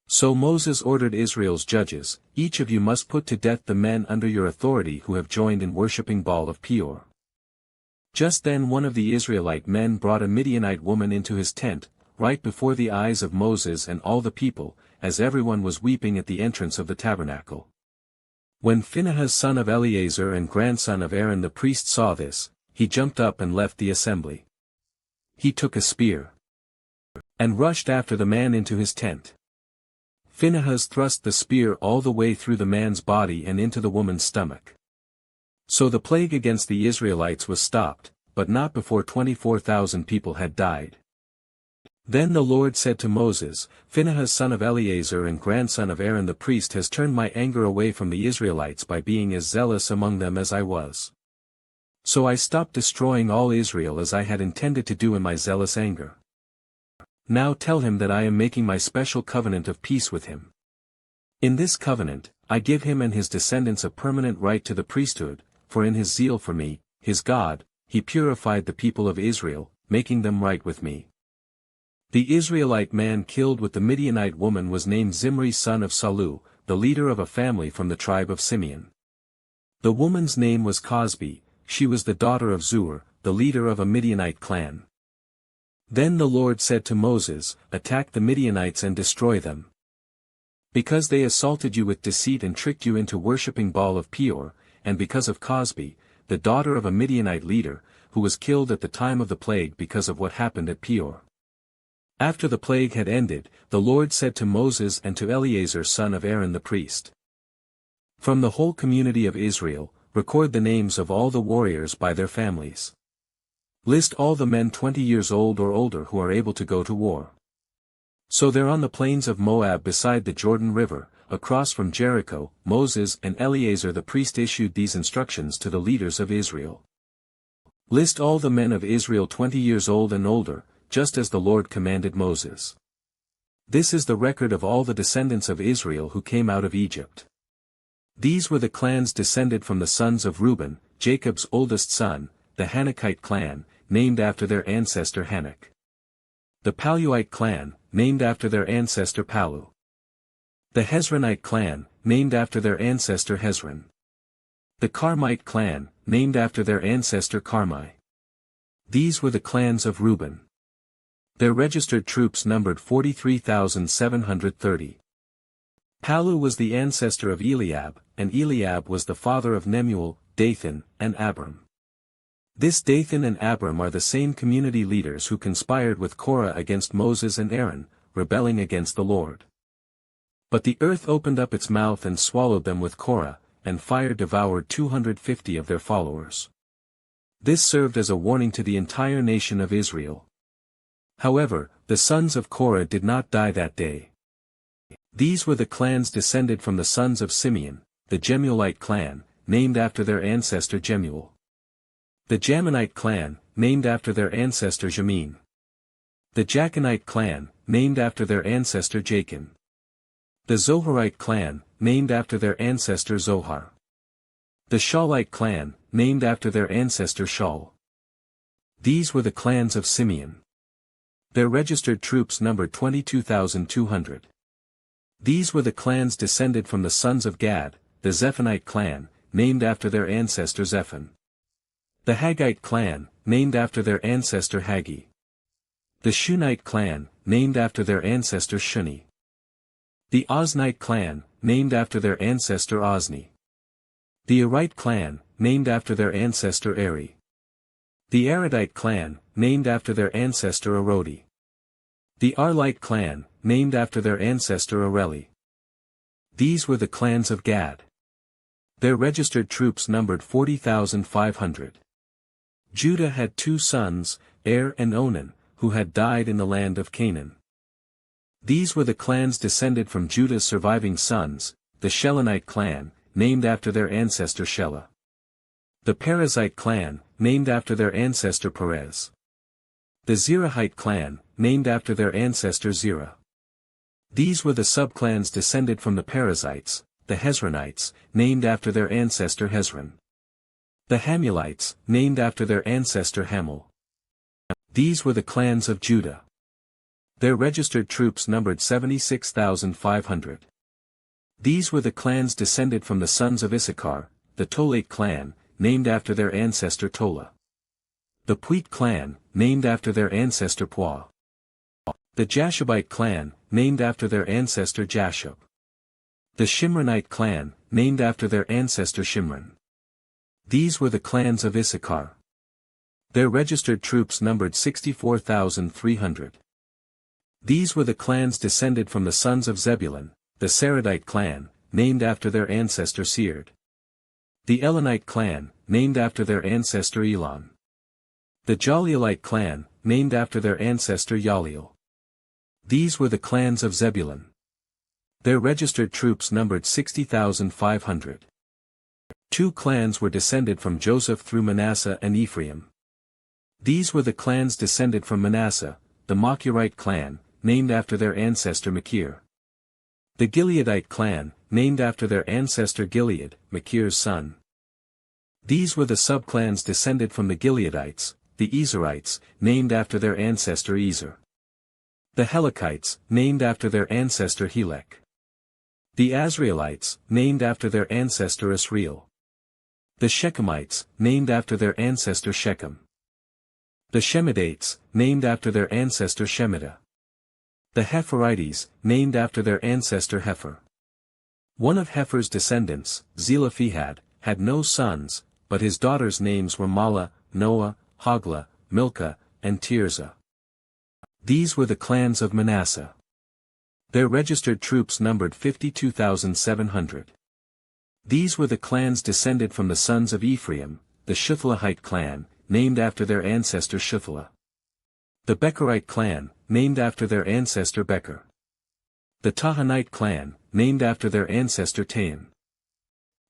So Moses ordered Israel's judges, each of you must put to death the men under your authority who have joined in worshipping Baal of Peor. Just then one of the Israelite men brought a Midianite woman into his tent, right before the eyes of Moses and all the people, as everyone was weeping at the entrance of the tabernacle. When Phinehas son of Eleazar and grandson of Aaron the priest saw this, he jumped up and left the assembly. He took a spear and rushed after the man into his tent. Phinehas thrust the spear all the way through the man's body and into the woman's stomach. So the plague against the Israelites was stopped, but not before 24,000 people had died. Then the Lord said to Moses, Phinehas son of Eleazar and grandson of Aaron the priest has turned my anger away from the Israelites by being as zealous among them as I was. So I stopped destroying all Israel as I had intended to do in my zealous anger. Now tell him that I am making my special covenant of peace with him. In this covenant, I give him and his descendants a permanent right to the priesthood, for in his zeal for me, his God, he purified the people of Israel, making them right with me. The Israelite man killed with the Midianite woman was named Zimri son of Salu, the leader of a family from the tribe of Simeon. The woman's name was Cosbi, she was the daughter of Zur, the leader of a Midianite clan. Then the Lord said to Moses, "Attack the Midianites and destroy them. Because they assaulted you with deceit and tricked you into worshipping Baal of Peor, and because of Cosbi, the daughter of a Midianite leader, who was killed at the time of the plague because of what happened at Peor." After the plague had ended, the Lord said to Moses and to Eleazar son of Aaron the priest, "From the whole community of Israel, record the names of all the warriors by their families. List all the men 20 years old or older who are able to go to war." So there on the plains of Moab beside the Jordan River, across from Jericho, Moses and Eleazar the priest issued these instructions to the leaders of Israel. "List all the men of Israel 20 years old and older, just as the Lord commanded Moses. This is the record of all the descendants of Israel who came out of Egypt. These were the clans descended from the sons of Reuben, Jacob's oldest son, the Hanokite clan, named after their ancestor Hanok. The Paluite clan, named after their ancestor Palu. The Hezronite clan, named after their ancestor Hezron. The Carmite clan, named after their ancestor Carmi. These were the clans of Reuben. Their registered troops numbered 43,730. Palu was the ancestor of Eliab, and Eliab was the father of Nemuel, Dathan, and Abram. This Dathan and Abram are the same community leaders who conspired with Korah against Moses and Aaron, rebelling against the Lord. But the earth opened up its mouth and swallowed them with Korah, and fire devoured 250 of their followers. This served as a warning to the entire nation of Israel. However, the sons of Korah did not die that day. These were the clans descended from the sons of Simeon, the Jemuelite clan, named after their ancestor Jemuel. The Jaminite clan, named after their ancestor Jamin. The Jachinite clan, named after their ancestor Jachin. The Zoharite clan, named after their ancestor Zohar. The Shaulite clan, named after their ancestor Shaul. These were the clans of Simeon. Their registered troops numbered 22,200. These were the clans descended from the sons of Gad, the Zephonite clan, named after their ancestor Zephon. The Haggite clan, named after their ancestor Haggi. The Shunite clan, named after their ancestor Shuni. The Oznite clan, named after their ancestor Ozni. The Arite clan, named after their ancestor Eri. The Aradite clan, named after their ancestor Arodi. The Arlite clan, named after their ancestor Areli. These were the clans of Gad. Their registered troops numbered 40,500. Judah had two sons, Er and Onan, who had died in the land of Canaan. These were the clans descended from Judah's surviving sons, the Shelonite clan, named after their ancestor Shelah. The Perezite clan, named after their ancestor Perez. The Zerahite clan, named after their ancestor Zerah. These were the subclans descended from the Perizzites, the Hezronites, named after their ancestor Hezron. The Hamulites, named after their ancestor Hamul. These were the clans of Judah. Their registered troops numbered 76,500. These were the clans descended from the sons of Issachar, the Tolate clan, named after their ancestor Tola. The Puite clan, named after their ancestor Pua. The Jashubite clan, named after their ancestor Jashub. The Shimronite clan, named after their ancestor Shimron. These were the clans of Issachar. Their registered troops numbered 64,300. These were the clans descended from the sons of Zebulun, the Saradite clan, named after their ancestor Seard. The Elonite clan, named after their ancestor Elon. The Jalielite clan, named after their ancestor Yaliel. These were the clans of Zebulun. Their registered troops numbered 60,500. Two clans were descended from Joseph through Manasseh and Ephraim. These were the clans descended from Manasseh, the Machirite clan, named after their ancestor Machir. The Gileadite clan, named after their ancestor Gilead, Machir's son. These were the subclans descended from the Gileadites, the Ezerites, named after their ancestor Ezer. The Helekites, named after their ancestor Helek. The Asrielites, named after their ancestor Asriel. The Shechemites, named after their ancestor Shechem. The Shemidates, named after their ancestor Shemida. The Hepherites, named after their ancestor Hepher. One of Hepher's descendants, Zelophehad, had no sons, but his daughters' names were Mala, Noah, Hoglah, Milcah, and Tirzah. These were the clans of Manasseh. Their registered troops numbered 52,700. These were the clans descended from the sons of Ephraim, the Shuthelahite clan, named after their ancestor Shuthelah. The Becherite clan, named after their ancestor Becher. The Tahanite clan, named after their ancestor Tahan.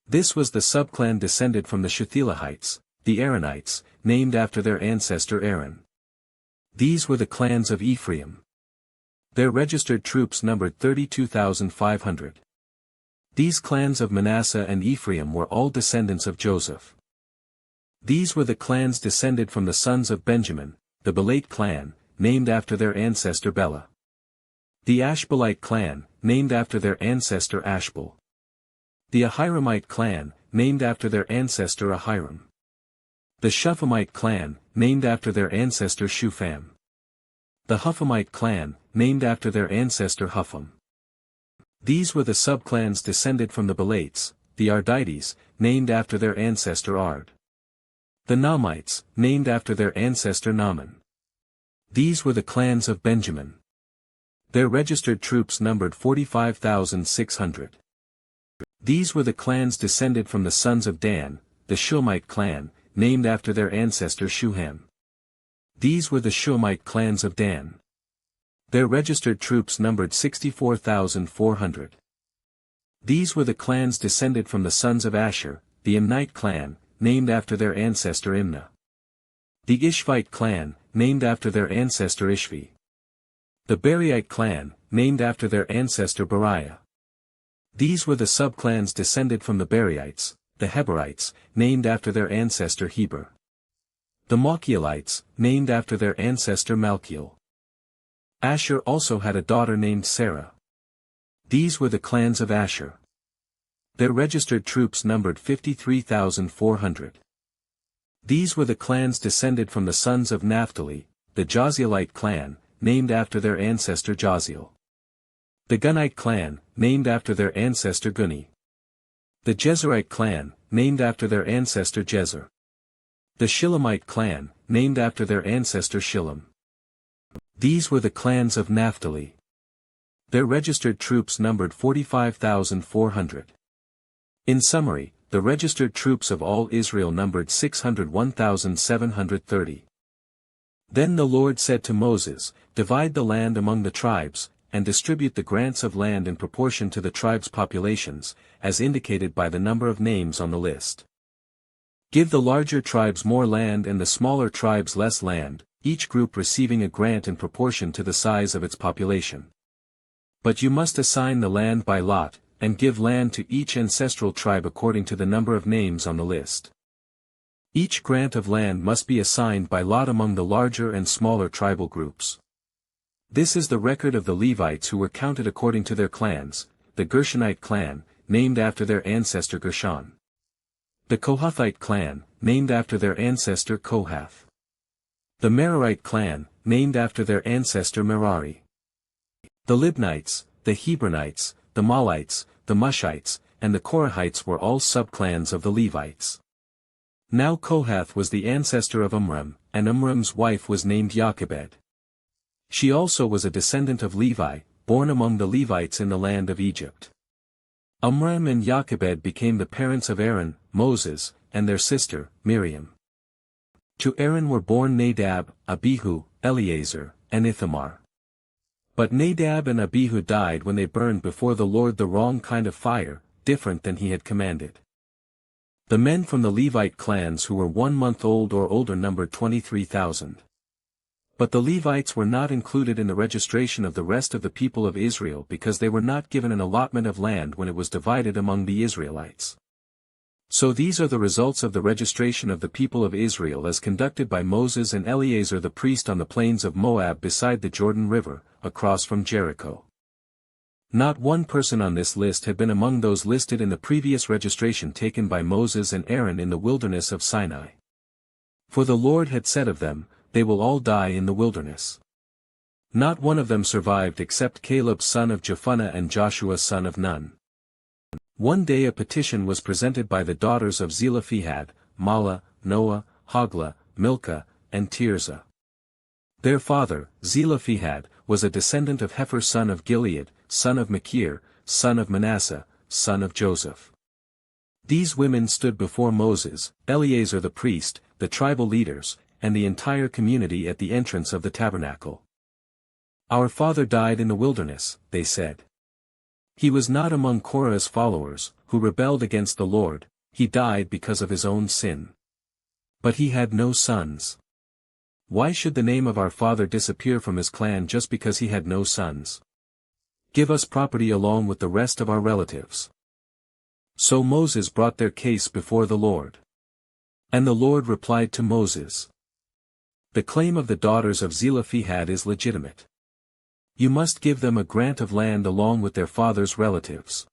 This was the subclan descended from the Shuthelahites, the Aaronites, named after their ancestor Aaron. These were the clans of Ephraim. Their registered troops numbered 32,500. These clans of Manasseh and Ephraim were all descendants of Joseph. These were the clans descended from the sons of Benjamin, the Belate clan, named after their ancestor Bela. The Ashbelite clan, named after their ancestor Ashbel. The Ahiramite clan, named after their ancestor Ahiram. The Shuphamite clan, named after their ancestor Shupham. The Huphamite clan, named after their ancestor Hupham. These were the subclans descended from the Belates, the Ardites, named after their ancestor Ard. The Nahmites, named after their ancestor Naaman. These were the clans of Benjamin. Their registered troops numbered 45,600. These were the clans descended from the sons of Dan, the Shuhamite clan, named after their ancestor Shuham. These were the Shuhamite clans of Dan. Their registered troops numbered 64,400. These were the clans descended from the sons of Asher, the Imnite clan, named after their ancestor Imnah. The Ishvite clan, named after their ancestor Ishvi. The Beriite clan, named after their ancestor Beriah. These were the subclans descended from the Beriites, the Heberites, named after their ancestor Heber. The Malchielites, named after their ancestor Malchiel. Asher also had a daughter named Sarah. These were the clans of Asher. Their registered troops numbered 53,400. These were the clans descended from the sons of Naphtali, the Jazielite clan, named after their ancestor Jaziel. The Gunite clan, named after their ancestor Guni. The Jezerite clan, named after their ancestor Jezer. The Shilamite clan, named after their ancestor Shillam. These were the clans of Naphtali. Their registered troops numbered 45,400. In summary, the registered troops of all Israel numbered 601,730. Then the Lord said to Moses, "Divide the land among the tribes, and distribute the grants of land in proportion to the tribes' populations, as indicated by the number of names on the list. Give the larger tribes more land and the smaller tribes less land, each group receiving a grant in proportion to the size of its population. But you must assign the land by lot, and give land to each ancestral tribe according to the number of names on the list. Each grant of land must be assigned by lot among the larger and smaller tribal groups. This is the record of the Levites who were counted according to their clans, the Gershonite clan, named after their ancestor Gershon. The Kohathite clan, named after their ancestor Kohath. The Merarite clan, named after their ancestor Merari. The Libnites, the Hebronites, the Malites, the Mushites, and the Korahites were all subclans of the Levites. Now Kohath was the ancestor of Amram, and Amram's wife was named Jochebed. She also was a descendant of Levi, born among the Levites in the land of Egypt. Amram and Jochebed became the parents of Aaron, Moses, and their sister, Miriam. To Aaron were born Nadab, Abihu, Eleazar, and Ithamar. But Nadab and Abihu died when they burned before the Lord the wrong kind of fire, different than he had commanded. The men from the Levite clans who were 1 month old or older numbered 23,000. But the Levites were not included in the registration of the rest of the people of Israel because they were not given an allotment of land when it was divided among the Israelites. So these are the results of the registration of the people of Israel as conducted by Moses and Eleazar the priest on the plains of Moab beside the Jordan River, across from Jericho. Not one person on this list had been among those listed in the previous registration taken by Moses and Aaron in the wilderness of Sinai. For the Lord had said of them, "They will all die in the wilderness." Not one of them survived except Caleb son of Jephunneh and Joshua son of Nun. One day a petition was presented by the daughters of Zelophehad, Mahlah, Noah, Hoglah, Milcah, and Tirzah. Their father, Zelophehad, was a descendant of Hepher son of Gilead, son of Machir, son of Manasseh, son of Joseph. These women stood before Moses, Eleazar the priest, the tribal leaders, and the entire community at the entrance of the tabernacle. "Our father died in the wilderness," they said. "He was not among Korah's followers, who rebelled against the Lord, he died because of his own sin. But he had no sons. Why should the name of our father disappear from his clan just because he had no sons? Give us property along with the rest of our relatives." So Moses brought their case before the Lord. And the Lord replied to Moses, "The claim of the daughters of Zelophehad is legitimate. You must give them a grant of land along with their father's relatives.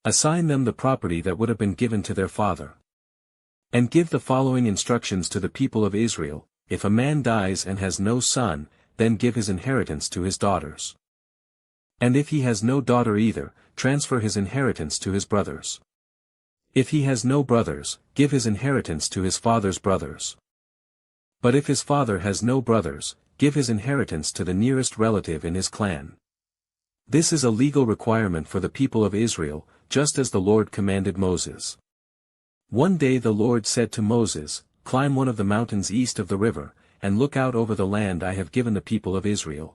Assign them the property that would have been given to their father. And give the following instructions to the people of Israel: if a man dies and has no son, then give his inheritance to his daughters. And if he has no daughter either, transfer his inheritance to his brothers. If he has no brothers, give his inheritance to his father's brothers. But if his father has no brothers, give his inheritance to the nearest relative in his clan." This is a legal requirement for the people of Israel, just as the Lord commanded Moses. One day the Lord said to Moses, "Climb one of the mountains east of the river, and look out over the land I have given the people of Israel.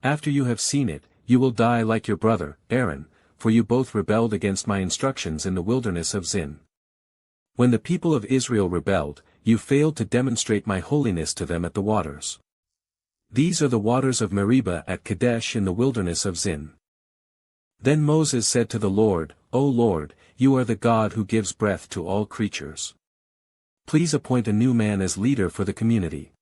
After you have seen it, you will die like your brother, Aaron, for you both rebelled against my instructions in the wilderness of Zin. When the people of Israel rebelled, you failed to demonstrate my holiness to them at the waters. These are the waters of Meribah at Kadesh in the wilderness of Zin." Then Moses said to the Lord, "O Lord, you are the God who gives breath to all creatures. Please appoint a new man as leader for the community.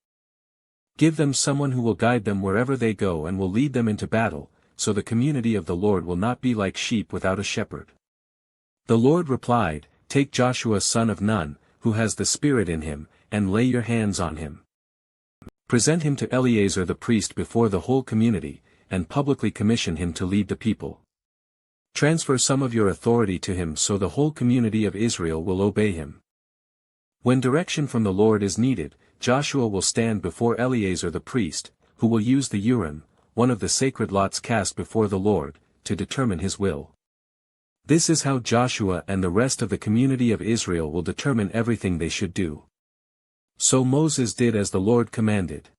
Give them someone who will guide them wherever they go and will lead them into battle, so the community of the Lord will not be like sheep without a shepherd." The Lord replied, "Take Joshua son of Nun, who has the Spirit in him, and lay your hands on him. Present him to Eleazar the priest before the whole community, and publicly commission him to lead the people. Transfer some of your authority to him so the whole community of Israel will obey him. When direction from the Lord is needed, Joshua will stand before Eleazar the priest, who will use the Urim, one of the sacred lots cast before the Lord, to determine his will. This is how Joshua and the rest of the community of Israel will determine everything they should do." So Moses did as the Lord commanded.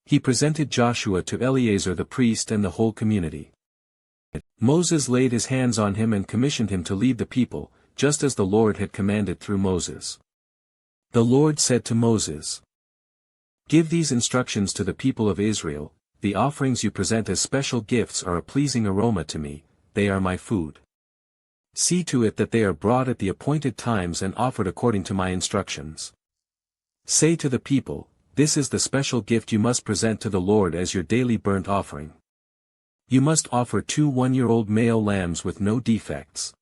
He presented Joshua to Eleazar the priest and the whole community. Moses laid his hands on him and commissioned him to lead the people, just as the Lord had commanded through Moses. The Lord said to Moses, "Give these instructions to the people of Israel: the offerings you present as special gifts are a pleasing aroma to me, they are my food. See to it that they are brought at the appointed times and offered according to my instructions. Say to the people, this is the special gift you must present to the Lord as your daily burnt offering. You must offer 2 one-year-old male lambs with no defects.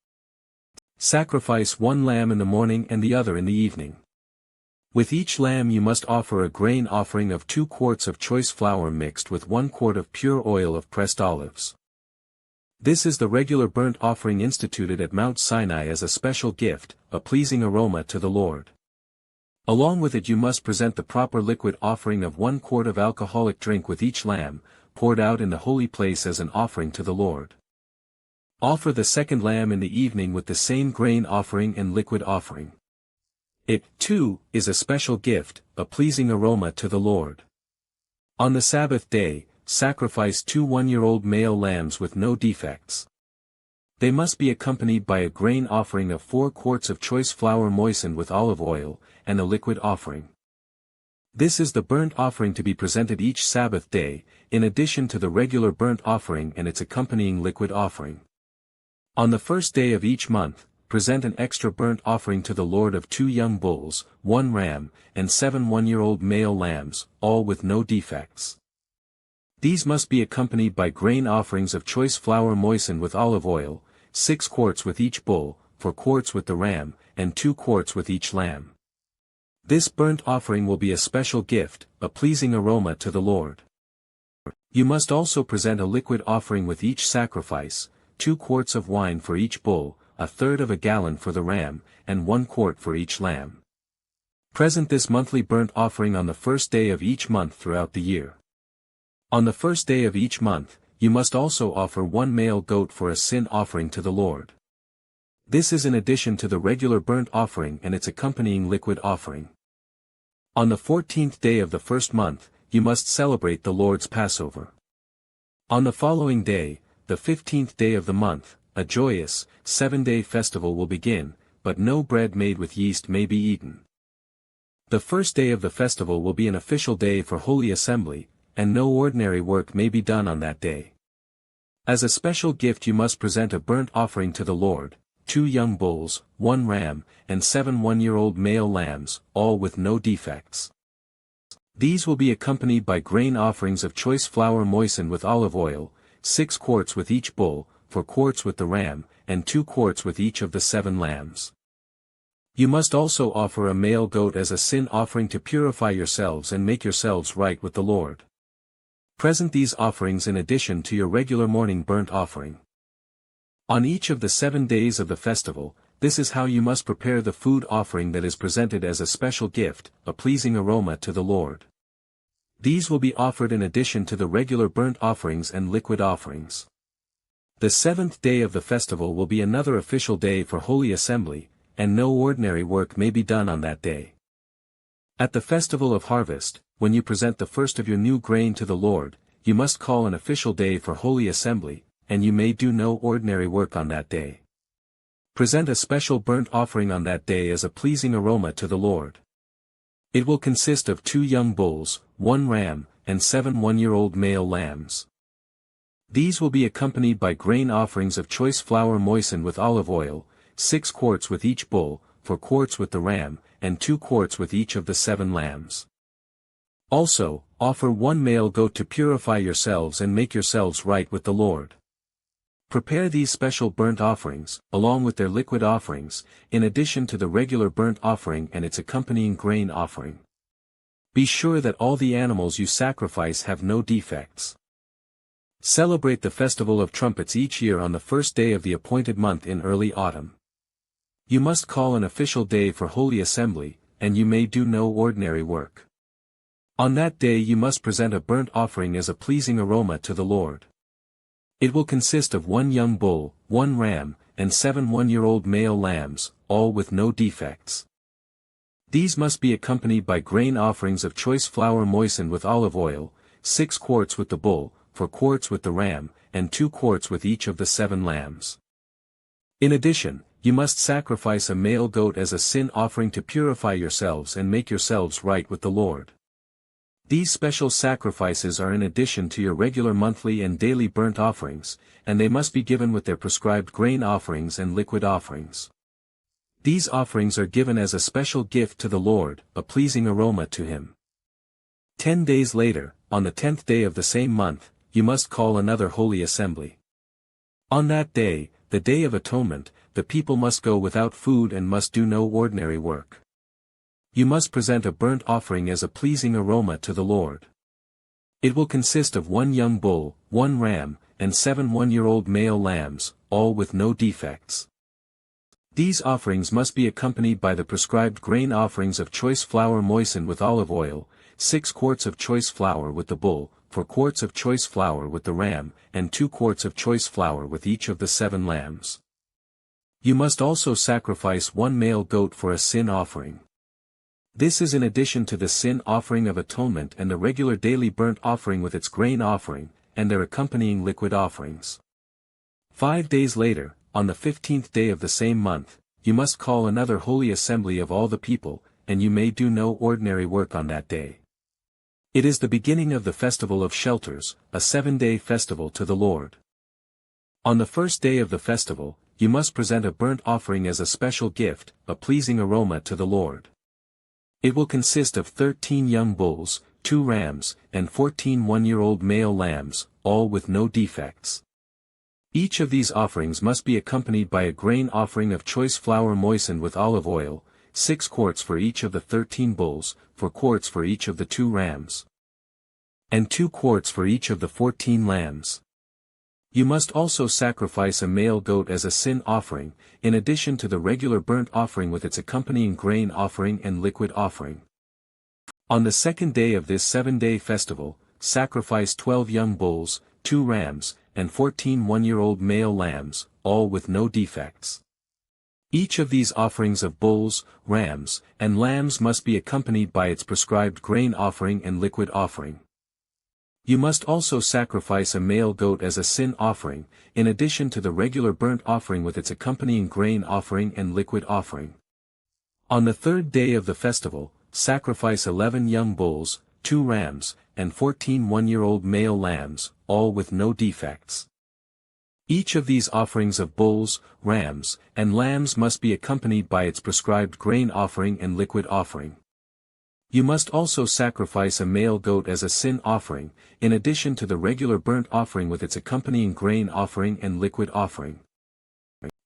Sacrifice one lamb in the morning and the other in the evening. With each lamb you must offer a grain offering of 2 quarts of choice flour mixed with 1 quart of pure oil of pressed olives. This is the regular burnt offering instituted at Mount Sinai as a special gift, a pleasing aroma to the Lord. Along with it you must present the proper liquid offering of 1 quart of alcoholic drink with each lamb, poured out in the holy place as an offering to the Lord. Offer the second lamb in the evening with the same grain offering and liquid offering. It, too, is a special gift, a pleasing aroma to the Lord. On the Sabbath day, sacrifice 2 one-year-old male lambs with no defects. They must be accompanied by a grain offering of 4 quarts of choice flour moistened with olive oil, and a liquid offering. This is the burnt offering to be presented each Sabbath day, in addition to the regular burnt offering and its accompanying liquid offering. On the first day of each month, present an extra burnt offering to the Lord of 2 young bulls, 1 ram, and 7 one-year-old male lambs, all with no defects. These must be accompanied by grain offerings of choice flour moistened with olive oil, 6 quarts with each bull, 4 quarts with the ram, and 2 quarts with each lamb. This burnt offering will be a special gift, a pleasing aroma to the Lord. You must also present a liquid offering with each sacrifice, 2 quarts of wine for each bull, 1/3 of a gallon for the ram, and 1 quart for each lamb. Present this monthly burnt offering on the first day of each month throughout the year. On the first day of each month, you must also offer 1 male goat for a sin offering to the Lord. This is in addition to the regular burnt offering and its accompanying liquid offering. On the 14th day of the first month, you must celebrate the Lord's Passover. On the following day, the 15th day of the month, a joyous, 7-day festival will begin, but no bread made with yeast may be eaten. The first day of the festival will be an official day for Holy Assembly, and no ordinary work may be done on that day. As a special gift you must present a burnt offering to the Lord, 2 young bulls, 1 ram, and 7 one-year-old male lambs, all with no defects. These will be accompanied by grain offerings of choice flour moistened with olive oil, 6 quarts with each bull, 4 quarts with the ram, and 2 quarts with each of the 7 lambs. You must also offer a male goat as a sin offering to purify yourselves and make yourselves right with the Lord. Present these offerings in addition to your regular morning burnt offering. On each of the 7 days of the festival, this is how you must prepare the food offering that is presented as a special gift, a pleasing aroma to the Lord. These will be offered in addition to the regular burnt offerings and liquid offerings. The 7th day of the festival will be another official day for Holy Assembly, and no ordinary work may be done on that day. At the festival of harvest, when you present the first of your new grain to the Lord, you must call an official day for Holy Assembly, and you may do no ordinary work on that day. Present a special burnt offering on that day as a pleasing aroma to the Lord. It will consist of 2 young bulls, 1 ram, and 7 one-year-old male lambs. These will be accompanied by grain offerings of choice flour moistened with olive oil, 6 quarts with each bull, 4 quarts with the ram, and 2 quarts with each of the 7 lambs. Also, offer 1 male goat to purify yourselves and make yourselves right with the Lord. Prepare these special burnt offerings, along with their liquid offerings, in addition to the regular burnt offering and its accompanying grain offering. Be sure that all the animals you sacrifice have no defects. Celebrate the Festival of Trumpets each year on the first day of the appointed month in early autumn. You must call an official day for Holy Assembly, and you may do no ordinary work. On that day you must present a burnt offering as a pleasing aroma to the Lord. It will consist of 1 young bull, 1 ram, and 7 one-year-old male lambs, all with no defects. These must be accompanied by grain offerings of choice flour moistened with olive oil, 6 quarts with the bull, 4 quarts with the ram, and 2 quarts with each of the 7 lambs. In addition, you must sacrifice a male goat as a sin offering to purify yourselves and make yourselves right with the Lord. These special sacrifices are in addition to your regular monthly and daily burnt offerings, and they must be given with their prescribed grain offerings and liquid offerings. These offerings are given as a special gift to the Lord, a pleasing aroma to Him. 10 days later, on the 10th day of the same month, you must call another holy assembly. On that day, the Day of Atonement, the people must go without food and must do no ordinary work. You must present a burnt offering as a pleasing aroma to the Lord. It will consist of 1 young bull, 1 ram, and 7 one-year-old male lambs, all with no defects. These offerings must be accompanied by the prescribed grain offerings of choice flour moistened with olive oil, 6 quarts of choice flour with the bull, 4 quarts of choice flour with the ram, and 2 quarts of choice flour with each of the 7 lambs. You must also sacrifice 1 male goat for a sin offering. This is in addition to the sin offering of atonement and the regular daily burnt offering with its grain offering, and their accompanying liquid offerings. 5 days later, on the 15th day of the same month, you must call another holy assembly of all the people, and you may do no ordinary work on that day. It is the beginning of the Festival of Shelters, a 7-day festival to the Lord. On the first day of the festival, you must present a burnt offering as a special gift, a pleasing aroma to the Lord. It will consist of 13 young bulls, 2 rams, and 14 one-year-old male lambs, all with no defects. Each of these offerings must be accompanied by a grain offering of choice flour moistened with olive oil, 6 quarts for each of the 13 bulls, 4 quarts for each of the 2 rams, and 2 quarts for each of the 14 lambs. You must also sacrifice a male goat as a sin offering, in addition to the regular burnt offering with its accompanying grain offering and liquid offering. On the second day of this 7-day festival, sacrifice 12 young bulls, 2 rams, and 14 one-year-old male lambs, all with no defects. Each of these offerings of bulls, rams, and lambs must be accompanied by its prescribed grain offering and liquid offering. You must also sacrifice a male goat as a sin offering, in addition to the regular burnt offering with its accompanying grain offering and liquid offering. On the third day of the festival, sacrifice 11 young bulls, 2 rams, and 14 one-year-old male lambs, all with no defects. Each of these offerings of bulls, rams, and lambs must be accompanied by its prescribed grain offering and liquid offering. You must also sacrifice a male goat as a sin offering, in addition to the regular burnt offering with its accompanying grain offering and liquid offering.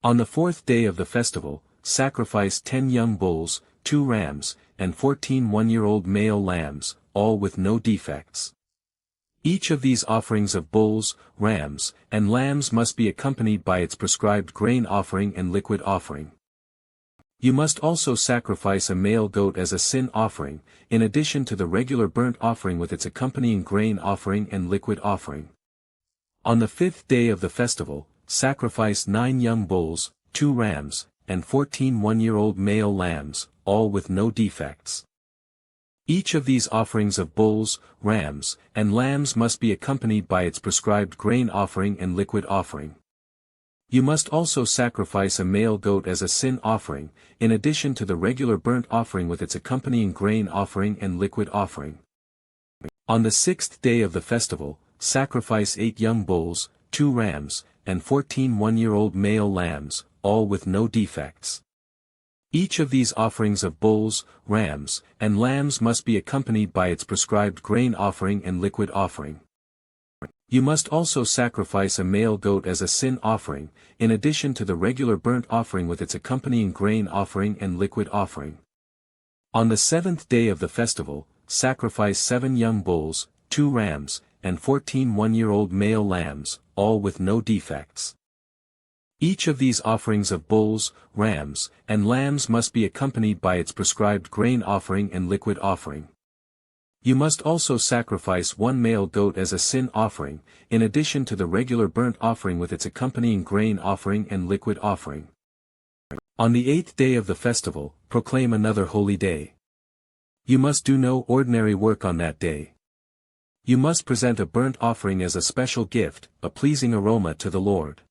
On the fourth day of the festival, sacrifice 10 young bulls, 2 rams, and 14 one-year-old male lambs, all with no defects. Each of these offerings of bulls, rams, and lambs must be accompanied by its prescribed grain offering and liquid offering. You must also sacrifice a male goat as a sin offering, in addition to the regular burnt offering with its accompanying grain offering and liquid offering. On the fifth day of the festival, sacrifice 9 young bulls, 2 rams, and 14 one-year-old male lambs, all with no defects. Each of these offerings of bulls, rams, and lambs must be accompanied by its prescribed grain offering and liquid offering. You must also sacrifice a male goat as a sin offering, in addition to the regular burnt offering with its accompanying grain offering and liquid offering. On the sixth day of the festival, sacrifice 8 young bulls, 2 rams, and 14 one-year-old male lambs, all with no defects. Each of these offerings of bulls, rams, and lambs must be accompanied by its prescribed grain offering and liquid offering. You must also sacrifice a male goat as a sin offering, in addition to the regular burnt offering with its accompanying grain offering and liquid offering. On the seventh day of the festival, sacrifice 7 young bulls, 2 rams, and 14 one-year-old male lambs, all with no defects. Each of these offerings of bulls, rams, and lambs must be accompanied by its prescribed grain offering and liquid offering. You must also sacrifice 1 male goat as a sin offering, in addition to the regular burnt offering with its accompanying grain offering and liquid offering. On the 8th day of the festival, proclaim another holy day. You must do no ordinary work on that day. You must present a burnt offering as a special gift, a pleasing aroma to the Lord.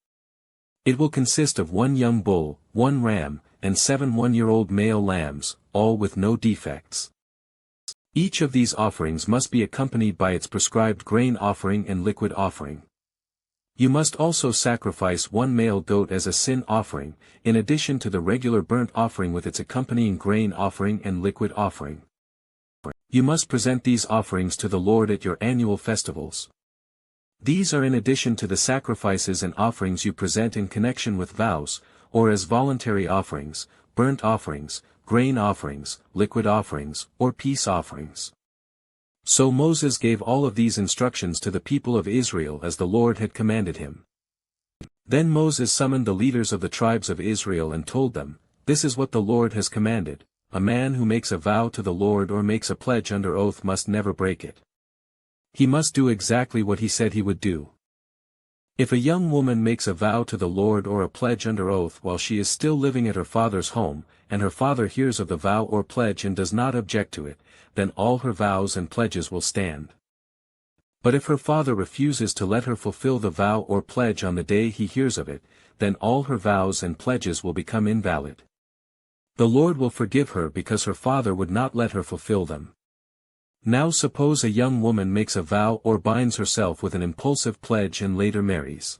It will consist of 1 young bull, 1 ram, and 7 one-year-old male lambs, all with no defects. Each of these offerings must be accompanied by its prescribed grain offering and liquid offering. You must also sacrifice 1 male goat as a sin offering, in addition to the regular burnt offering with its accompanying grain offering and liquid offering. You must present these offerings to the Lord at your annual festivals. These are in addition to the sacrifices and offerings you present in connection with vows, or as voluntary offerings, burnt offerings, grain offerings, liquid offerings, or peace offerings. So Moses gave all of these instructions to the people of Israel as the Lord had commanded him. Then Moses summoned the leaders of the tribes of Israel and told them, "This is what the Lord has commanded, a man who makes a vow to the Lord or makes a pledge under oath must never break it. He must do exactly what he said he would do. If a young woman makes a vow to the Lord or a pledge under oath while she is still living at her father's home, and her father hears of the vow or pledge and does not object to it, then all her vows and pledges will stand. But if her father refuses to let her fulfill the vow or pledge on the day he hears of it, then all her vows and pledges will become invalid. The Lord will forgive her because her father would not let her fulfill them. Now suppose a young woman makes a vow or binds herself with an impulsive pledge and later marries.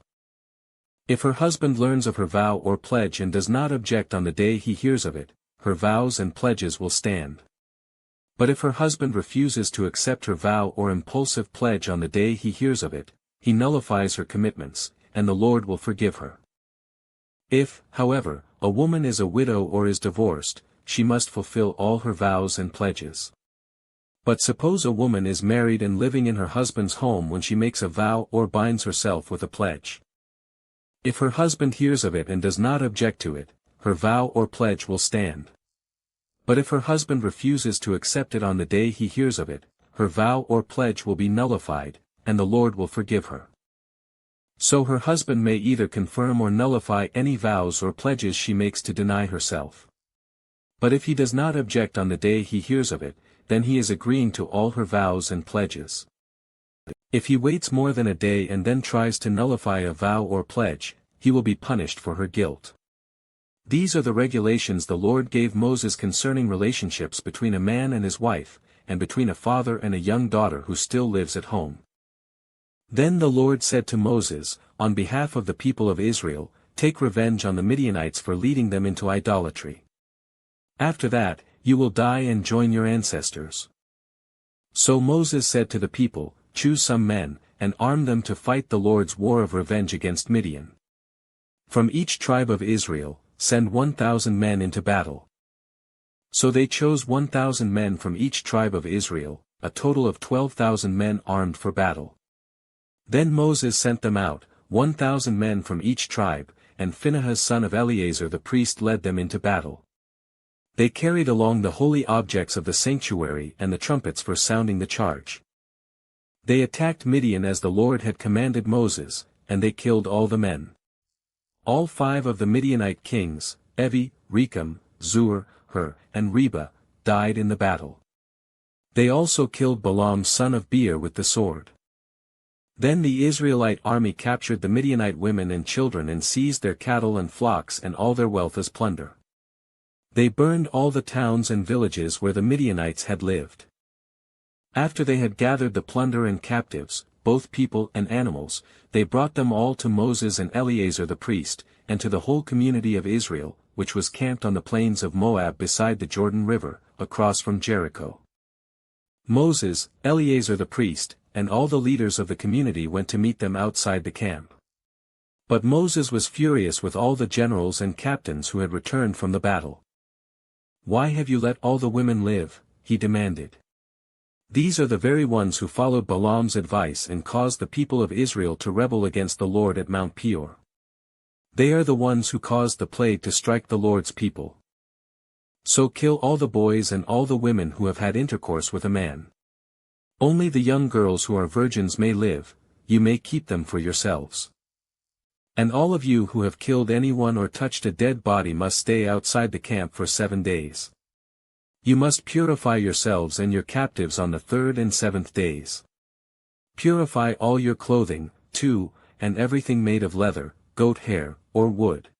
If her husband learns of her vow or pledge and does not object on the day he hears of it, her vows and pledges will stand. But if her husband refuses to accept her vow or impulsive pledge on the day he hears of it, he nullifies her commitments, and the Lord will forgive her. If, however, a woman is a widow or is divorced, she must fulfill all her vows and pledges. But suppose a woman is married and living in her husband's home when she makes a vow or binds herself with a pledge. If her husband hears of it and does not object to it, her vow or pledge will stand. But if her husband refuses to accept it on the day he hears of it, her vow or pledge will be nullified, and the Lord will forgive her. So her husband may either confirm or nullify any vows or pledges she makes to deny herself. But if he does not object on the day he hears of it, then he is agreeing to all her vows and pledges. If he waits more than a day and then tries to nullify a vow or pledge, he will be punished for her guilt. These are the regulations the Lord gave Moses concerning relationships between a man and his wife, and between a father and a young daughter who still lives at home. Then the Lord said to Moses, on behalf of the people of Israel, "Take revenge on the Midianites for leading them into idolatry. After that, you will die and join your ancestors." So Moses said to the people, "Choose some men, and arm them to fight the Lord's war of revenge against Midian. From each tribe of Israel, send 1,000 men into battle." So they chose 1,000 men from each tribe of Israel, a total of 12,000 men armed for battle. Then Moses sent them out, 1,000 men from each tribe, and Phinehas son of Eleazar the priest led them into battle. They carried along the holy objects of the sanctuary and the trumpets for sounding the charge. They attacked Midian as the Lord had commanded Moses, and they killed all the men. All 5 of the Midianite kings, Evi, Rekam, Zur, Hur, and Reba, died in the battle. They also killed Balaam son of Beor with the sword. Then the Israelite army captured the Midianite women and children and seized their cattle and flocks and all their wealth as plunder. They burned all the towns and villages where the Midianites had lived. After they had gathered the plunder and captives, both people and animals, they brought them all to Moses and Eleazar the priest, and to the whole community of Israel, which was camped on the plains of Moab beside the Jordan River, across from Jericho. Moses, Eleazar the priest, and all the leaders of the community went to meet them outside the camp. But Moses was furious with all the generals and captains who had returned from the battle. "Why have you let all the women live?" he demanded. "These are the very ones who followed Balaam's advice and caused the people of Israel to rebel against the Lord at Mount Peor. They are the ones who caused the plague to strike the Lord's people. So kill all the boys and all the women who have had intercourse with a man. Only the young girls who are virgins may live, you may keep them for yourselves. And all of you who have killed anyone or touched a dead body must stay outside the camp for 7 days. You must purify yourselves and your captives on the 3rd and 7th days. Purify all your clothing, too, and everything made of leather, goat hair, or wood."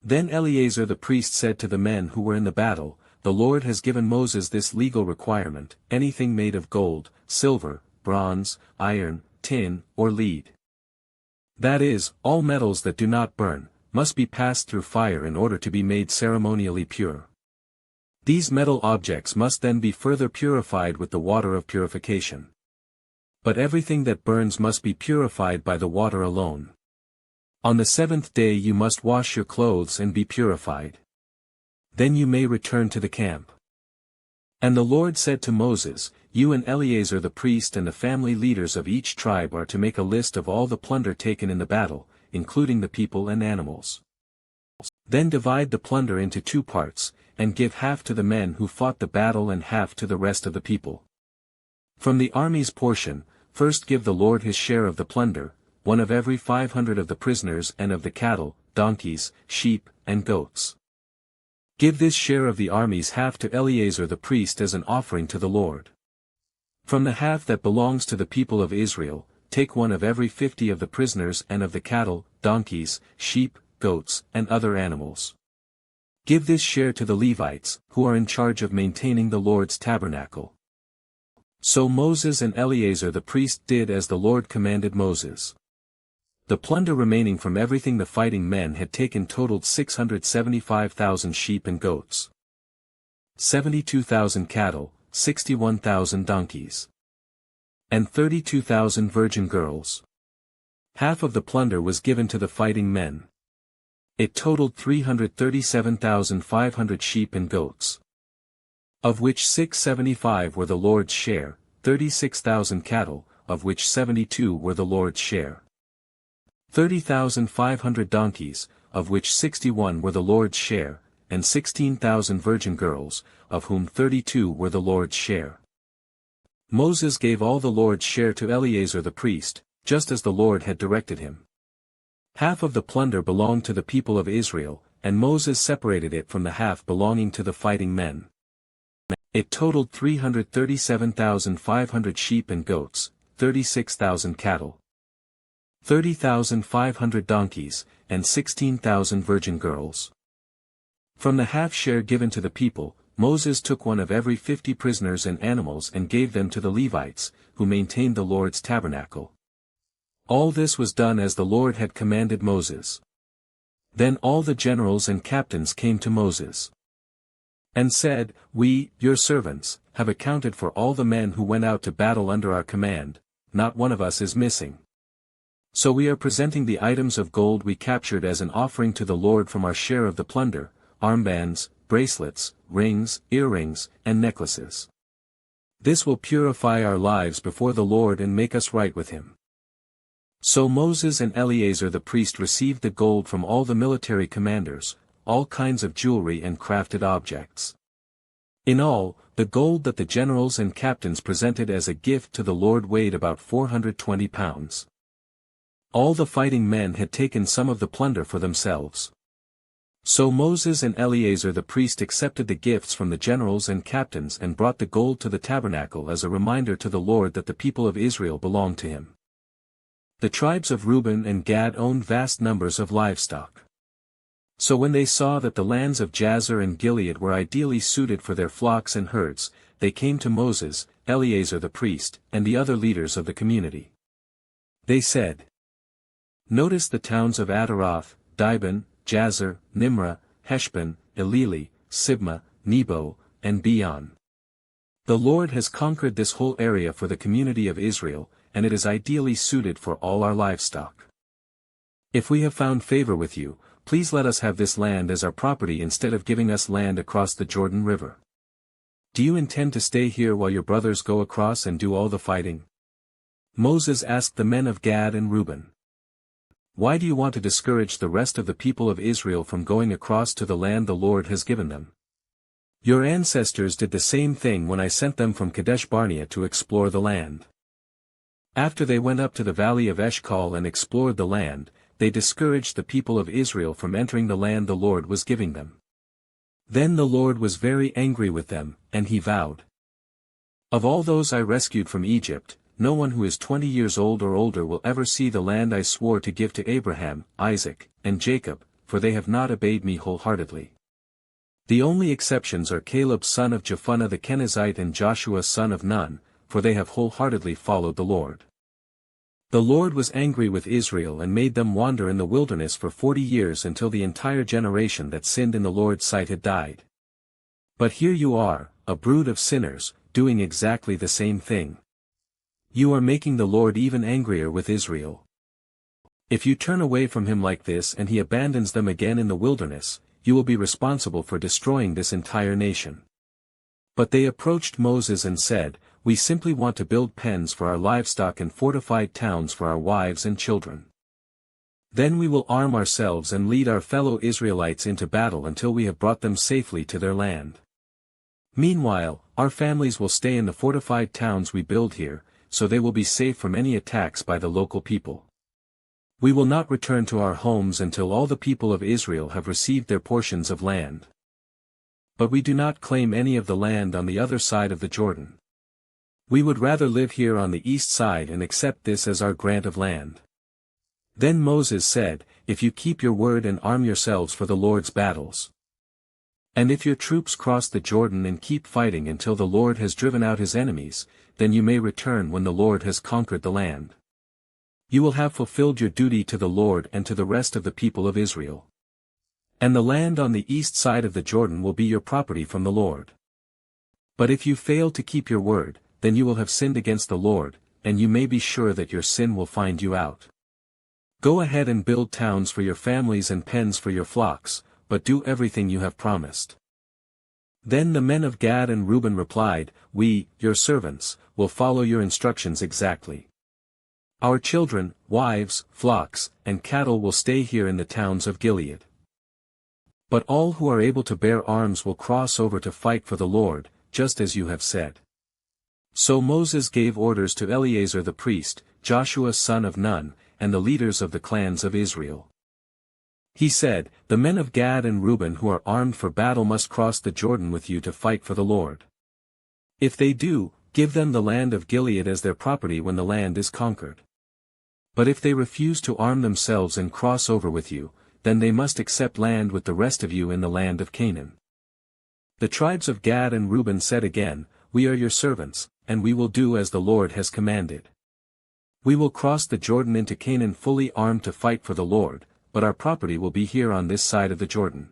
Then Eleazar the priest said to the men who were in the battle, "The Lord has given Moses this legal requirement: anything made of gold, silver, bronze, iron, tin, or lead. That is, all metals that do not burn, must be passed through fire in order to be made ceremonially pure. These metal objects must then be further purified with the water of purification. But everything that burns must be purified by the water alone. On the 7th day you must wash your clothes and be purified. Then you may return to the camp." And the Lord said to Moses, "You and Eleazar the priest and the family leaders of each tribe are to make a list of all the plunder taken in the battle, including the people and animals. Then divide the plunder into 2 parts, and give half to the men who fought the battle and half to the rest of the people. From the army's portion, first give the Lord his share of the plunder, 1 of every 500 of the prisoners and of the cattle, donkeys, sheep, and goats. Give this share of the army's half to Eleazar the priest as an offering to the Lord. From the half that belongs to the people of Israel, take 1 of every 50 of the prisoners and of the cattle, donkeys, sheep, goats, and other animals. Give this share to the Levites, who are in charge of maintaining the Lord's tabernacle." So Moses and Eleazar the priest did as the Lord commanded Moses. The plunder remaining from everything the fighting men had taken totaled 675,000 sheep and goats, 72,000 cattle, 61,000 donkeys, and 32,000 virgin girls. Half of the plunder was given to the fighting men. It totaled 337,500 sheep and goats, of which 675 were the Lord's share, 36,000 cattle, of which 72 were the Lord's share, 30,500 donkeys, of which 61 were the Lord's share, and 16,000 virgin girls, of whom 32 were the Lord's share. Moses gave all the Lord's share to Eleazar the priest, just as the Lord had directed him. Half of the plunder belonged to the people of Israel, and Moses separated it from the half belonging to the fighting men. It totaled 337,500 sheep and goats, 36,000 cattle, 30,500 donkeys, and 16,000 virgin girls. From the half-share given to the people, Moses took one of every 50 prisoners and animals and gave them to the Levites, who maintained the Lord's tabernacle. All this was done as the Lord had commanded Moses. Then all the generals and captains came to Moses and said, "We, your servants, have accounted for all the men who went out to battle under our command, not one of us is missing. So we are presenting the items of gold we captured as an offering to the Lord from our share of the plunder, armbands, bracelets, rings, earrings, and necklaces. This will purify our lives before the Lord and make us right with him." So Moses and Eleazar the priest received the gold from all the military commanders, all kinds of jewelry and crafted objects. In all, the gold that the generals and captains presented as a gift to the Lord weighed about 420 pounds. All the fighting men had taken some of the plunder for themselves. So Moses and Eleazar the priest accepted the gifts from the generals and captains and brought the gold to the tabernacle as a reminder to the Lord that the people of Israel belonged to him. The tribes of Reuben and Gad owned vast numbers of livestock. So when they saw that the lands of Jazer and Gilead were ideally suited for their flocks and herds, they came to Moses, Eleazar the priest, and the other leaders of the community. They said, "Notice the towns of Ataroth, Dibon, Jazer, Nimrah, Heshbon, Elili, Sibmah, Nebo, and Beon. The Lord has conquered this whole area for the community of Israel, and it is ideally suited for all our livestock. If we have found favor with you, please let us have this land as our property instead of giving us land across the Jordan River. Do you intend to stay here while your brothers go across and do all the fighting?" Moses asked the men of Gad and Reuben, "Why do you want to discourage the rest of the people of Israel from going across to the land the Lord has given them? Your ancestors did the same thing when I sent them from Kadesh Barnea to explore the land. After they went up to the valley of Eshcol and explored the land, they discouraged the people of Israel from entering the land the Lord was giving them. Then the Lord was very angry with them, and he vowed, 'Of all those I rescued from Egypt, no one who is 20 years old or older will ever see the land I swore to give to Abraham, Isaac, and Jacob, for they have not obeyed me wholeheartedly. The only exceptions are Caleb son of Jephunneh the Kenizzite and Joshua son of Nun, for they have wholeheartedly followed the Lord.' The Lord was angry with Israel and made them wander in the wilderness for 40 years until the entire generation that sinned in the Lord's sight had died. But here you are, a brood of sinners, doing exactly the same thing. You are making the Lord even angrier with Israel. If you turn away from him like this and he abandons them again in the wilderness, you will be responsible for destroying this entire nation." But they approached Moses and said, "We simply want to build pens for our livestock and fortified towns for our wives and children. Then we will arm ourselves and lead our fellow Israelites into battle until we have brought them safely to their land. Meanwhile, our families will stay in the fortified towns we build here, so they will be safe from any attacks by the local people. We will not return to our homes until all the people of Israel have received their portions of land. But we do not claim any of the land on the other side of the Jordan. We would rather live here on the east side and accept this as our grant of land." Then Moses said, "If you keep your word and arm yourselves for the Lord's battles, and if your troops cross the Jordan and keep fighting until the Lord has driven out his enemies, then you may return when the Lord has conquered the land. You will have fulfilled your duty to the Lord and to the rest of the people of Israel. And the land on the east side of the Jordan will be your property from the Lord. But if you fail to keep your word, then you will have sinned against the Lord, and you may be sure that your sin will find you out. Go ahead and build towns for your families and pens for your flocks, but do everything you have promised. Then the men of Gad and Reuben replied, We, your servants, will follow your instructions exactly. Our children, wives, flocks, and cattle will stay here in the towns of Gilead. But all who are able to bear arms will cross over to fight for the Lord, just as you have said. So Moses gave orders to Eleazar the priest, Joshua son of Nun, and the leaders of the clans of Israel. He said, The men of Gad and Reuben who are armed for battle must cross the Jordan with you to fight for the Lord. If they do, give them the land of Gilead as their property when the land is conquered. But if they refuse to arm themselves and cross over with you, then they must accept land with the rest of you in the land of Canaan. The tribes of Gad and Reuben said again, We are your servants, and we will do as the Lord has commanded. We will cross the Jordan into Canaan fully armed to fight for the Lord, but our property will be here on this side of the Jordan.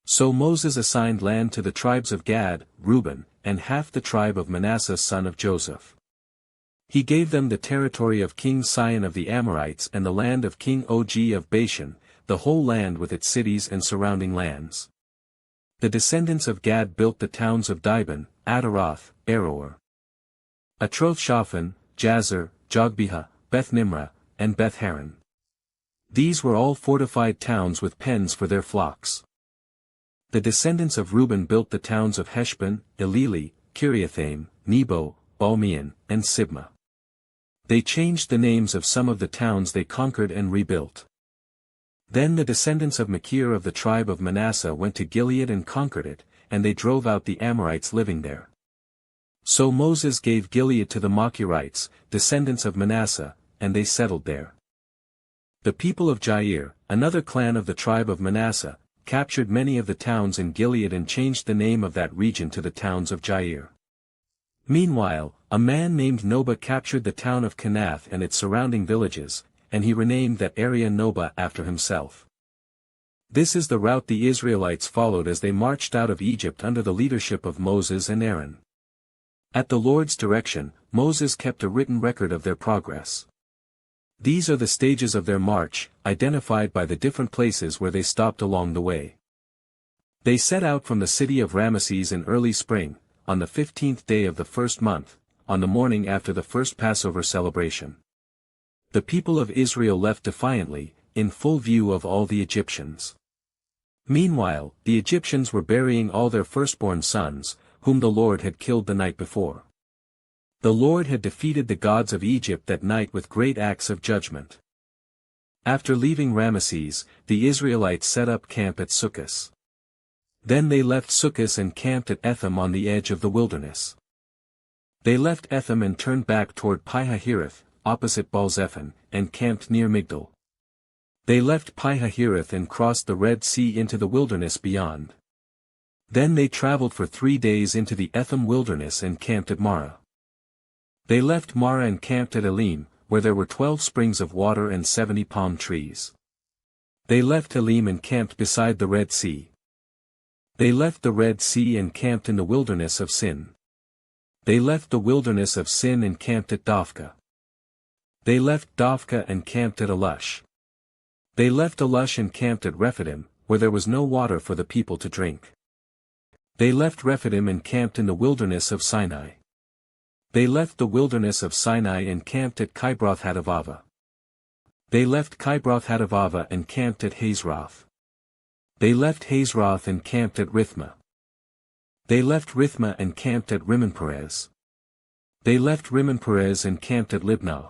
So Moses assigned land to the tribes of Gad, Reuben, and half the tribe of Manasseh son of Joseph. He gave them the territory of King Sihon of the Amorites and the land of King Og of Bashan, the whole land with its cities and surrounding lands. The descendants of Gad built the towns of Dibon, Ataroth, Aroer, Atroth-Shaphan, Jazer, Jogbehah, Beth-Nimrah, and Beth-Haran. These were all fortified towns with pens for their flocks. The descendants of Reuben built the towns of Heshbon, Elili, Kiriathaim, Nebo, Balmeon, and Sibmah. They changed the names of some of the towns they conquered and rebuilt. Then the descendants of Machir of the tribe of Manasseh went to Gilead and conquered it, and they drove out the Amorites living there. So Moses gave Gilead to the Machirites, descendants of Manasseh, and they settled there. The people of Jair, another clan of the tribe of Manasseh, captured many of the towns in Gilead and changed the name of that region to the towns of Jair. Meanwhile, a man named Noba captured the town of Kenath and its surrounding villages, and he renamed that area Noba after himself. This is the route the Israelites followed as they marched out of Egypt under the leadership of Moses and Aaron. At the Lord's direction, Moses kept a written record of their progress. These are the stages of their march, identified by the different places where they stopped along the way. They set out from the city of Ramesses in early spring, on the 15th day of the first month, on the morning after the first Passover celebration. The people of Israel left defiantly, in full view of all the Egyptians. Meanwhile, the Egyptians were burying all their firstborn sons, whom the Lord had killed the night before. The Lord had defeated the gods of Egypt that night with great acts of judgment. After leaving Ramesses, the Israelites set up camp at Sukkos. Then they left Sukkos and camped at Etham on the edge of the wilderness. They left Etham and turned back toward Pi-Hahiroth, opposite Baal-Zephon, and camped near Migdal. They left Pi-Hahiroth and crossed the Red Sea into the wilderness beyond. Then they traveled for 3 days into the Etham wilderness and camped at Marah. They left Marah and camped at Elim, where there were 12 springs of water and 70 palm trees. They left Elim and camped beside the Red Sea. They left the Red Sea and camped in the wilderness of Sin. They left the wilderness of Sin and camped at Dophkah. They left Dophkah and camped at Alush. They left Alush and camped at Rephidim, where there was no water for the people to drink. They left Rephidim and camped in the wilderness of Sinai. They left the wilderness of Sinai and camped at Kibroth-Hattaavah. They left Kibroth-Hattaavah and camped at Hazeroth. They left Hazeroth and camped at Rithmah. They left Rithmah and camped at Rimmon-Perez. They left Rimmon-Perez and camped at Libnah.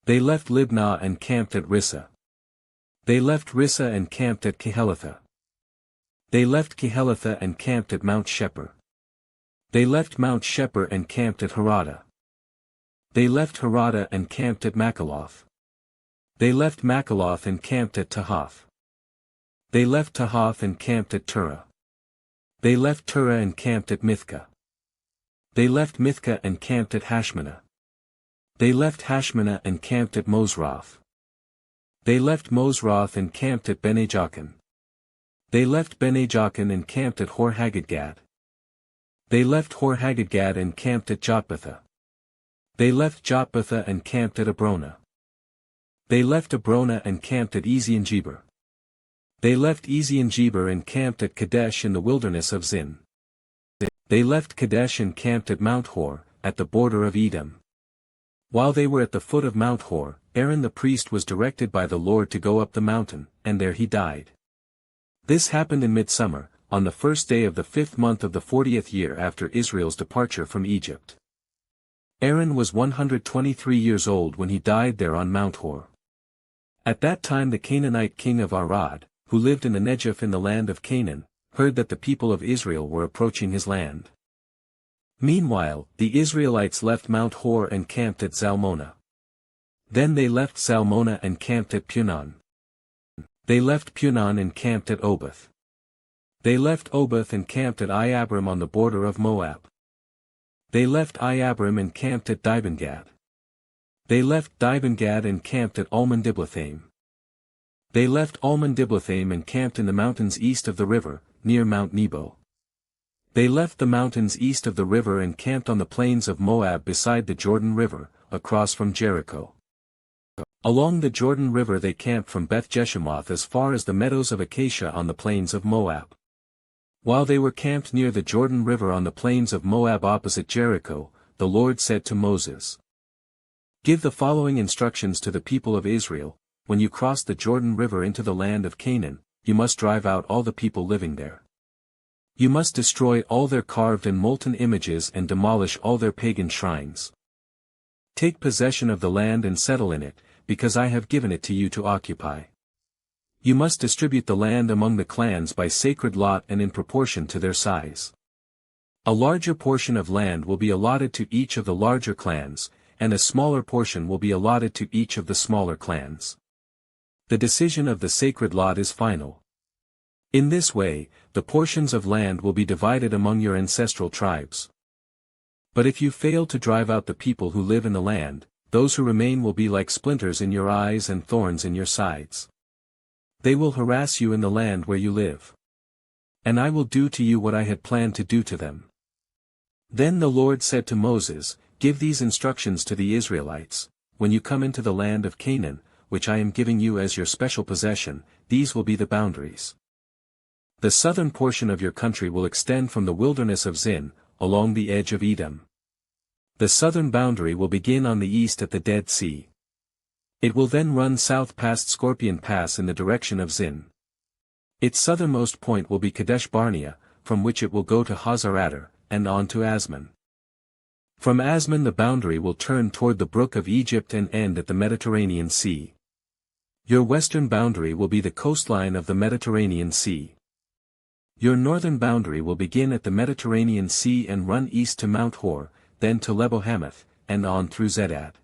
They left Libnah and camped at Rissah. They left Rissah and camped at Kehelatha. They left Kehelatha and camped at Mount Shepher. They left Mount Shepher and camped at Harada. They left Harada and camped at Makaloth. They left Makaloth and camped at Tahath. They left Tahath and camped at Turah. They left Turah and camped at Mithkah. They left Mithkah and camped at Hashmanah. They left Hashmanah and camped at Mosroth. They left Mosroth and camped at Bene-Jaakan. They left Bene-Jaakan and camped at Hor-Haggidgad. They left Hor-Haggidgad and camped at Jotbatha. They left Jotbatha and camped at Abrona. They left Abrona and camped at Ezion-Geber. They left Ezion-Geber and camped at Kadesh in the wilderness of Zin. They left Kadesh and camped at Mount Hor, at the border of Edom. While they were at the foot of Mount Hor, Aaron the priest was directed by the Lord to go up the mountain, and there he died. This happened in midsummer, on the first day of the 5th month of the 40th year after Israel's departure from Egypt. Aaron was 123 years old when he died there on Mount Hor. At that time the Canaanite king of Arad, who lived in the Negev in the land of Canaan, heard that the people of Israel were approaching his land. Meanwhile, the Israelites left Mount Hor and camped at Zalmonah. Then they left Zalmonah and camped at Punon. They left Punon and camped at Oboth. They left Oboth and camped at Iabrim on the border of Moab. They left Iabrim and camped at Dibengad. They left Dibengad and camped at Almon-Diblathaim. They left Almon-Diblathaim and camped in the mountains east of the river, near Mount Nebo. They left the mountains east of the river and camped on the plains of Moab beside the Jordan River, across from Jericho. Along the Jordan River they camped from Beth-Jeshimoth as far as the meadows of Acacia on the plains of Moab. While they were camped near the Jordan River on the plains of Moab opposite Jericho, the Lord said to Moses, "Give the following instructions to the people of Israel: when you cross the Jordan River into the land of Canaan, you must drive out all the people living there. You must destroy all their carved and molten images and demolish all their pagan shrines. Take possession of the land and settle in it, because I have given it to you to occupy. You must distribute the land among the clans by sacred lot and in proportion to their size. A larger portion of land will be allotted to each of the larger clans, and a smaller portion will be allotted to each of the smaller clans. The decision of the sacred lot is final. In this way, the portions of land will be divided among your ancestral tribes. But if you fail to drive out the people who live in the land, those who remain will be like splinters in your eyes and thorns in your sides. They will harass you in the land where you live. And I will do to you what I had planned to do to them." Then the Lord said to Moses, "Give these instructions to the Israelites: when you come into the land of Canaan, which I am giving you as your special possession, these will be the boundaries. The southern portion of your country will extend from the wilderness of Zin, along the edge of Edom. The southern boundary will begin on the east at the Dead Sea. It will then run south past Scorpion Pass in the direction of Zin. Its southernmost point will be Kadesh Barnea, from which it will go to Hazar-Adar, and on to Asman. From Asman the boundary will turn toward the brook of Egypt and end at the Mediterranean Sea. Your western boundary will be the coastline of the Mediterranean Sea. Your northern boundary will begin at the Mediterranean Sea and run east to Mount Hor, then to Lebo-Hamath, and on through Zedad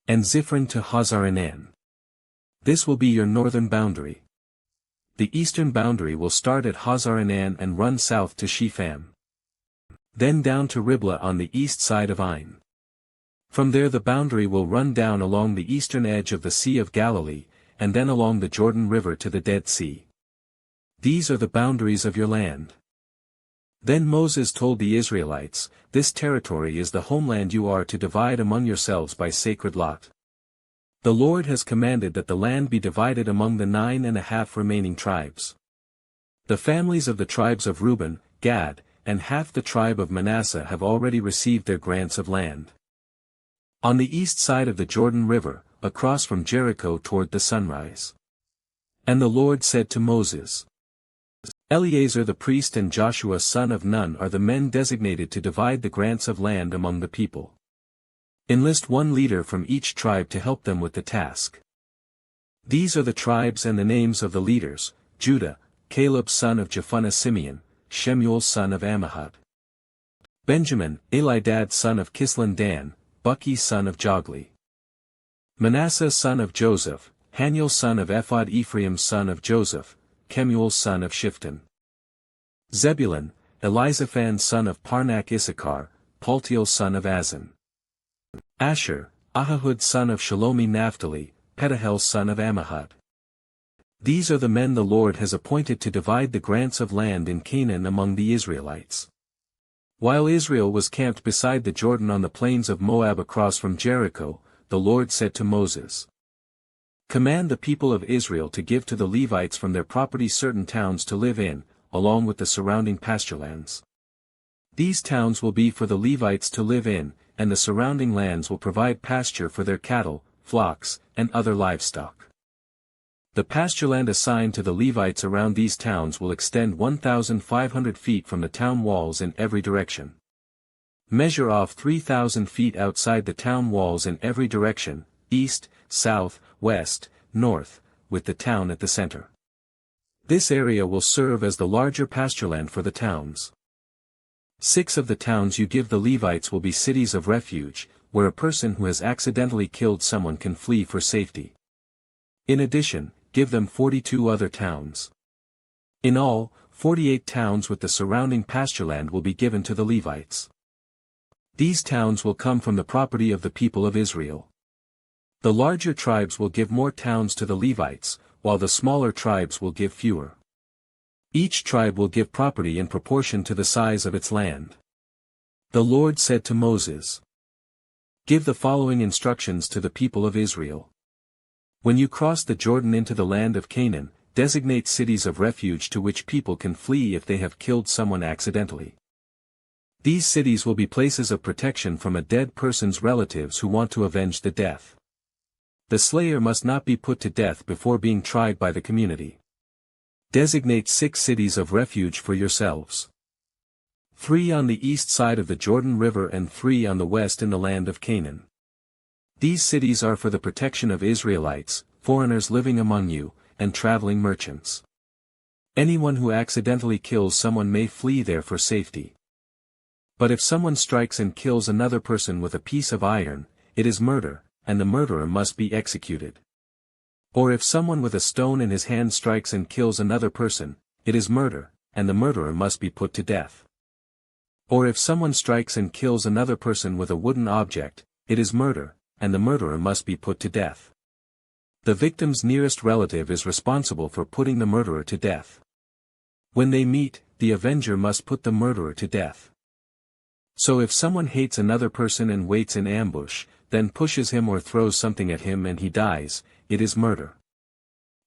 and Ziphron to Hazar-Enan. This will be your northern boundary. The eastern boundary will start at Hazar-Enan and run south to Shepham. Then down to Riblah on the east side of Ain. From there the boundary will run down along the eastern edge of the Sea of Galilee, and then along the Jordan River to the Dead Sea. These are the boundaries of your land." Then Moses told the Israelites, "This territory is the homeland you are to divide among yourselves by sacred lot. The Lord has commanded that the land be divided among the 9.5 remaining tribes. The families of the tribes of Reuben, Gad, and half the tribe of Manasseh have already received their grants of land. On the east side of the Jordan River, across from Jericho toward the sunrise." And the Lord said to Moses, "Eleazar the priest and Joshua son of Nun are the men designated to divide the grants of land among the people. Enlist one leader from each tribe to help them with the task." These are the tribes and the names of the leaders: Judah, Caleb son of Jephunneh; Simeon, Shemuel son of Ammihud; Benjamin, Elidad son of Kislon; Dan, Buki son of Jogli; Manasseh son of Joseph, Haniel son of Ephod; Ephraim son of Joseph, Kemuel son of Shifton; Zebulun, Elizaphan son of Parnak; Issachar, Paltiel son of Azan; Asher, Ahihud son of Shalomi Naphtali, Pedahel son of Ammihud. These are the men the Lord has appointed to divide the grants of land in Canaan among the Israelites. While Israel was camped beside the Jordan on the plains of Moab across from Jericho, the Lord said to Moses, "Command the people of Israel to give to the Levites from their property certain towns to live in, along with the surrounding pasturelands. These towns will be for the Levites to live in, and the surrounding lands will provide pasture for their cattle, flocks, and other livestock. The pastureland assigned to the Levites around these towns will extend 1,500 feet from the town walls in every direction. Measure off 3,000 feet outside the town walls in every direction, east, south, west, north, with the town at the center. This area will serve as the larger pastureland for the towns. 6 of the towns you give the Levites will be cities of refuge, where a person who has accidentally killed someone can flee for safety. In addition, give them 42 other towns. In all, 48 towns with the surrounding pastureland will be given to the Levites. These towns will come from the property of the people of Israel. The larger tribes will give more towns to the Levites, while the smaller tribes will give fewer. Each tribe will give property in proportion to the size of its land." The Lord said to Moses, "Give the following instructions to the people of Israel. When you cross the Jordan into the land of Canaan, designate cities of refuge to which people can flee if they have killed someone accidentally. These cities will be places of protection from a dead person's relatives who want to avenge the death. The slayer must not be put to death before being tried by the community. Designate 6 cities of refuge for yourselves. 3 on the east side of the Jordan River and 3 on the west in the land of Canaan. These cities are for the protection of Israelites, foreigners living among you, and traveling merchants. Anyone who accidentally kills someone may flee there for safety. But if someone strikes and kills another person with a piece of iron, it is murder, and the murderer must be executed. Or if someone with a stone in his hand strikes and kills another person, it is murder, and the murderer must be put to death. Or if someone strikes and kills another person with a wooden object, it is murder, and the murderer must be put to death. The victim's nearest relative is responsible for putting the murderer to death. When they meet, the avenger must put the murderer to death. So if someone hates another person and waits in ambush, then pushes him or throws something at him and he dies, it is murder.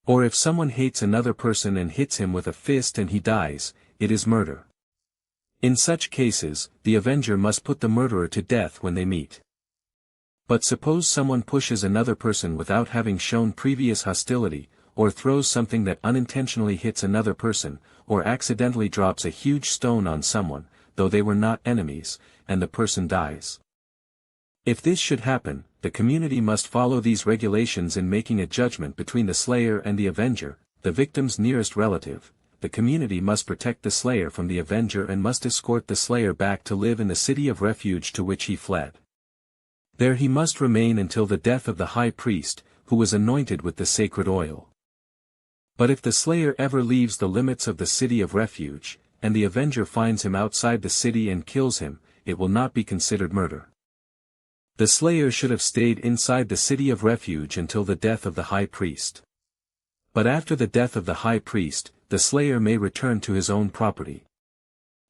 Or if someone hates another person and hits him with a fist and he dies, it is murder. In such cases, the avenger must put the murderer to death when they meet. But suppose someone pushes another person without having shown previous hostility, or throws something that unintentionally hits another person, or accidentally drops a huge stone on someone, though they were not enemies, and the person dies. If this should happen, the community must follow these regulations in making a judgment between the slayer and the avenger, the victim's nearest relative. The community must protect the slayer from the avenger and must escort the slayer back to live in the city of refuge to which he fled. There he must remain until the death of the high priest, who was anointed with the sacred oil. But if the slayer ever leaves the limits of the city of refuge, and the avenger finds him outside the city and kills him, it will not be considered murder. The slayer should have stayed inside the city of refuge until the death of the high priest. But after the death of the high priest, the slayer may return to his own property.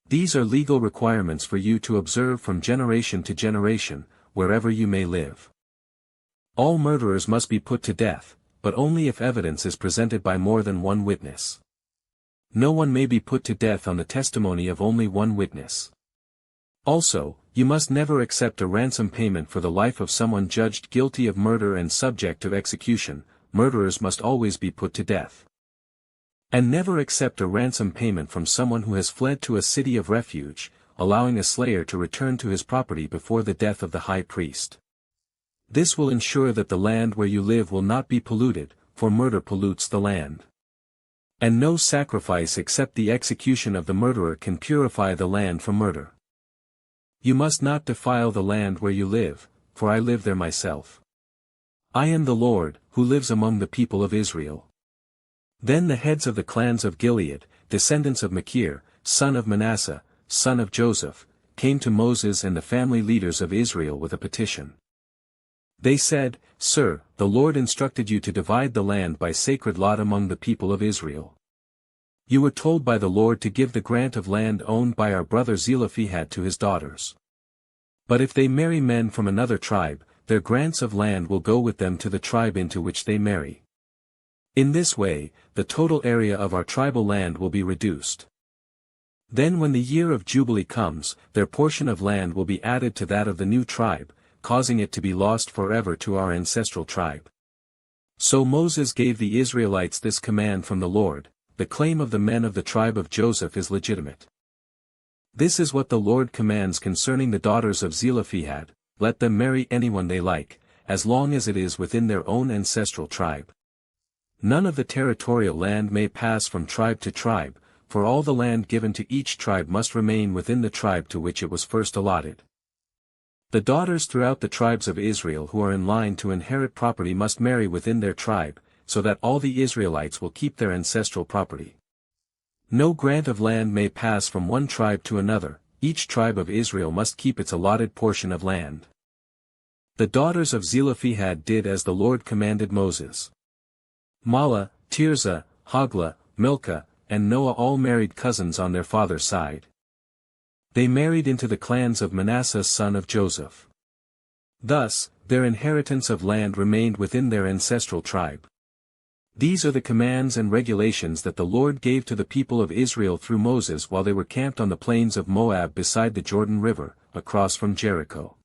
These are legal requirements for you to observe from generation to generation, wherever you may live. All murderers must be put to death, but only if evidence is presented by more than one witness. No one may be put to death on the testimony of only one witness. Also, you must never accept a ransom payment for the life of someone judged guilty of murder and subject to execution. Murderers must always be put to death. And never accept a ransom payment from someone who has fled to a city of refuge, allowing a slayer to return to his property before the death of the high priest. This will ensure that the land where you live will not be polluted, for murder pollutes the land. And no sacrifice except the execution of the murderer can purify the land from murder. You must not defile the land where you live, for I live there myself. I am the Lord, who lives among the people of Israel. Then the heads of the clans of Gilead, descendants of Machir, son of Manasseh, son of Joseph, came to Moses and the family leaders of Israel with a petition. They said, Sir, the Lord instructed you to divide the land by sacred lot among the people of Israel. You were told by the Lord to give the grant of land owned by our brother Zelophehad to his daughters. But if they marry men from another tribe, their grants of land will go with them to the tribe into which they marry. In this way, the total area of our tribal land will be reduced. Then when the year of Jubilee comes, their portion of land will be added to that of the new tribe, causing it to be lost forever to our ancestral tribe. So Moses gave the Israelites this command from the Lord: the claim of the men of the tribe of Joseph is legitimate. This is what the Lord commands concerning the daughters of Zelophehad: let them marry anyone they like, as long as it is within their own ancestral tribe. None of the territorial land may pass from tribe to tribe, for all the land given to each tribe must remain within the tribe to which it was first allotted. The daughters throughout the tribes of Israel who are in line to inherit property must marry within their tribe, so that all the Israelites will keep their ancestral property. No grant of land may pass from one tribe to another, each tribe of Israel must keep its allotted portion of land. The daughters of Zelophehad did as the Lord commanded Moses. Mahlah, Tirzah, Hoglah, Milcah, and Noah all married cousins on their father's side. They married into the clans of Manasseh son of Joseph. Thus, their inheritance of land remained within their ancestral tribe. These are the commands and regulations that the Lord gave to the people of Israel through Moses while they were camped on the plains of Moab beside the Jordan River, across from Jericho.